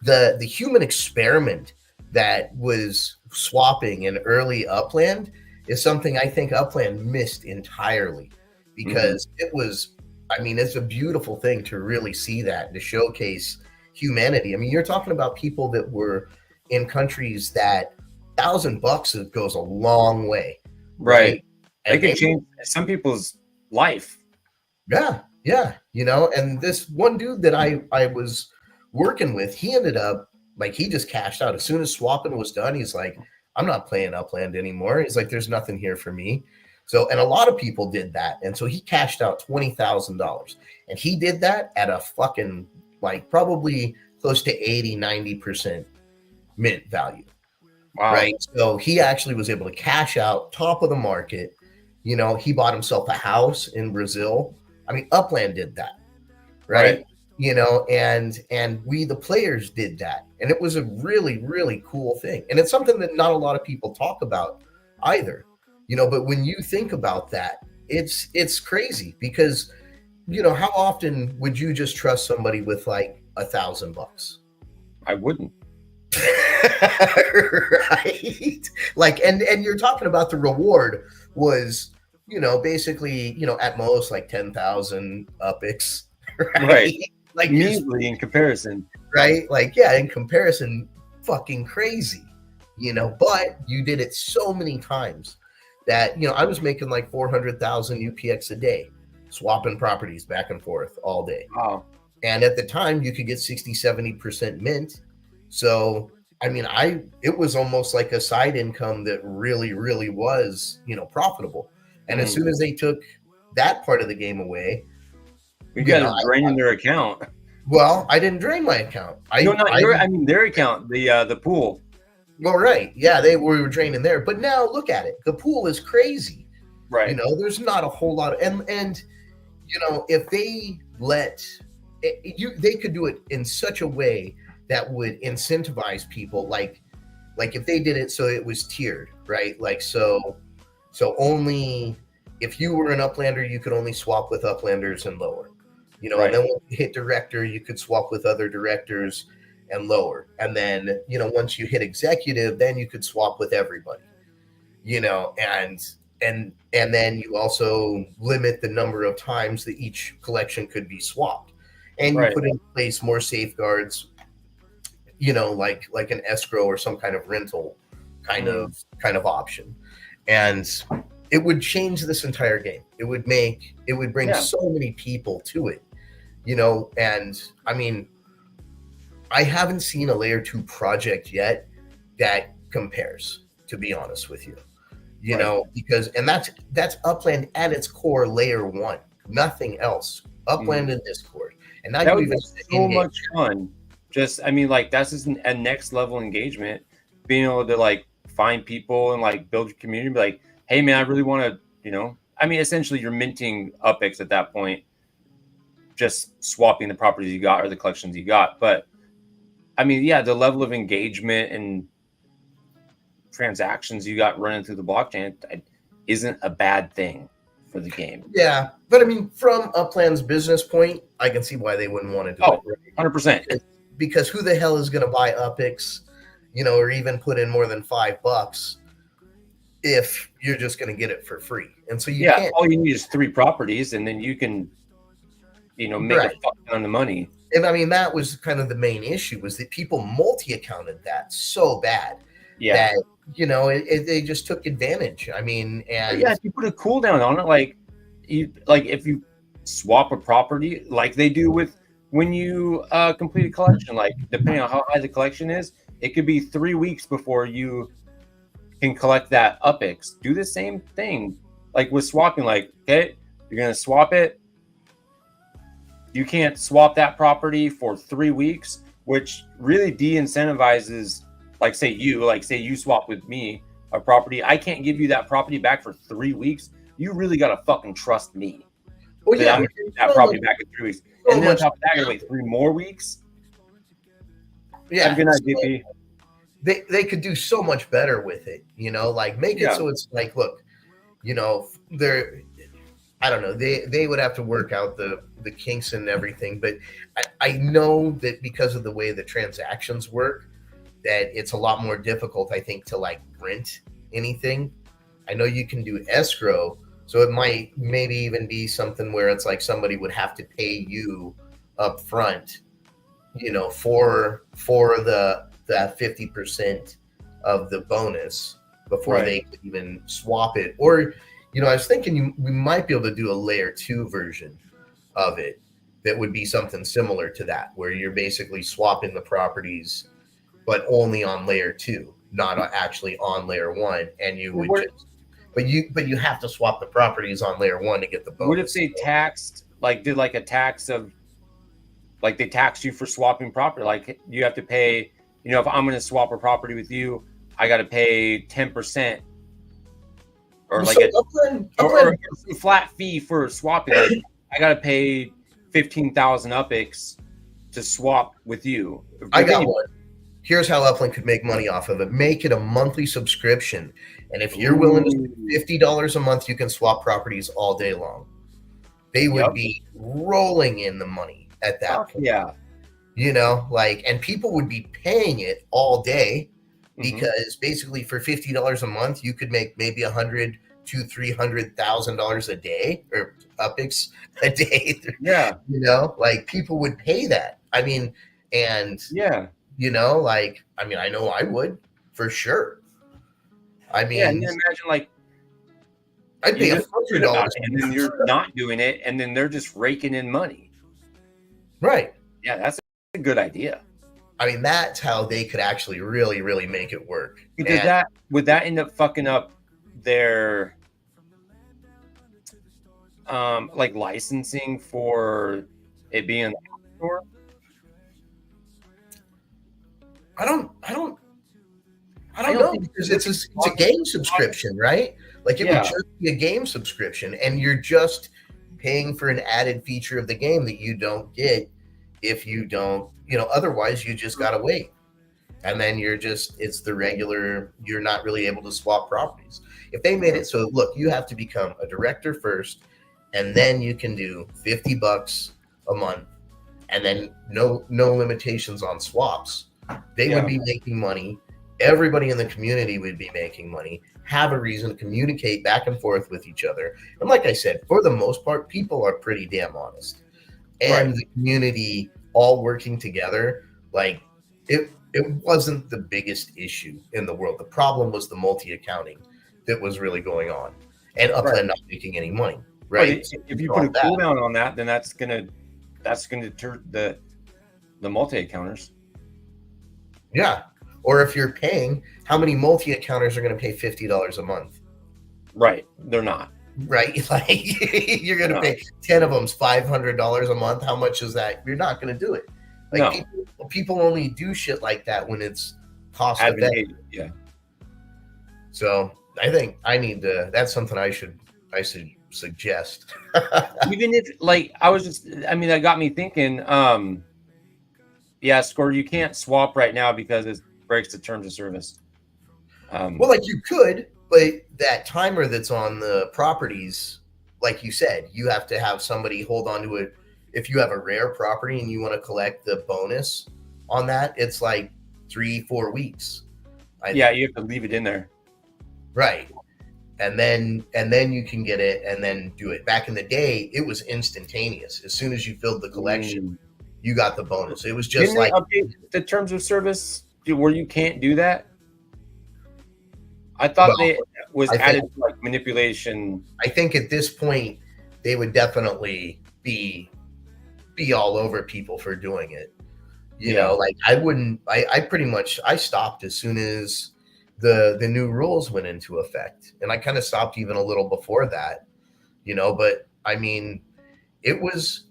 the human experiment that was swapping in early Upland is something I think Upland missed entirely, because it was, I mean, it's a beautiful thing to really see that, to showcase humanity. I mean, you're talking about people that were in countries that $1,000 goes a long way. Right. And It can change some people's life. Yeah. You know, and this one dude that I was working with, he ended up, like, he just cashed out as soon as swapping was done. He's like, I'm not playing Upland anymore. He's like, there's nothing here for me. So, and a lot of people did that. And so he cashed out $20,000, and he did that at a fucking, like, probably close to 80-90% mint value. Wow. Right. So he actually was able to cash out top of the market. You know, he bought himself a house in Brazil. I mean, Upland did that. Right. You know, and we, the players, did that. And it was a really, really cool thing. And it's something that not a lot of people talk about either. You know, but when you think about that, it's crazy, because, you know, how often would you just trust somebody with like $1,000? I wouldn't. Right. Like, and you're talking about the reward was, you know, basically, you know, at most like 10,000 UPIX. Right. Like, Measly in comparison. right? Like, yeah, in comparison, fucking crazy, you know, but you did it so many times that, you know, I was making like 400,000 UPX a day, swapping properties back and forth all day. Wow. And at the time you could get 60-70% mint. So, I mean, it was almost like a side income that really, really was, you know, profitable. And as soon as they took that part of the game away, you guys are draining their account. Well, I didn't drain my account. I mean their account, the pool. Well, right. Yeah, we were draining there. But now look at it. The pool is crazy. Right. You know, there's not a whole lot of, and you know, if they they could do it in such a way that would incentivize people, like if they did it so it was tiered, right? Like, so only if you were an Uplander, you could only swap with Uplanders and lower. You know, right. And then when you hit director, you could swap with other directors and lower. And then, you know, once you hit executive, then you could swap with everybody. You know, and then you also limit the number of times that each collection could be swapped. And you put in place more safeguards, you know, like an escrow or some kind of rental kind of option. And it would change this entire game. It would bring so many people to it, you know. And I mean, I haven't seen a layer 2 project yet that compares, to be honest with you, you know, because, and that's Upland at its core, layer 1, nothing else. Upland and Discord. And now that would be so much fun. Just, I mean, like, that's just a next level engagement, being able to like find people and like build your community, be like, hey man, I really want to, you know, I mean, essentially you're minting UPIX at that point, just swapping the properties you got or the collections you got. But I mean, yeah, the level of engagement and transactions you got running through the blockchain isn't a bad thing for the game. Yeah, but I mean, from Upland's business point, I can see why they wouldn't want to do it. 100%. Because who the hell is going to buy UPIX, you know, or even put in more than $5 if you're just going to get it for free? And so you can't. All you need is 3 properties, and then you can, you know, make a fuck ton of money. And I mean, that was kind of the main issue, was that people multi-accounted that so bad that, you know, they just took advantage. I mean, and if you put a cooldown on it, if you swap a property like they do with when you complete a collection, like depending on how high the collection is, it could be 3 weeks before you can collect that UPIX. Do the same thing like with swapping. Like, okay, you're gonna swap it, you can't swap that property for 3 weeks, which really de-incentivizes, like say you swap with me a property, I can't give you that property back for 3 weeks. You really gotta fucking trust me. Well, yeah, I'm gonna get that property back in 3 weeks. And then on top of that, I gotta wait 3 more weeks. Yeah, good night, DP. They could do so much better with it, you know, like make it so it's like, look, you know, I don't know, they would have to work out the kinks and everything, but I know that because of the way the transactions work, that it's a lot more difficult, I think, to like rent anything. I know you can do escrow, so it might maybe even be something where it's like somebody would have to pay you up front, you know, for the 50% of the bonus before Right. they could even swap it. Or, you know, I was thinking we might be able to do a layer 2 version of it that would be something similar to that, where you're basically swapping the properties, but only on layer 2, not actually on layer 1. And you would just, but you have to swap the properties on layer 1 to get the bonus. What if they taxed, like, did like a tax of, like, they tax you for swapping property? Like, you have to pay, you know, if I'm going to swap a property with you, I got to pay 10%, or like or a flat fee for swapping. Like, I got to pay 15,000 UPIX to swap with you. I got one. Here's how Upland could make money off of it. Make it a monthly subscription. And if you're willing to spend $50 a month, you can swap properties all day long. They would be rolling in the money at that point. Yeah. You know, like, and people would be paying it all day because basically for $50 a month, you could make maybe $100,000 to $300,000 a day, or UPIX a day. Yeah. You know, like people would pay that. I mean, and yeah. You know, like, I mean, I know I would for sure. I mean, yeah, and then imagine like I'd pay $100, and then you're not doing it, and then they're just raking in money. Right. Yeah, that's a good idea. I mean, that's how they could actually really, really make it work. Would that end up fucking up their like licensing for it being in the App Store? I don't know, because it's a game subscription, right? Like it would just be a game subscription, and you're just paying for an added feature of the game that you don't get if you don't, you know, otherwise you just gotta wait. And then it's the regular, you're not really able to swap properties. If they made it so, look, you have to become a director first, and then you can do $50 a month, and then no limitations on swaps. They would be making money. Everybody in the community would be making money, have a reason to communicate back and forth with each other. And like I said, for the most part, people are pretty damn honest. And the community all working together, like it wasn't the biggest issue in the world. The problem was the multi-accounting that was really going on, and Upland not making any money. Right. If you put a cooldown on that, then that's gonna deter the multi-accounters. Yeah. Or if you're paying, how many multi-accounters are going to pay $50 a month? Right. They're not. Right. Like you're going to pay 10 of them's $500 a month. How much is that? You're not going to do it. Like people only do shit like that when it's cost effective. Yeah. So I think that's something I should suggest. Even if that got me thinking, Score, you can't swap right now because it breaks the terms of service. Well, like you could, but that timer that's on the properties, like you said, you have to have somebody hold on to it. If you have a rare property and you want to collect the bonus on that, it's like 3-4 weeks. You have to leave it in there. Right. And then you can get it and then do it. Back in the day, it was instantaneous. As soon as you filled the collection, you got the bonus. It was just Didn't they update the terms of service where you can't do that? I thought added to like manipulation. I think at this point they would definitely be all over people for doing it. You know, like I stopped as soon as the new rules went into effect. And I kind of stopped even a little before that, you know, but I mean, it was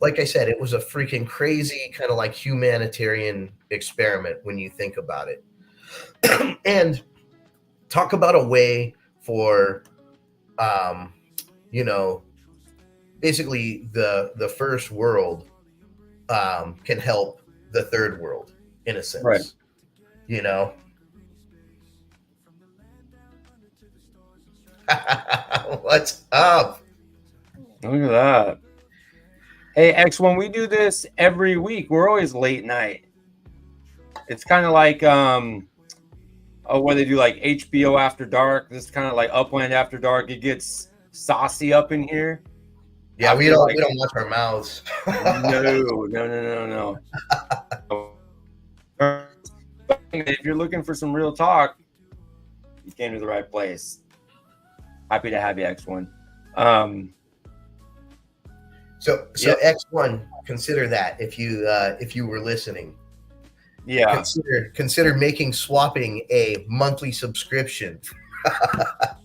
like I said, it was a freaking crazy kind of like humanitarian experiment when you think about it. And talk about a way for, you know, basically the first world can help the third world in a sense, right? You know. What's up? Look at that. Hey, X, when we do this every week, we're always late night. It's kind of like what they do, like HBO After Dark. This is kind of like Upland After Dark. It gets saucy up in here. Yeah, we don't watch our mouths. No. If you're looking for some real talk, you came to the right place. Happy to have you, X1. So X1, consider that if you were listening. Yeah. Consider making swapping a monthly subscription.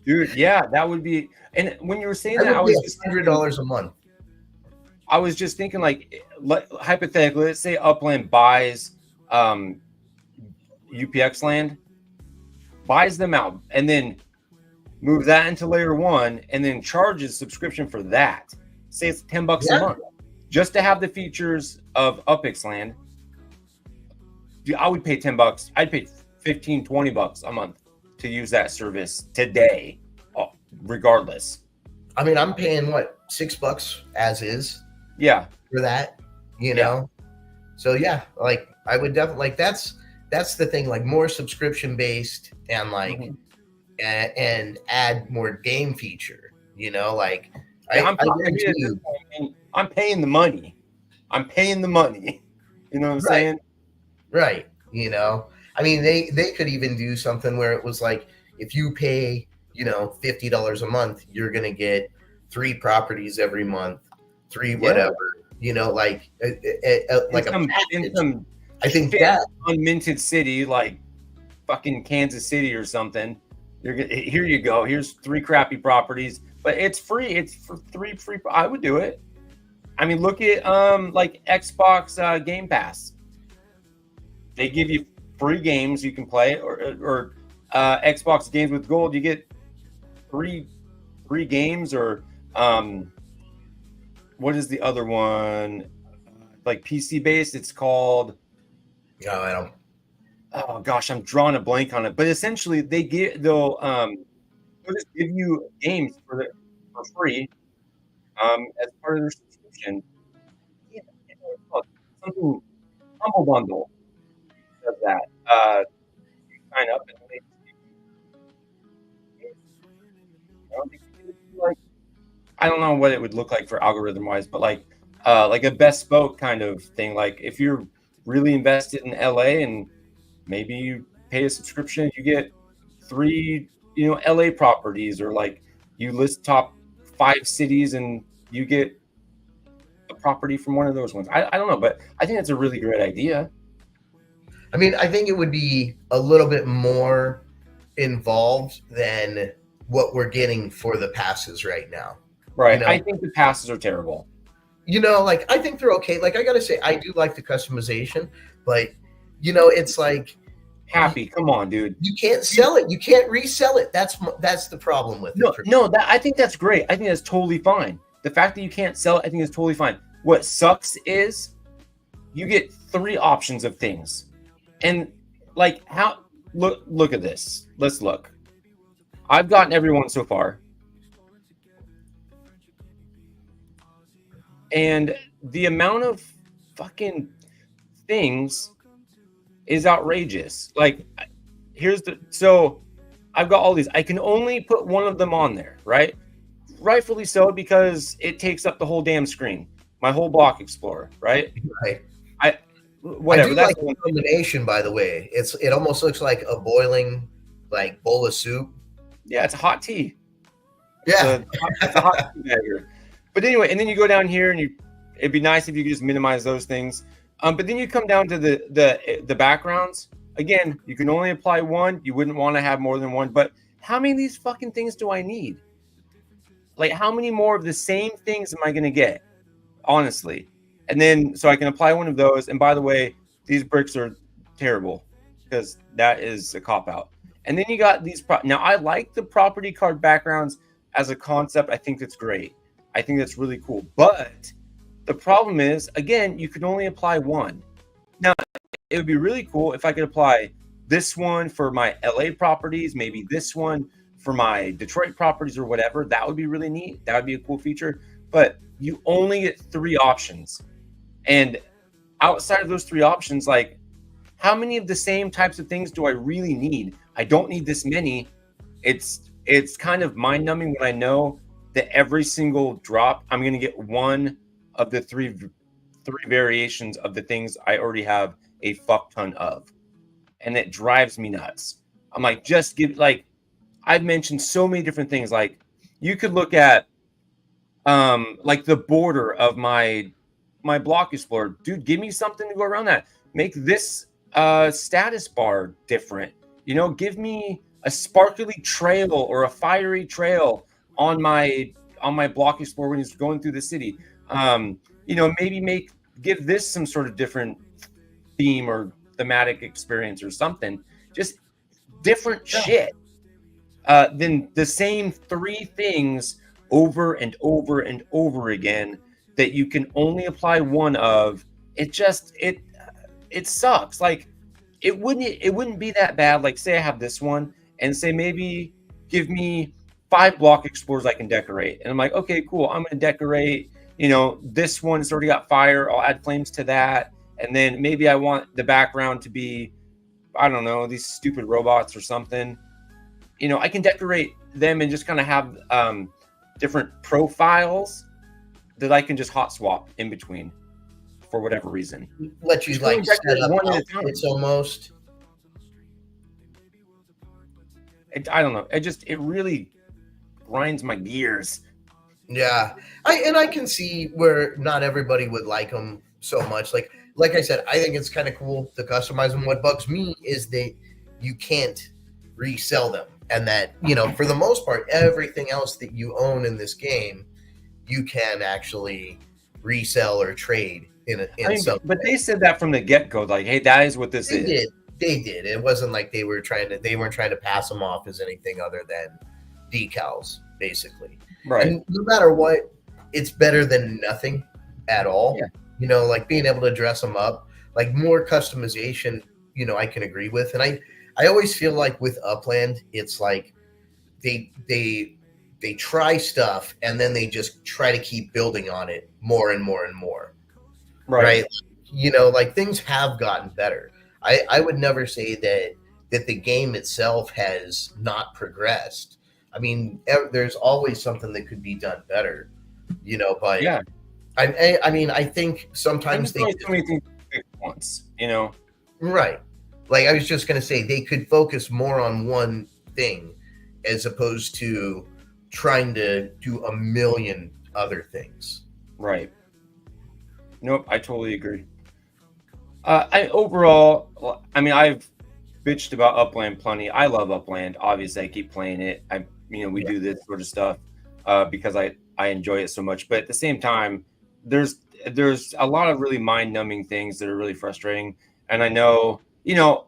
Dude, yeah, that would be. And when you were saying that, I was just $100 a month. I was just thinking, like hypothetically, let's say Upland buys UPX land, buys them out, and then move that into layer 1, and then charges subscription for that. Say it's $10 a month just to have the features of UPX land. Dude, I would pay $10. I'd pay $15-$20 a month to use that service today, regardless. I mean, I'm paying what, $6 as is. Yeah, for that, you know. So yeah, like I would definitely like that's the thing, like more subscription based and like and add more game feature, you know, like I'm paying the money. I'm paying the money. You know what I'm saying? Right. You know, I mean, they could even do something where it was like, if you pay, you know, $50 a month, you're going to get 3 properties every month, 3 whatever, you know, like like a package. I think that unminted city, like fucking Kansas City or something. Here you go. Here's 3 crappy properties, but it's free. It's for 3 free. I would do it. I mean, look at like Xbox Game Pass. They give you free games you can play, or Xbox Games with Gold. You get 3 free games, or what is the other one? Like PC based, it's called. No, I don't. Oh gosh, I'm drawing a blank on it. But essentially, they'll just give you games for free as part of their subscription. Something Humble Bundle does that. You sign up and they I don't know what it would look like for algorithm wise, but like a bespoke kind of thing. Like if you're really invested in LA and maybe you pay a subscription, you get 3, you know, LA properties, or like you list top 5 cities and you get a property from one of those ones. I don't know, but I think that's a really great idea. I mean, I think it would be a little bit more involved than what we're getting for the passes right now. Right. You know? I think the passes are terrible. You know, like I think they're okay. Like I gotta say, I do like the customization, but you know, it's like Happy, come on, dude. You can't sell it. You can't resell it. That's the problem with it. No, I think that's great. I think that's totally fine. The fact that you can't sell it, I think is totally fine. What sucks is you get 3 options of things. And like how look at this. Let's look. I've gotten everyone so far. And the amount of fucking things is outrageous. Like so I've got all these. I can only put one of them on there, right? Rightfully so, because it takes up the whole damn screen. My whole block explorer, right? Right. Whatever. I do like the combination, by the way. It almost looks like a boiling like bowl of soup. Yeah, it's a hot tea. Yeah. It's a hot tea bagger. But anyway, and then you go down here and it'd be nice if you could just minimize those things. But then you come down to the backgrounds. Again, you can only apply 1. You wouldn't want to have more than 1. But how many of these fucking things do I need? Like, how many more of the same things am I going to get? Honestly. And then, so I can apply 1 of those. And by the way, these bricks are terrible because that is a cop-out. And then you got these. Now, I like the property card backgrounds as a concept. I think that's great. I think that's really cool. But the problem is, again, you can only apply 1. Now, it would be really cool if I could apply this one for my LA properties, maybe this one for my Detroit properties or whatever. That would be really neat. That would be a cool feature. But you only get 3 options. And outside of those 3 options, like, how many of the same types of things do I really need? I don't need this many. It's kind of mind-numbing when I know that every single drop I'm going to get one of the three variations of the things I already have a fuck ton of, and it drives me nuts. I'm like, just give, like, I've mentioned so many different things. Like, you could look at like the border of my block explorer. Dude, give me something to go around that. Make this status bar different. You know, give me a sparkly trail or a fiery trail on my block explorer when he's going through the city. You know, maybe give this some sort of different theme or thematic experience or something. Just different shit than the same three things over and over and over again that you can only apply one of. It sucks. Like, it wouldn't be that bad. Like, say I have this one and say maybe give me 5 block explorers I can decorate, and I'm like, okay, cool, I'm gonna decorate, you know, this one's already got fire, I'll add flames to that, and then maybe I want the background to be, I don't know, these stupid robots or something. You know, I can decorate them and just kind of have different profiles that I can just hot swap in between for whatever reason. Let you like set up one at a time. It's almost. I don't know. It really grinds my gears. Yeah, I can see where not everybody would like them so much. Like I said, I think it's kind of cool to customize them. What bugs me is that you can't resell them, and that, you know, for the most part, everything else that you own in this game, you can actually resell or trade some. But they said that from the get-go, like, hey, that is what this is. They did. It wasn't like they weren't trying to pass them off as anything other than decals, basically. Right. And no matter what, it's better than nothing at all. Yeah. You know, like being able to dress them up, like more customization, you know, I can agree with. And I always feel like with Upland, it's like they try stuff and then they just try to keep building on it more and more and more. Right? You know, like things have gotten better. I would never say that the game itself has not progressed. I mean, there's always something that could be done better, you know, but yeah. I mean, I think sometimes they do so many things at once, you know? Right. Like I was just going to say, they could focus more on one thing as opposed to trying to do a million other things. Right. Nope, I totally agree. Overall, I mean, I've bitched about Upland plenty. I love Upland. Obviously, I keep playing it. We do this sort of stuff because I enjoy it so much. But at the same time, there's a lot of really mind-numbing things that are really frustrating. And I know, you know,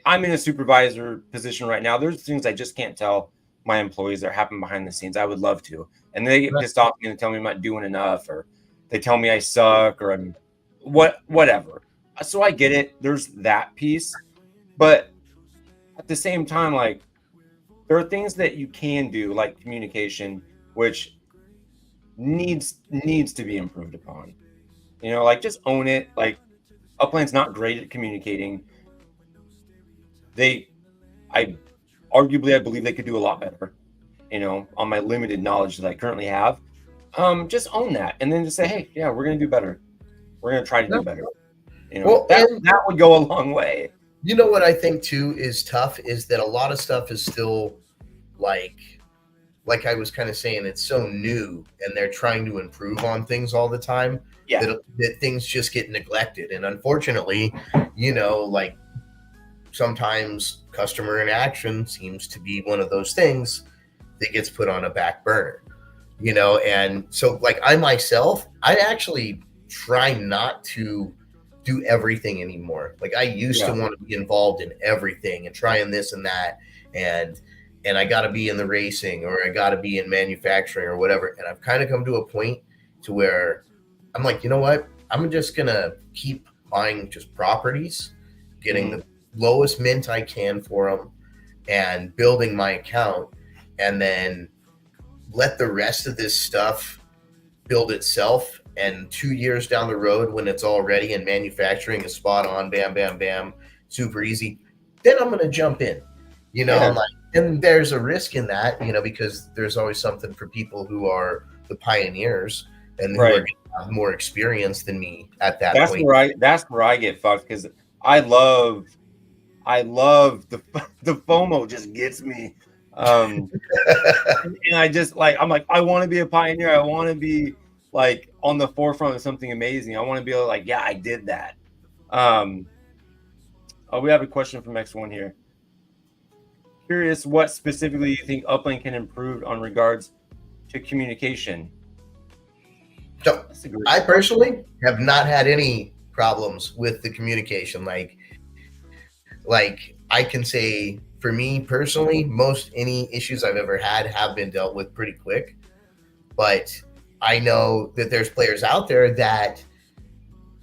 I'm in a supervisor position right now. There's things I just can't tell my employees that happen behind the scenes. I would love to, and they get pissed off and tell me I'm not doing enough, or they tell me I suck, or I'm whatever. So I get it. There's that piece, but at the same time, like, there are things that you can do, like communication, which needs to be improved upon. You know, like, just own it. Like, Upland's not great at communicating. I believe they could do a lot better, you know, on my limited knowledge that I currently have. Just own that, and then just say, hey, yeah, we're going to do better. We're going to try to do better. You know, that would go a long way. You know what I think too is tough is that a lot of stuff is still like I was kind of saying, it's so new and they're trying to improve on things all the time. Yeah. That things just get neglected. And unfortunately, you know, like sometimes customer interaction seems to be one of those things that gets put on a back burner, you know? And so like I actually try not to do everything anymore. Like I used to want to be involved in everything and trying this and that. And I got to be in the racing, or I got to be in manufacturing or whatever. And I've kind of come to a point to where I'm like, you know what? I'm just going to keep buying just properties, getting the lowest mint I can for them, and building my account, and then let the rest of this stuff build itself, and 2 years down the road when it's all ready and manufacturing is spot on, bam, bam, bam, super easy, then I'm going to jump in, Yeah. like, and there's a risk in that, because there's always something for people who are the pioneers and who are Right. going to have more experience than me at that That's point. that's where I get fucked, because I love the FOMO just gets me. And I just I'm like, I want to be a pioneer. I want to be like on the forefront of something amazing. I want to be able to yeah, I did that. We have a question from X1 here. Curious what specifically you think Upland can improve on regards to communication. So I personally have not had any problems with the communication. Like I can say for me personally, most any issues I've ever had have been dealt with pretty quick. But I know that there's players out there that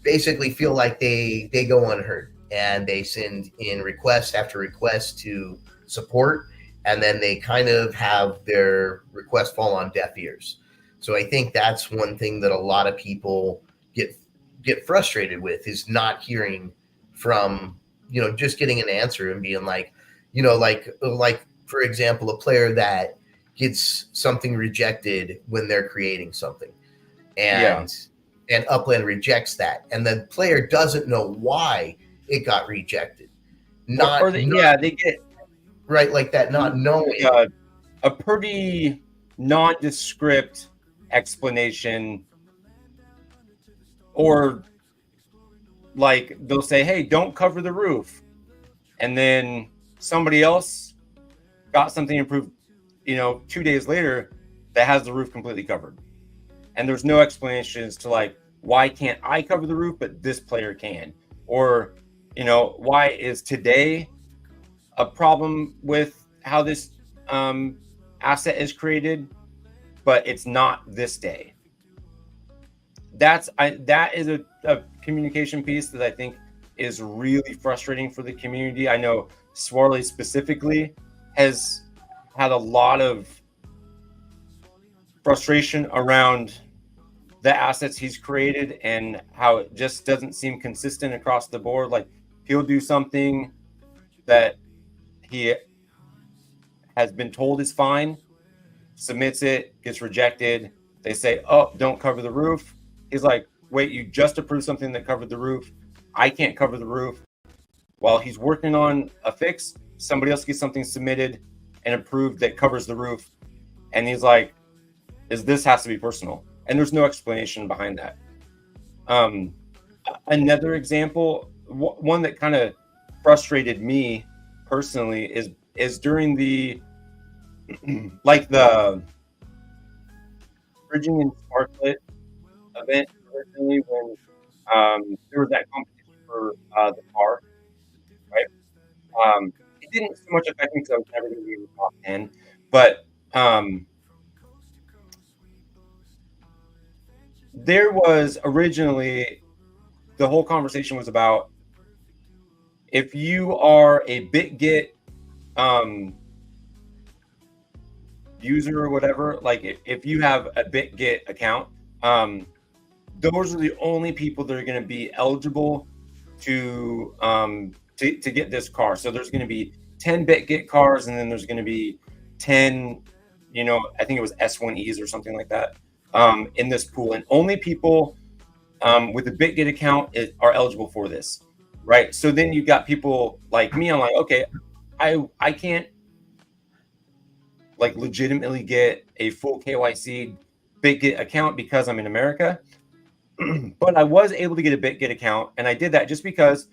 basically feel like they go unheard, and they send in request after request to support, and then they kind of have their request fall on deaf ears. So I think that's one thing that a lot of people get frustrated with, is not hearing from, just getting an answer and being like, like for example, a player that gets something rejected when they're creating something, and Upland rejects that, and the player doesn't know why it got rejected. They get right, like that, not knowing a pretty nondescript explanation, or like they'll say, hey, don't cover the roof, and then somebody else got something improved 2 days later that has the roof completely covered, and there's no explanations to why can't I cover the roof but this player can, or why is today a problem with how this asset is created but it's not this day. That is a communication piece that I think is really frustrating for the community. I know Swarley specifically has had a lot of frustration around the assets he's created and how it just doesn't seem consistent across the board. Like, he'll do something that he has been told is fine, submits it, gets rejected. They say, oh, don't cover the roof. He's like, wait, you just approved something that covered the roof. I can't cover the roof. While he's working on a fix, somebody else gets something submitted and approved that covers the roof. And he's like, this has to be personal. And there's no explanation behind that. Another example, one that kind of frustrated me personally, is during the the Bridging and Sparklet event originally, when there was that competition for the car, right? It didn't so much affect me because I was never going to be in the top 10, but there was originally, the whole conversation was about, if you are a BitGet user or whatever, like if you have a BitGet account, those are the only people that are going to be eligible to get this car. So there's going to be 10 BitGet cars, and then there's going to be 10, I think it was S1Es or something like that, in this pool, and only people with a BitGet account are eligible for this, right? So then you got people like me. I'm like, okay, I can't legitimately get a full KYC BitGet account because I'm in America, but I was able to get a BitGet account, and I did that just because,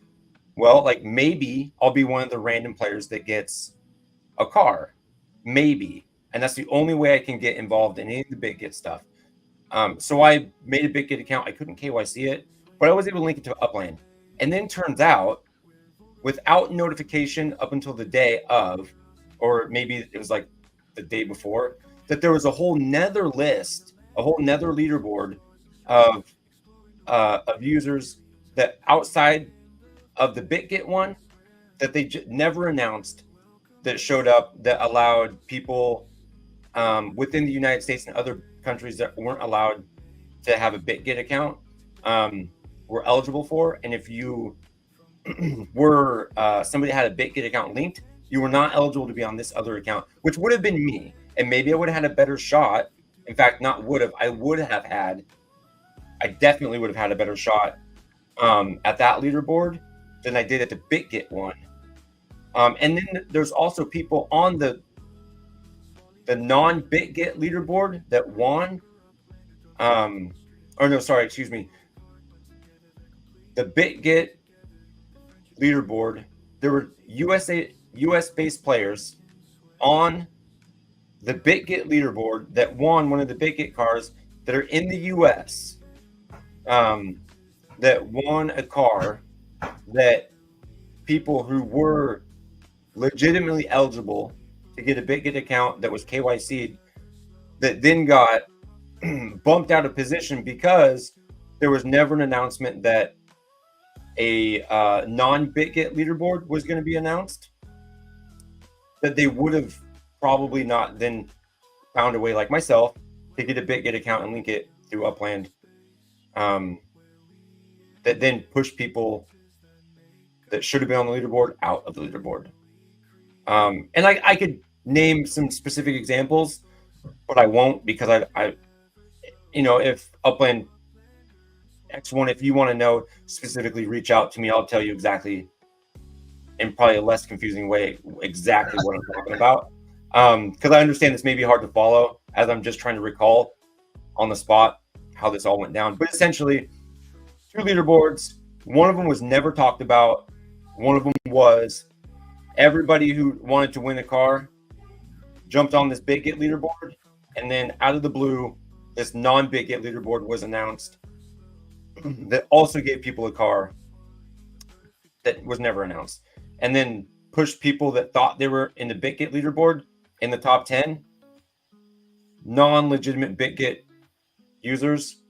well, maybe I'll be one of the random players that gets a car, maybe, and that's the only way I can get involved in any of the BitGet stuff. So I made a BitGet account. I couldn't KYC it, but I was able to link it to Upland. And then turns out, without notification up until the day of, or maybe it was the day before, that there was a whole nether list, a whole nether leaderboard of users that outside of the BitGet one that they never announced, that showed up, that allowed people within the United States and other countries that weren't allowed to have a BitGet account were eligible for. And if you were somebody had a BitGet account linked, you were not eligible to be on this other account, which would have been me. And maybe I would have had a better shot. In fact, not would have, I definitely would have had a better shot at that leaderboard than I did at the BitGet one. And then there's also people on the non-BitGet leaderboard that won. The BitGet leaderboard, there were US-based players on the BitGet leaderboard that won one of the BitGet cars that are in the US, that won a car that people who were legitimately eligible to get a BitGet account that was KYC'd, that then got bumped out of position because there was never an announcement that a non-BitGet leaderboard was going to be announced, that they would have probably not then found a way, like myself, to get a BitGet account and link it through Upland, that then pushed people that should have been on the leaderboard out of the leaderboard. And I could name some specific examples, but I won't, because I if Upland X1, if you want to know specifically, reach out to me. I'll tell you exactly, in probably a less confusing way, exactly what I'm talking about. Because I understand this may be hard to follow as I'm just trying to recall on the spot how this all went down. But essentially, 2 leaderboards. One of them was never talked about. One of them was everybody who wanted to win a car jumped on this BitGet leaderboard, and then out of the blue, this non-BitGet leaderboard was announced that also gave people a car that was never announced, and then pushed people that thought they were in the BitGet leaderboard in the top 10. Non-legitimate BitGet users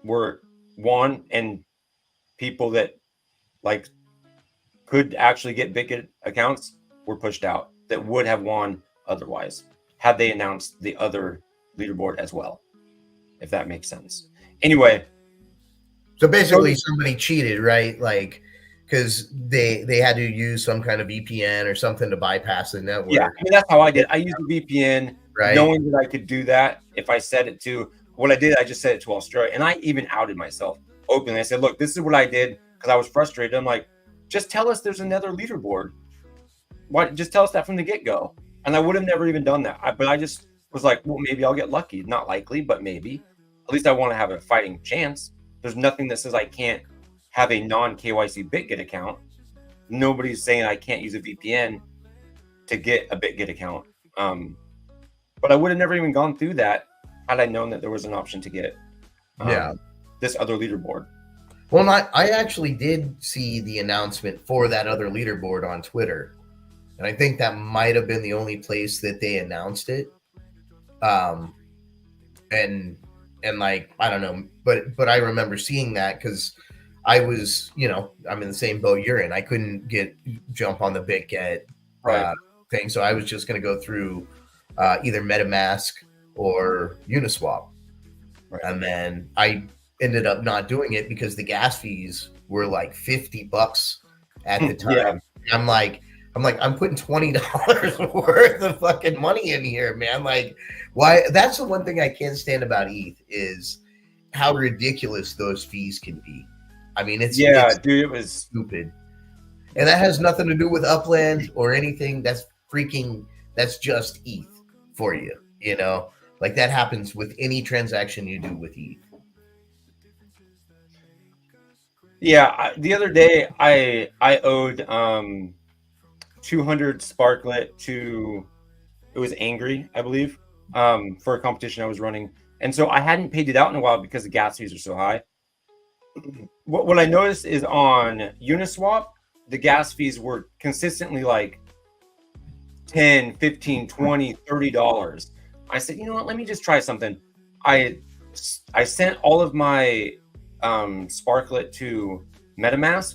were won, and people that could actually get BitGet accounts were pushed out that would have won otherwise had they announced the other leaderboard as well, if that makes sense. Anyway, so basically somebody cheated, right? Because they had to use some kind of VPN or something to bypass the network. Yeah, I mean, that's how I did. I used a VPN, right, knowing that I could do that if I set it to what I did. I just set it to Australia, and I even outed myself openly. I said, "Look, this is what I did," because I was frustrated. I'm like, "Just tell us there's another leaderboard. Why? Just tell us that from the get-go." And I would have never even done that. But I just was like, "Well, maybe I'll get lucky. Not likely, but maybe. At least I want to have a fighting chance." There's nothing that says I can't have a non-KYC BitGet account. Nobody's saying I can't use a VPN to get a BitGet account. But I would have never even gone through that had I known that there was an option to get this other leaderboard. Well, I actually did see the announcement for that other leaderboard on Twitter, and I think that might have been the only place that they announced it. And I don't know, but I remember seeing that because I was, I'm in the same boat you're in. I couldn't jump on the BitGet thing, so I was just going to go through either MetaMask or Uniswap, and then I ended up not doing it because the gas fees were like $50 at the time. Yeah. I'm putting $20 worth of fucking money in here, man. Why? That's the one thing I can't stand about ETH is how ridiculous those fees can be. I mean, it's dude, it was stupid, and that has nothing to do with Upland or anything. That's just ETH for you. That happens with any transaction you do with ETH. Yeah, the other day I owed 200 Sparklet to, it was Angry, I believe, for a competition I was running. And so I hadn't paid it out in a while because the gas fees are so high. What I noticed is on Uniswap, the gas fees were consistently like $10, $15, $20, $30. I said, you know what, let me just try something. I sent all of my Sparklet to MetaMask,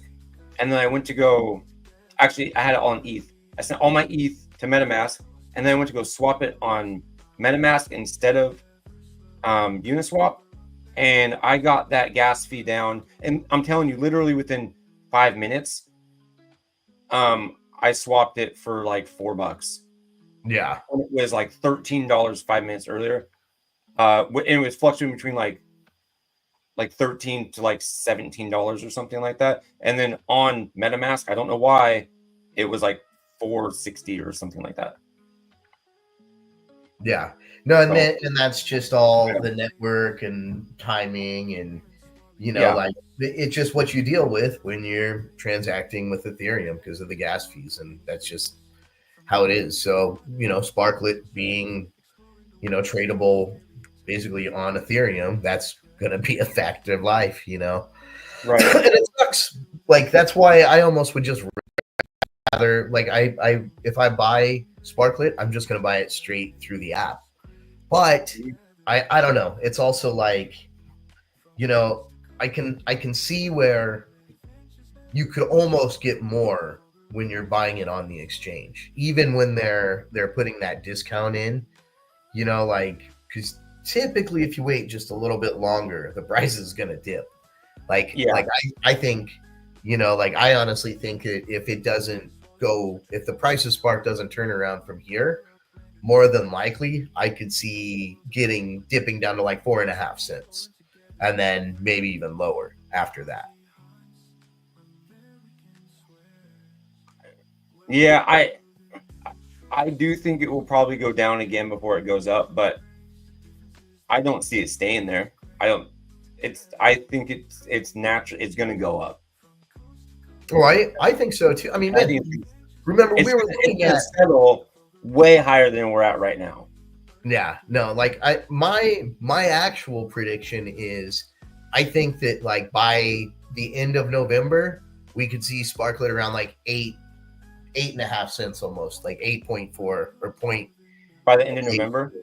and then I went to go, actually I had it all on ETH. I sent all my ETH to MetaMask, and then I went to go swap it on MetaMask instead of Uniswap, and I got that gas fee down. And I'm telling you, literally within 5 minutes, I swapped it for like $4. Yeah. And it was like $13 5 minutes earlier. And it was fluctuating between like $13 to like $17 or something like that. And then on MetaMask, I don't know why, it was like $4.60 or something like that. Yeah. No, and that's just all the network and timing and like it's just what you deal with when you're transacting with Ethereum because of the gas fees, and that's just how it is. So, Sparklet being, tradable basically on Ethereum, that's gonna be a fact of life, Right. And it sucks. Like that's why I almost would just rather like I if I buy Sparklet, I'm just gonna buy it straight through the app. But I don't know. It's also like, I can see where you could almost get more when you're buying it on the exchange, even when they're putting that discount in, because typically if you wait just a little bit longer, the price is gonna dip. I think, I honestly think if the price of Spark doesn't turn around from here, more than likely I could see dipping down to like 4.5 cents and then maybe even lower after that. Yeah, I do think it will probably go down again before it goes up, but I don't see it staying there. I think it's natural. It's going to go up. Well, I think so too. I mean, remember we were looking at settle way higher than we're at right now. Yeah, no, my actual prediction is I think that like by the end of November we could see Sparklet around like 8.5 cents, almost like 8.4 or point by the end of November.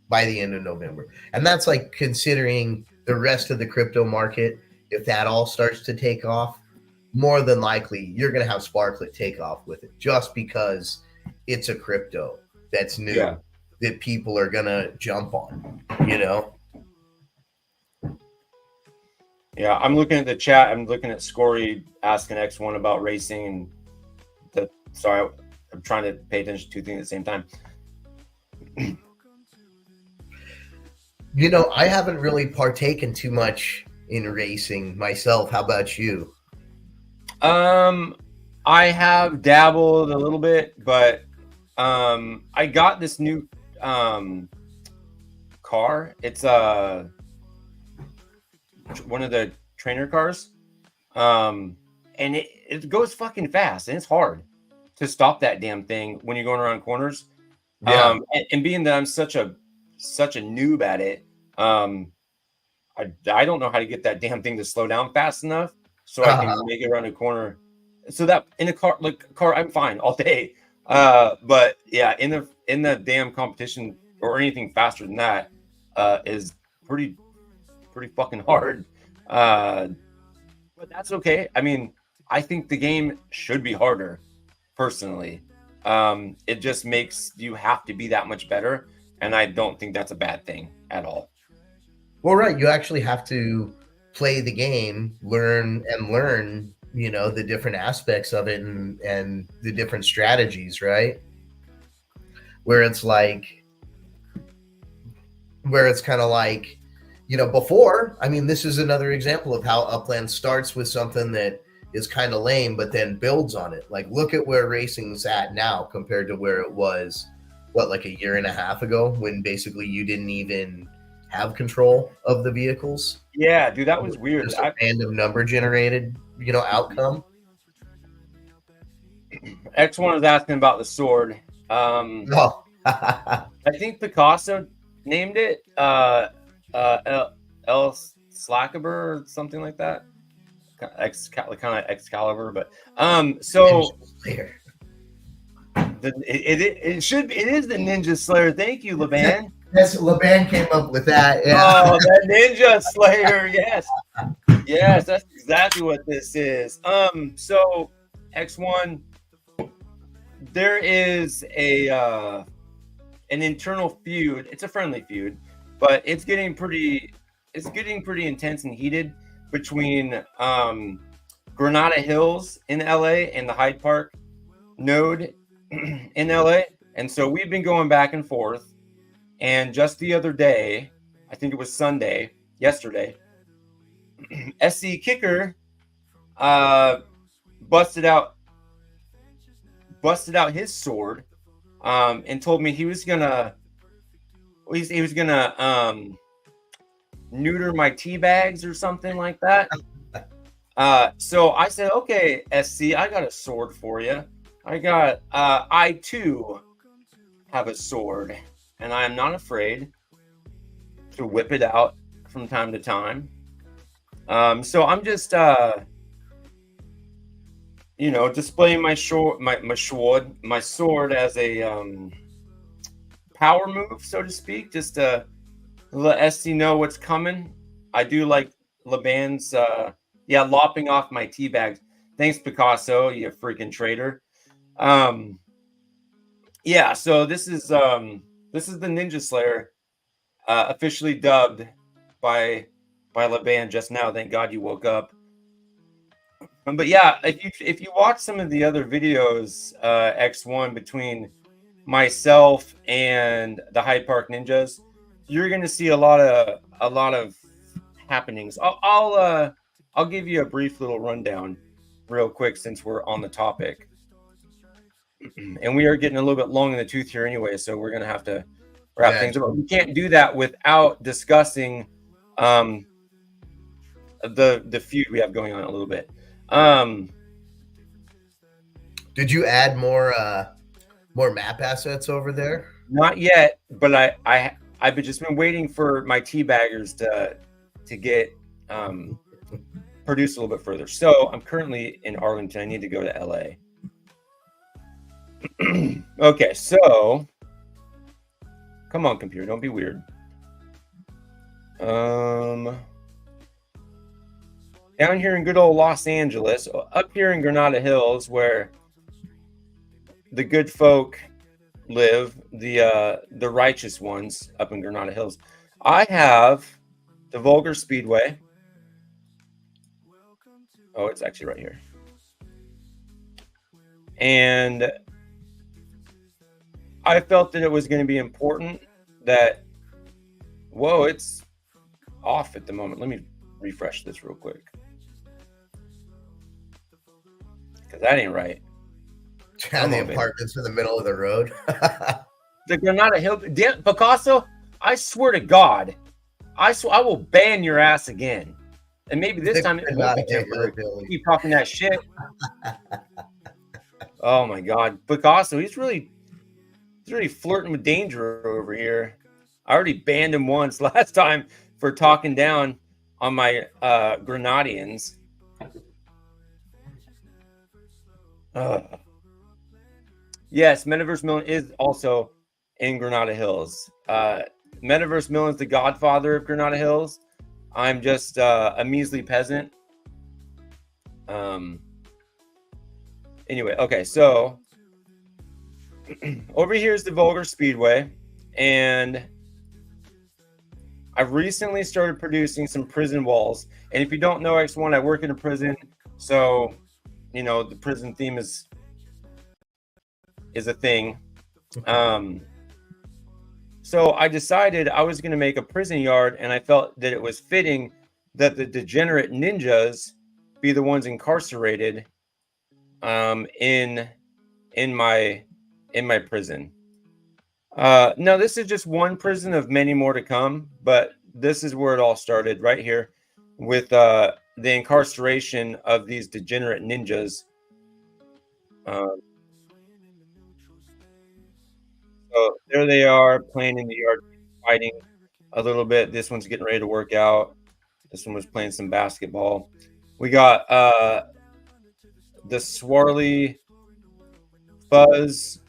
By the end of November, and that's like considering the rest of the crypto market. If that all starts to take off, more than likely you're going to have Sparklet take off with it, just because it's a crypto that's new that people are going to jump on, Yeah, I'm looking at the chat. I'm looking at Scory asking X1 about racing. Sorry, I'm trying to pay attention to two things at the same time. I haven't really partaken too much in racing myself. How about you? I have dabbled a little bit, but I got this new car. It's one of the trainer cars, and it goes fucking fast, and it's hard to stop that damn thing when you're going around corners. Yeah. And being that I'm such a noob at it, I don't know how to get that damn thing to slow down fast enough so I can make it around a corner. So that in a car, I'm fine all day. But yeah, in the damn competition or anything faster than that is pretty fucking hard. But that's okay. I mean, I think the game should be harder, personally. It just makes you have to be that much better, and I don't think that's a bad thing at all. Well, right, you actually have to play the game, learn the different aspects of it and the different strategies, right? Where it's kind of like, before, I mean, this is another example of how Upland starts with something that is kind of lame, but then builds on it. Like, look at where racing's at now compared to where it was, like a year and a half ago, when basically you didn't even have control of the vehicles. Yeah, dude, that was weird. Just a random number generated, outcome. X1 was asking about the sword. I think Picasso named it El Slackaber or something like that. Kind of Excalibur, but so it is the Ninja Slayer. Thank you, Laban. Yes, Laban came up with that. Yeah. Oh, that Ninja Slayer. Yes, that's exactly what this is. So X1, there is an internal feud. It's a friendly feud, but it's getting pretty it's getting pretty intense and heated between Granada Hills in LA and the Hyde Park node in LA. And so we've been going back and forth. And just the other day, I think it was yesterday, SC Kicker busted out his sword and told me he was gonna neuter my tea bags or something like that. So I said, okay, SC, I got a sword for you. I too have a sword, and I am not afraid to whip it out from time to time. So I'm just displaying my sword as a power move, so to speak, just to let SC know what's coming. I do like Laban's lopping off my tea bags. Thanks, Picasso, you freaking traitor. So this is the Ninja Slayer, officially dubbed by Laban just now. Thank God you woke up. But yeah, if you watch some of the other videos, X1, between myself and the Hyde Park Ninjas, you're gonna see a lot of happenings. I'll give you a brief little rundown real quick since we're on the topic. And we are getting a little bit long in the tooth here anyway, so we're gonna have to wrap things up. We can't do that without discussing the feud we have going on a little bit. Did you add more map assets over there? Not yet, but I've just been waiting for my teabaggers to get produced a little bit further. So I'm currently in Arlington. I need to go to LA. Okay, so come on, computer, don't be weird. Down here in good old Los Angeles, up here in Granada Hills, where the good folk live, the righteous ones up in Granada Hills, I have the Vulgar Speedway. Oh, it's actually right here. And I felt that it was going to be important that, whoa, it's off at the moment. Let me refresh this real quick, because that ain't right. And the apartments in the middle of the road. The Granada Hill, Picasso, I swear to God, I will ban your ass again. And maybe this time it won't be temporary. Keep talking that shit. Oh my God, Picasso, he's really flirting with danger over here. I already banned him once last time for talking down on my Grenadians. Yes, Metaverse Millen is also in Granada Hills. Metaverse Millen is the godfather of Granada Hills. I'm just a measly peasant. Anyway, okay, so over here is the Vulgar Speedway, and I've recently started producing some prison walls. And if you don't know, X1, I work in a prison, so the prison theme is a thing. So I decided I was going to make a prison yard, and I felt that it was fitting that the degenerate ninjas be the ones incarcerated in my prison. Now this is just one prison of many more to come, but this is where it all started, right here, with the incarceration of these degenerate ninjas. So there they are, playing in the yard, fighting a little bit. This one's getting ready to work out. This one was playing some basketball. We got the Swirly Fuzz,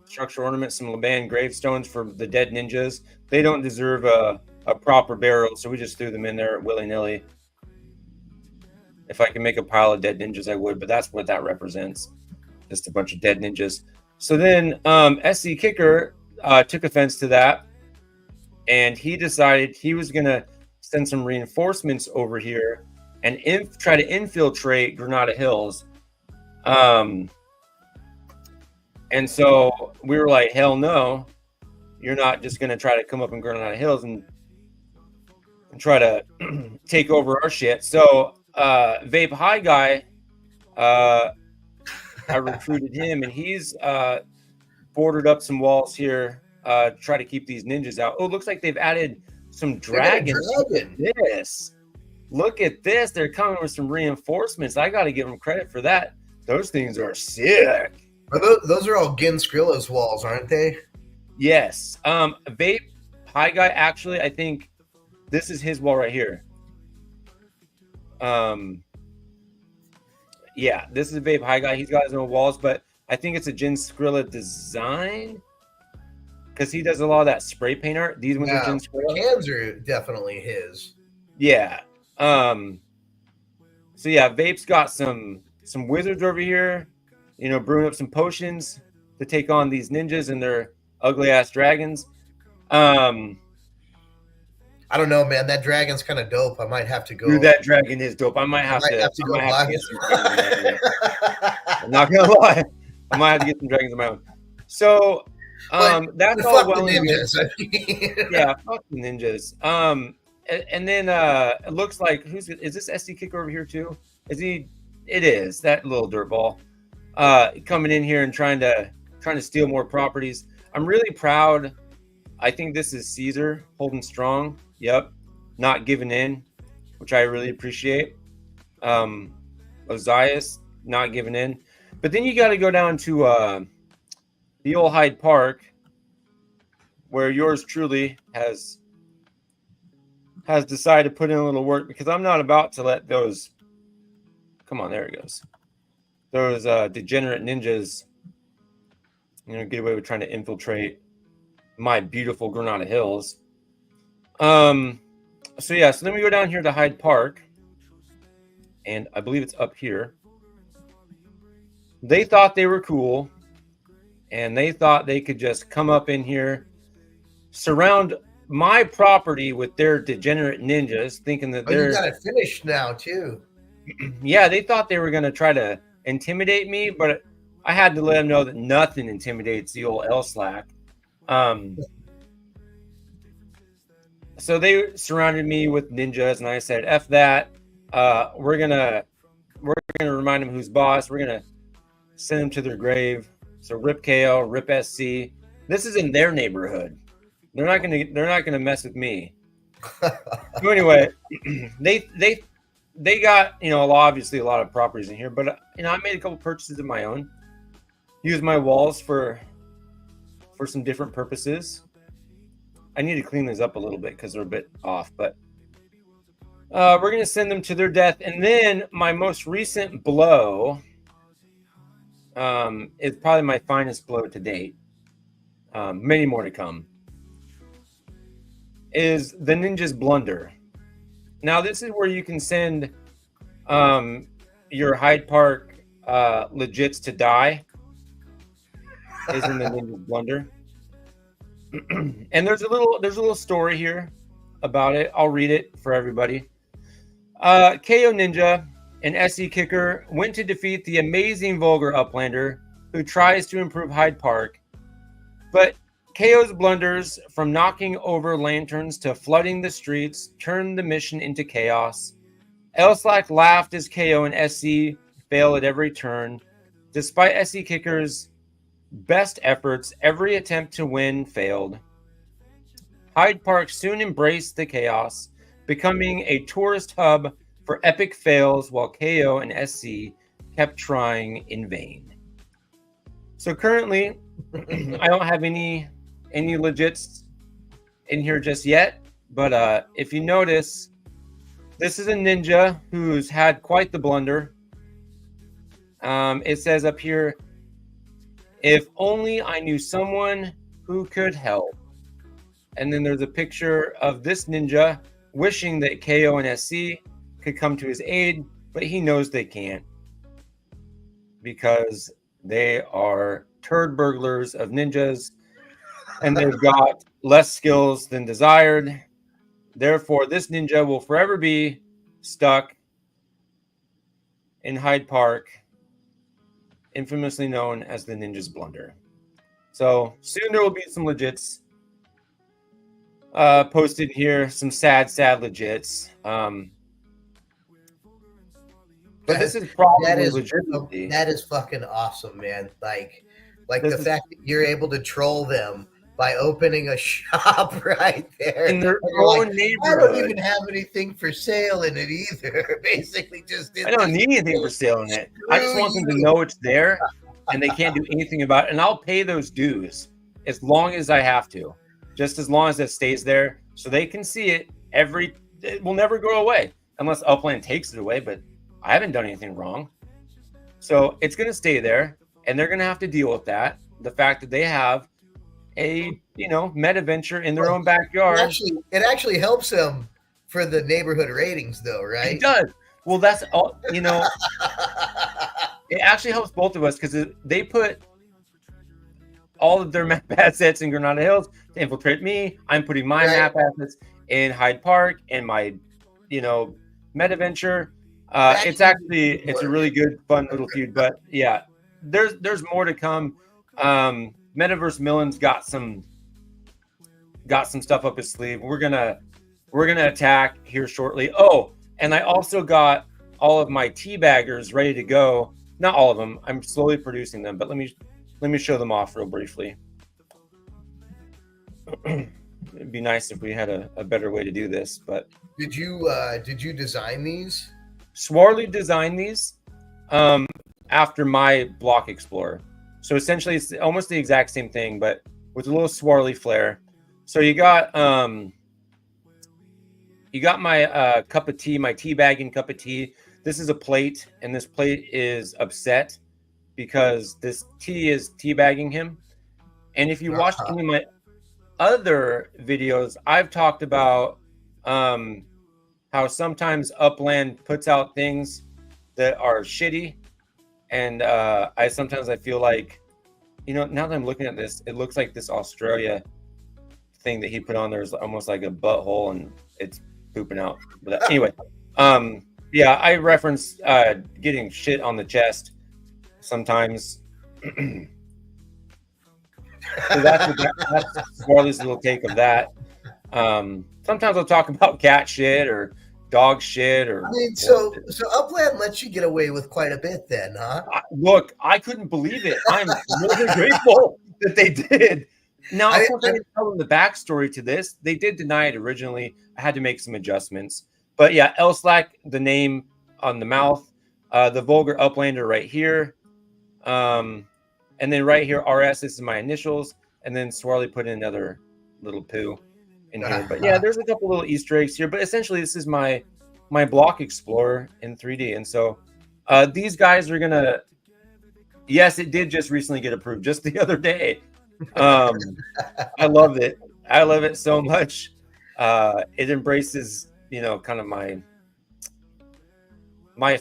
structural ornaments, some Laban gravestones for the dead ninjas. They don't deserve a proper burial, so we just threw them in there willy-nilly. If I can make a pile of dead ninjas, I would, but that's what that represents. Just a bunch of dead ninjas. So then SC Kicker took offense to that, and he decided he was going to send some reinforcements over here and try to infiltrate Granada Hills. And so we were like, hell no, you're not just going to try to come up in Granada Hills and try to take over our shit. So Vape High Guy, I recruited him, and he's bordered up some walls here, try to keep these ninjas out. Oh, it looks like they've added some dragons. This. Look at this. They're coming with some reinforcements. I got to give them credit for that. Those things are sick. Those are all Gin Skrilla's walls, aren't they? Yes. Vape High Guy, actually, I think this is his wall right here. Yeah, this is Vape High Guy. He's got his own walls, but I think it's a Gin Skrilla design because he does a lot of that spray paint art. These ones are Gin Skrilla. Cans are definitely his. Yeah. So yeah, Vape's got some wizards over here, you know, brewing up some potions to take on these ninjas and their ugly ass dragons. I don't know, man. That dragon's kind of dope. I might have to go. Dude, that dragon is dope. I might have to go buy it. I'm not gonna lie. I might have to get some dragons of my own. So that's all well and good. Yeah, fuck the ninjas. And then it looks like is this SD Kicker over here too? Is he? It is that little dirtball coming in here and trying to steal more properties. I'm really proud. I think this is Caesar holding strong. Yep, not giving in, which I really appreciate. Ozias not giving in, but then you got to go down to the old Hyde Park, where yours truly has decided to put in a little work, because I'm not about to let those. Come on, there it goes. Those degenerate ninjas, get away with trying to infiltrate my beautiful Granada Hills. So then we go down here to Hyde Park, and I believe it's up here. They thought they were cool, and they thought they could just come up in here, surround my property with their degenerate ninjas, thinking that they're... You got it finished now, too. Yeah, they thought they were going to try to intimidate me, but I had to let them know that nothing intimidates the old L-Slack. So they surrounded me with ninjas, and I said, "F that. We're gonna remind them who's boss. We're gonna send them to their grave." So rip KO, rip SC. This is in their neighborhood. They're not gonna mess with me. So anyway, they got obviously a lot of properties in here, but I made a couple purchases of my own. Used my walls for some different purposes. I need to clean these up a little bit because they're a bit off, but we're going to send them to their death. And then my most recent blow is probably my finest blow to date. Many more to come. Is the Ninja's Blunder. Now, this is where you can send your Hyde Park legits to die. Is in the Ninja's Blunder. And there's a little story here about it. I'll read it for everybody. KO Ninja and SE Kicker went to defeat the amazing Vulgar Uplander who tries to improve Hyde Park, but KO's blunders, from knocking over lanterns to flooding the streets, turned the mission into chaos. L-Slack laughed as KO and SE failed at every turn. Despite SE Kicker's best efforts, every attempt to win failed. Hyde Park soon embraced the chaos, becoming a tourist hub for epic fails, while KO and SC kept trying in vain. So currently, I don't have any legits in here just yet, but if you notice, this is a ninja who's had quite the blunder. It says up here, "If only I knew someone who could help." And then there's a picture of this ninja wishing that KO and SC could come to his aid, but he knows they can't because they are turd burglars of ninjas and they've got less skills than desired. Therefore, this ninja will forever be stuck in Hyde Park, infamously known as the Ninja's Blunder. So soon there will be some legits posted here, some sad legits. But this is probably that is fucking awesome, man. Like the fact that you're able to troll them by opening a shop right there in their own neighborhood. I don't even have anything for sale in it either. Basically, I don't need anything for sale in it. I just want them to know it's there, and they can't do anything about it. And I'll pay those dues as long as I have to, just as long as it stays there, so they can see it. It will never go away unless Upland takes it away. But I haven't done anything wrong, so it's going to stay there, and they're going to have to deal with that. The fact that they have a meta venture in their own backyard. It actually helps them for the neighborhood ratings, though, right? It does. Well, that's all. It actually helps both of us because they put all of their map assets in Granada Hills to infiltrate me. I'm putting my map assets in Hyde Park and my, meta venture. It's a really good, fun little feud. But yeah, there's more to come. Metaverse Millen's got some stuff up his sleeve. We're gonna attack here shortly. Oh, and I also got all of my teabaggers ready to go. Not all of them. I'm slowly producing them, but let me show them off real briefly. It'd be nice if we had a better way to do this, but did you design these? Swarly designed these after my Block Explorer. So essentially, it's almost the exact same thing, but with a little Swarly flair. So you got my cup of tea, my tea bagging cup of tea. This is a plate, and this plate is upset because this tea is teabagging him. And if you watched any of my other videos, I've talked about how sometimes Upland puts out things that are shitty. And I feel like, now that I'm looking at this, it looks like this Australia thing that he put on there is almost like a butthole and it's pooping out. But anyway, yeah, I reference getting shit on the chest sometimes. So that's Swarly's little take of that. Sometimes I'll talk about cat shit or dog shit or. I mean, so Upland lets you get away with quite a bit, then, huh? Look, I couldn't believe it. I'm really grateful that they did. Now, I didn't tell them the backstory to this. They did deny it originally. I had to make some adjustments, but yeah, Elslack, the name on the mouth, the vulgar Uplander right here, and then right here, RS. This is my initials, and then Swarly put in another little poo in here. But yeah, there's a couple little Easter eggs here. But essentially, this is my Block Explorer in 3D, and so these guys are gonna. Yes, it did just recently get approved, just the other day. I love it. I love it so much. It embraces, kind of my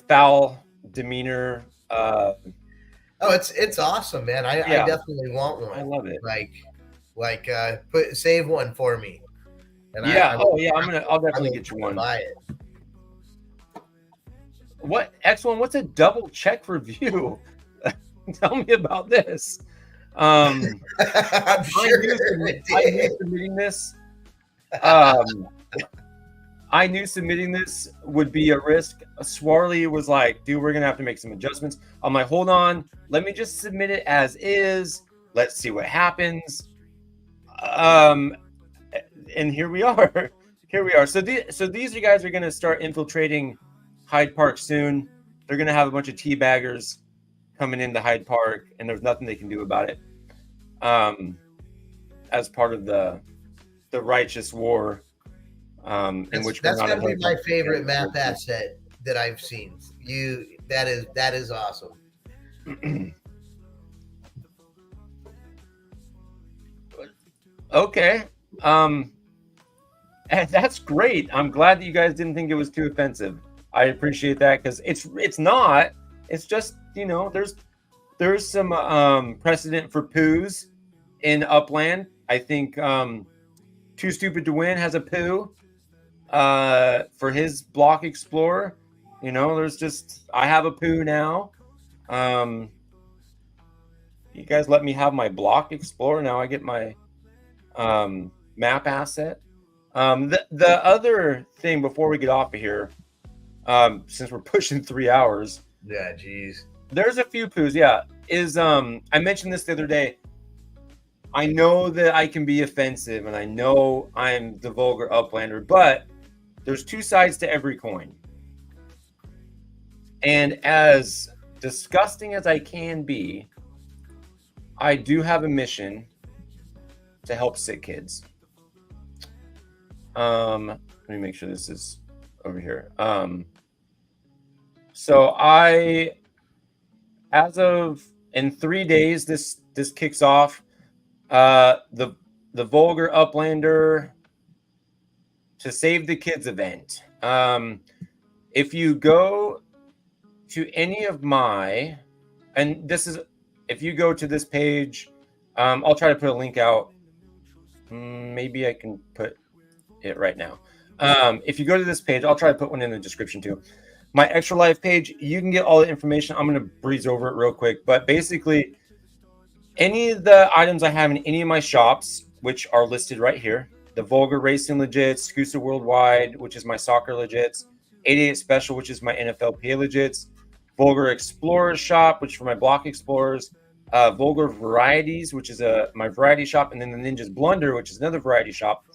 foul demeanor. It's awesome, man. I definitely want one. I love it. Save one for me. And I'll definitely get you one. Buy it. What X1? What's a double check review? Tell me about this. I'm sure I knew submitting this. I knew submitting this would be a risk. Swarly was like, dude, we're gonna have to make some adjustments. I'm like, hold on, let me just submit it as is. Let's see what happens. And here we are. So these guys are gonna start infiltrating Hyde Park soon. They're gonna have a bunch of teabaggers coming into Hyde Park, and there's nothing they can do about it. As part of the righteous war, in which that's gonna be my favorite map asset that I've seen. That is awesome. Okay, and that's great. I'm glad that you guys didn't think it was too offensive. I appreciate that because it's not. It's just there's some precedent for poos in Upland. I think Too Stupid to Win has a poo for his Block Explorer. You know, I have a poo now. You guys let me have my Block Explorer. Now I get my map asset. The other thing before we get off of here, since we're pushing 3 hours. Yeah, geez. There's a few poos. Yeah. I mentioned this the other day. I know that I can be offensive and I know I'm the vulgar uplander, but there's two sides to every coin. And as disgusting as I can be, I do have a mission to help sick kids. Let me make sure this is over here. So as of in 3 days, this kicks off the Vulgar Uplander to Save the Kids event. If you go to any of my, and this is, if you go to this page, I'll try to put a link out. Maybe I can put it right now. If you go to this page, I'll try to put one in the description too. My Extra Life page, you can get all the information. I'm going to breeze over it real quick, but basically any of the items I have in any of my shops, which are listed right here, the Vulgar Racing Legits, Scusa Worldwide, which is my soccer legits, 88 Special, which is my NFLPA legits, Vulgar Explorer shop, which is for my Block Explorers, Vulgar Varieties, which is my variety shop, and then the Ninja's Blunder, which is another variety shop.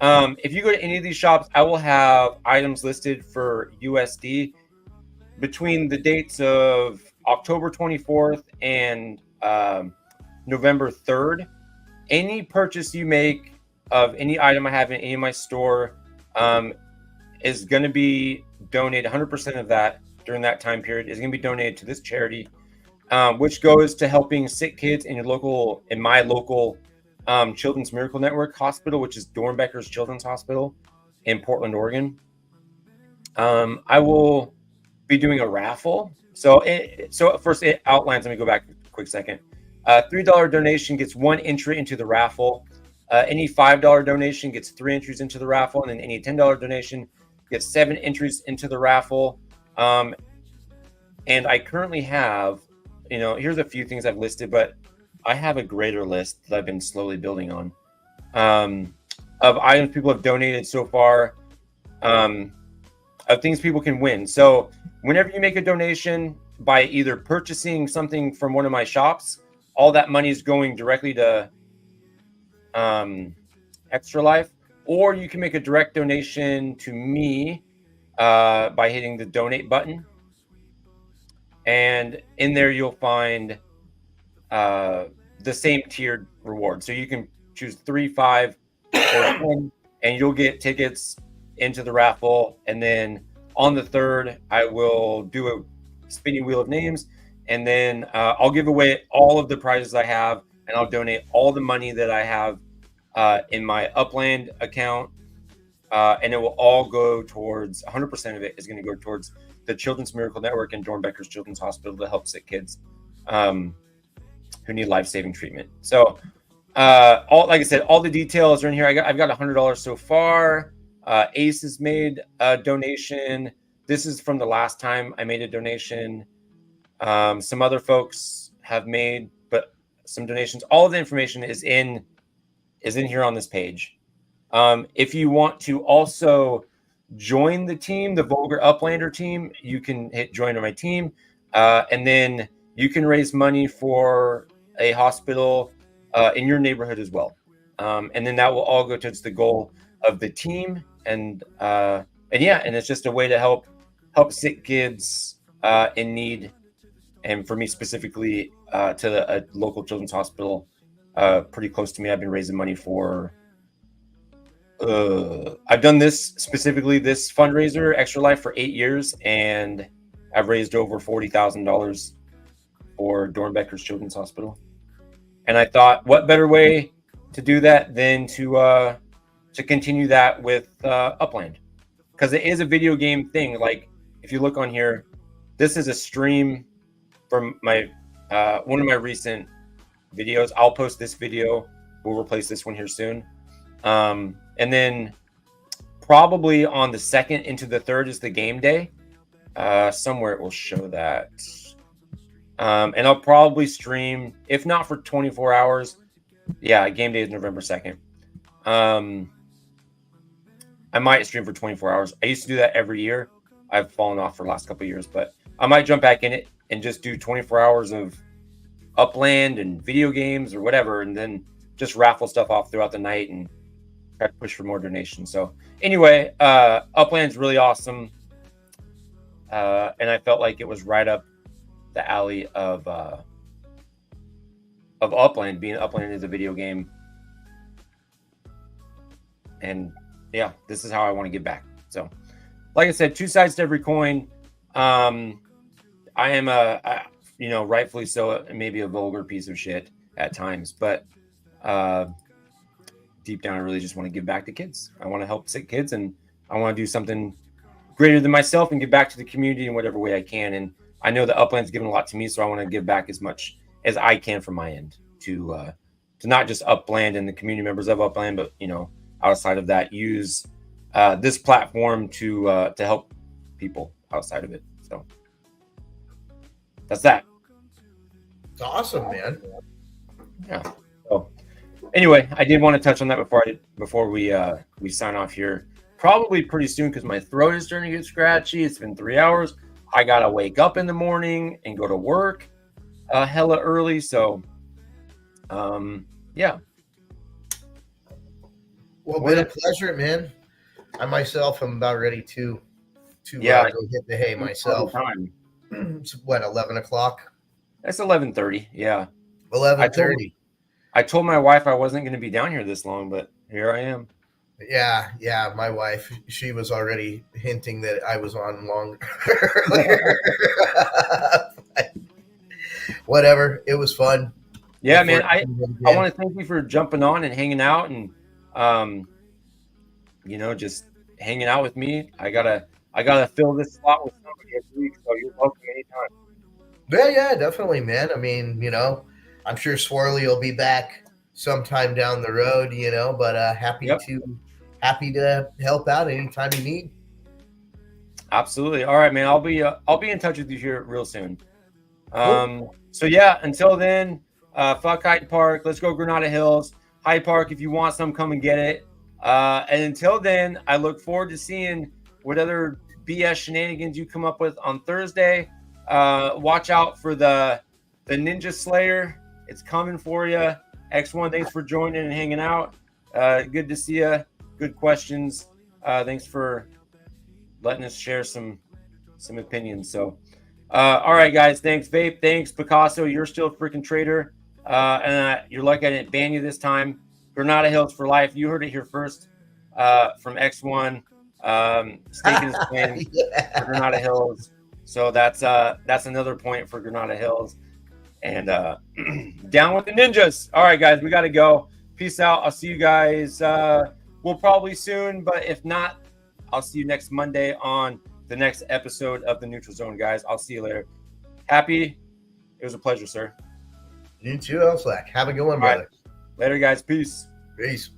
If you go to any of these shops, I will have items listed for USD between the dates of October 24th and November 3rd. Any purchase you make of any item I have in any of my store is going to be donated. 100% of that during that time period is going to be donated to this charity, which goes to helping sick kids in my local Children's Miracle Network hospital, which is Dornbecker's Children's Hospital in Portland, Oregon. I will be doing a raffle. So first it outlines, let me go back a quick second. $3 donation gets 1 entry into the raffle. Any $5 donation gets 3 entries into the raffle. And then any $10 donation gets 7 entries into the raffle. And I currently have, here's a few things I've listed, but I have a greater list that I've been slowly building on of items people have donated so far, of things people can win. So whenever you make a donation by either purchasing something from one of my shops, all that money is going directly to Extra Life, or you can make a direct donation to me by hitting the donate button. And in there, you'll find the same tiered reward. So you can choose 3, 5, or 10, and you'll get tickets into the raffle. And then on the 3rd, I will do a spinning wheel of names, and then I'll give away all of the prizes I have, and I'll donate all the money that I have in my Upland account, and it will all go towards 100% of it is going to go towards the Children's Miracle Network and Dornbecker's Children's Hospital to help sick kids who need life-saving treatment. So, like I said, all the details are in here. I've got $100 so far. Ace has made a donation. This is from the last time I made a donation. Some other folks have made, but some donations. All of the information is in here on this page. If you want to also join the team, the Vulgar Uplander team, you can hit join on my team, and then you can raise money for a hospital in your neighborhood as well. And then that will all go towards the goal of the team. And it's just a way to help sick kids in need. And for me specifically, to a local children's hospital pretty close to me, I've been raising money for. I've done this fundraiser, Extra Life, for 8 years, and I've raised over $40,000 for Dornbecker's Children's Hospital. And I thought, what better way to do that than to continue that with Upland, because it is a video game thing. Like if you look on here, this is a stream from my one of my recent videos. I'll post this video we'll replace this one here soon. And then probably on the 2nd into the 3rd is the game day. Somewhere it will show that. And I'll probably stream, if not for 24 hours. Yeah, game day is November 2nd. I might stream for 24 hours. I used to do that every year. I've fallen off for the last couple of years, but I might jump back in it and just do 24 hours of Upland and video games or whatever, and then just raffle stuff off throughout the night and try to push for more donations. So anyway, Upland's really awesome. And I felt like it was right up the alley of Upland, being Upland is a video game. And yeah, this is how I want to give back. So, like I said, two sides to every coin. I am rightfully so, maybe a vulgar piece of shit at times, but deep down, I really just want to give back to kids. I want to help sick kids, and I want to do something greater than myself and give back to the community in whatever way I can. And I know that Upland's given a lot to me, so I want to give back as much as I can from my end to not just Upland and the community members of Upland, but outside of that, use this platform to help people outside of it. So that's that. It's awesome, man. Yeah. So anyway, I did want to touch on that before we sign off here. Probably pretty soon, because my throat is starting to get scratchy. It's been 3 hours. I gotta wake up in the morning and go to work hella early. So yeah. Well, been a pleasure, man. I myself am about ready to go hit the hay myself. It's what, 11 o'clock? That's 11:30. Yeah. 11:30. I told my wife I wasn't going to be down here this long, but here I am. Yeah. My wife, she was already hinting that I was on long earlier. Whatever. It was fun. Yeah, man. I want to thank you for jumping on and hanging out and just hanging out with me. I gotta fill this slot with somebody every week, so you're welcome anytime. Yeah, definitely, man. I mean, I'm sure Swirly will be back sometime down the road, but happy to help out anytime you need. Absolutely. All right, man. I'll be in touch with you here real soon. Cool. So yeah, until then, fuck Hyde Park. Let's go Granada Hills. Hyde Park, if you want some, come and get it. And until then, I look forward to seeing what other BS shenanigans you come up with on Thursday. Watch out for the Ninja Slayer. It's coming for you. X1, thanks for joining and hanging out. Good to see you. Good questions. Thanks for letting us share some opinions. So, all right, guys. Thanks, Vape. Thanks, Picasso. You're still a freaking traitor. And you're lucky I didn't ban you this time. Granada Hills for life. You heard it here first from X1. Staking his claim for Granada Hills. So that's another point for Granada Hills. And down with the ninjas. All right, guys, we got to go. Peace out. I'll see you guys. We'll probably soon, but if not, I'll see you next Monday on the next episode of the Neutral Zone, guys. I'll see you later. Happy. It was a pleasure, sir. You too, Elslack. Have a good one, brother. Right. Later, guys. Peace. Peace.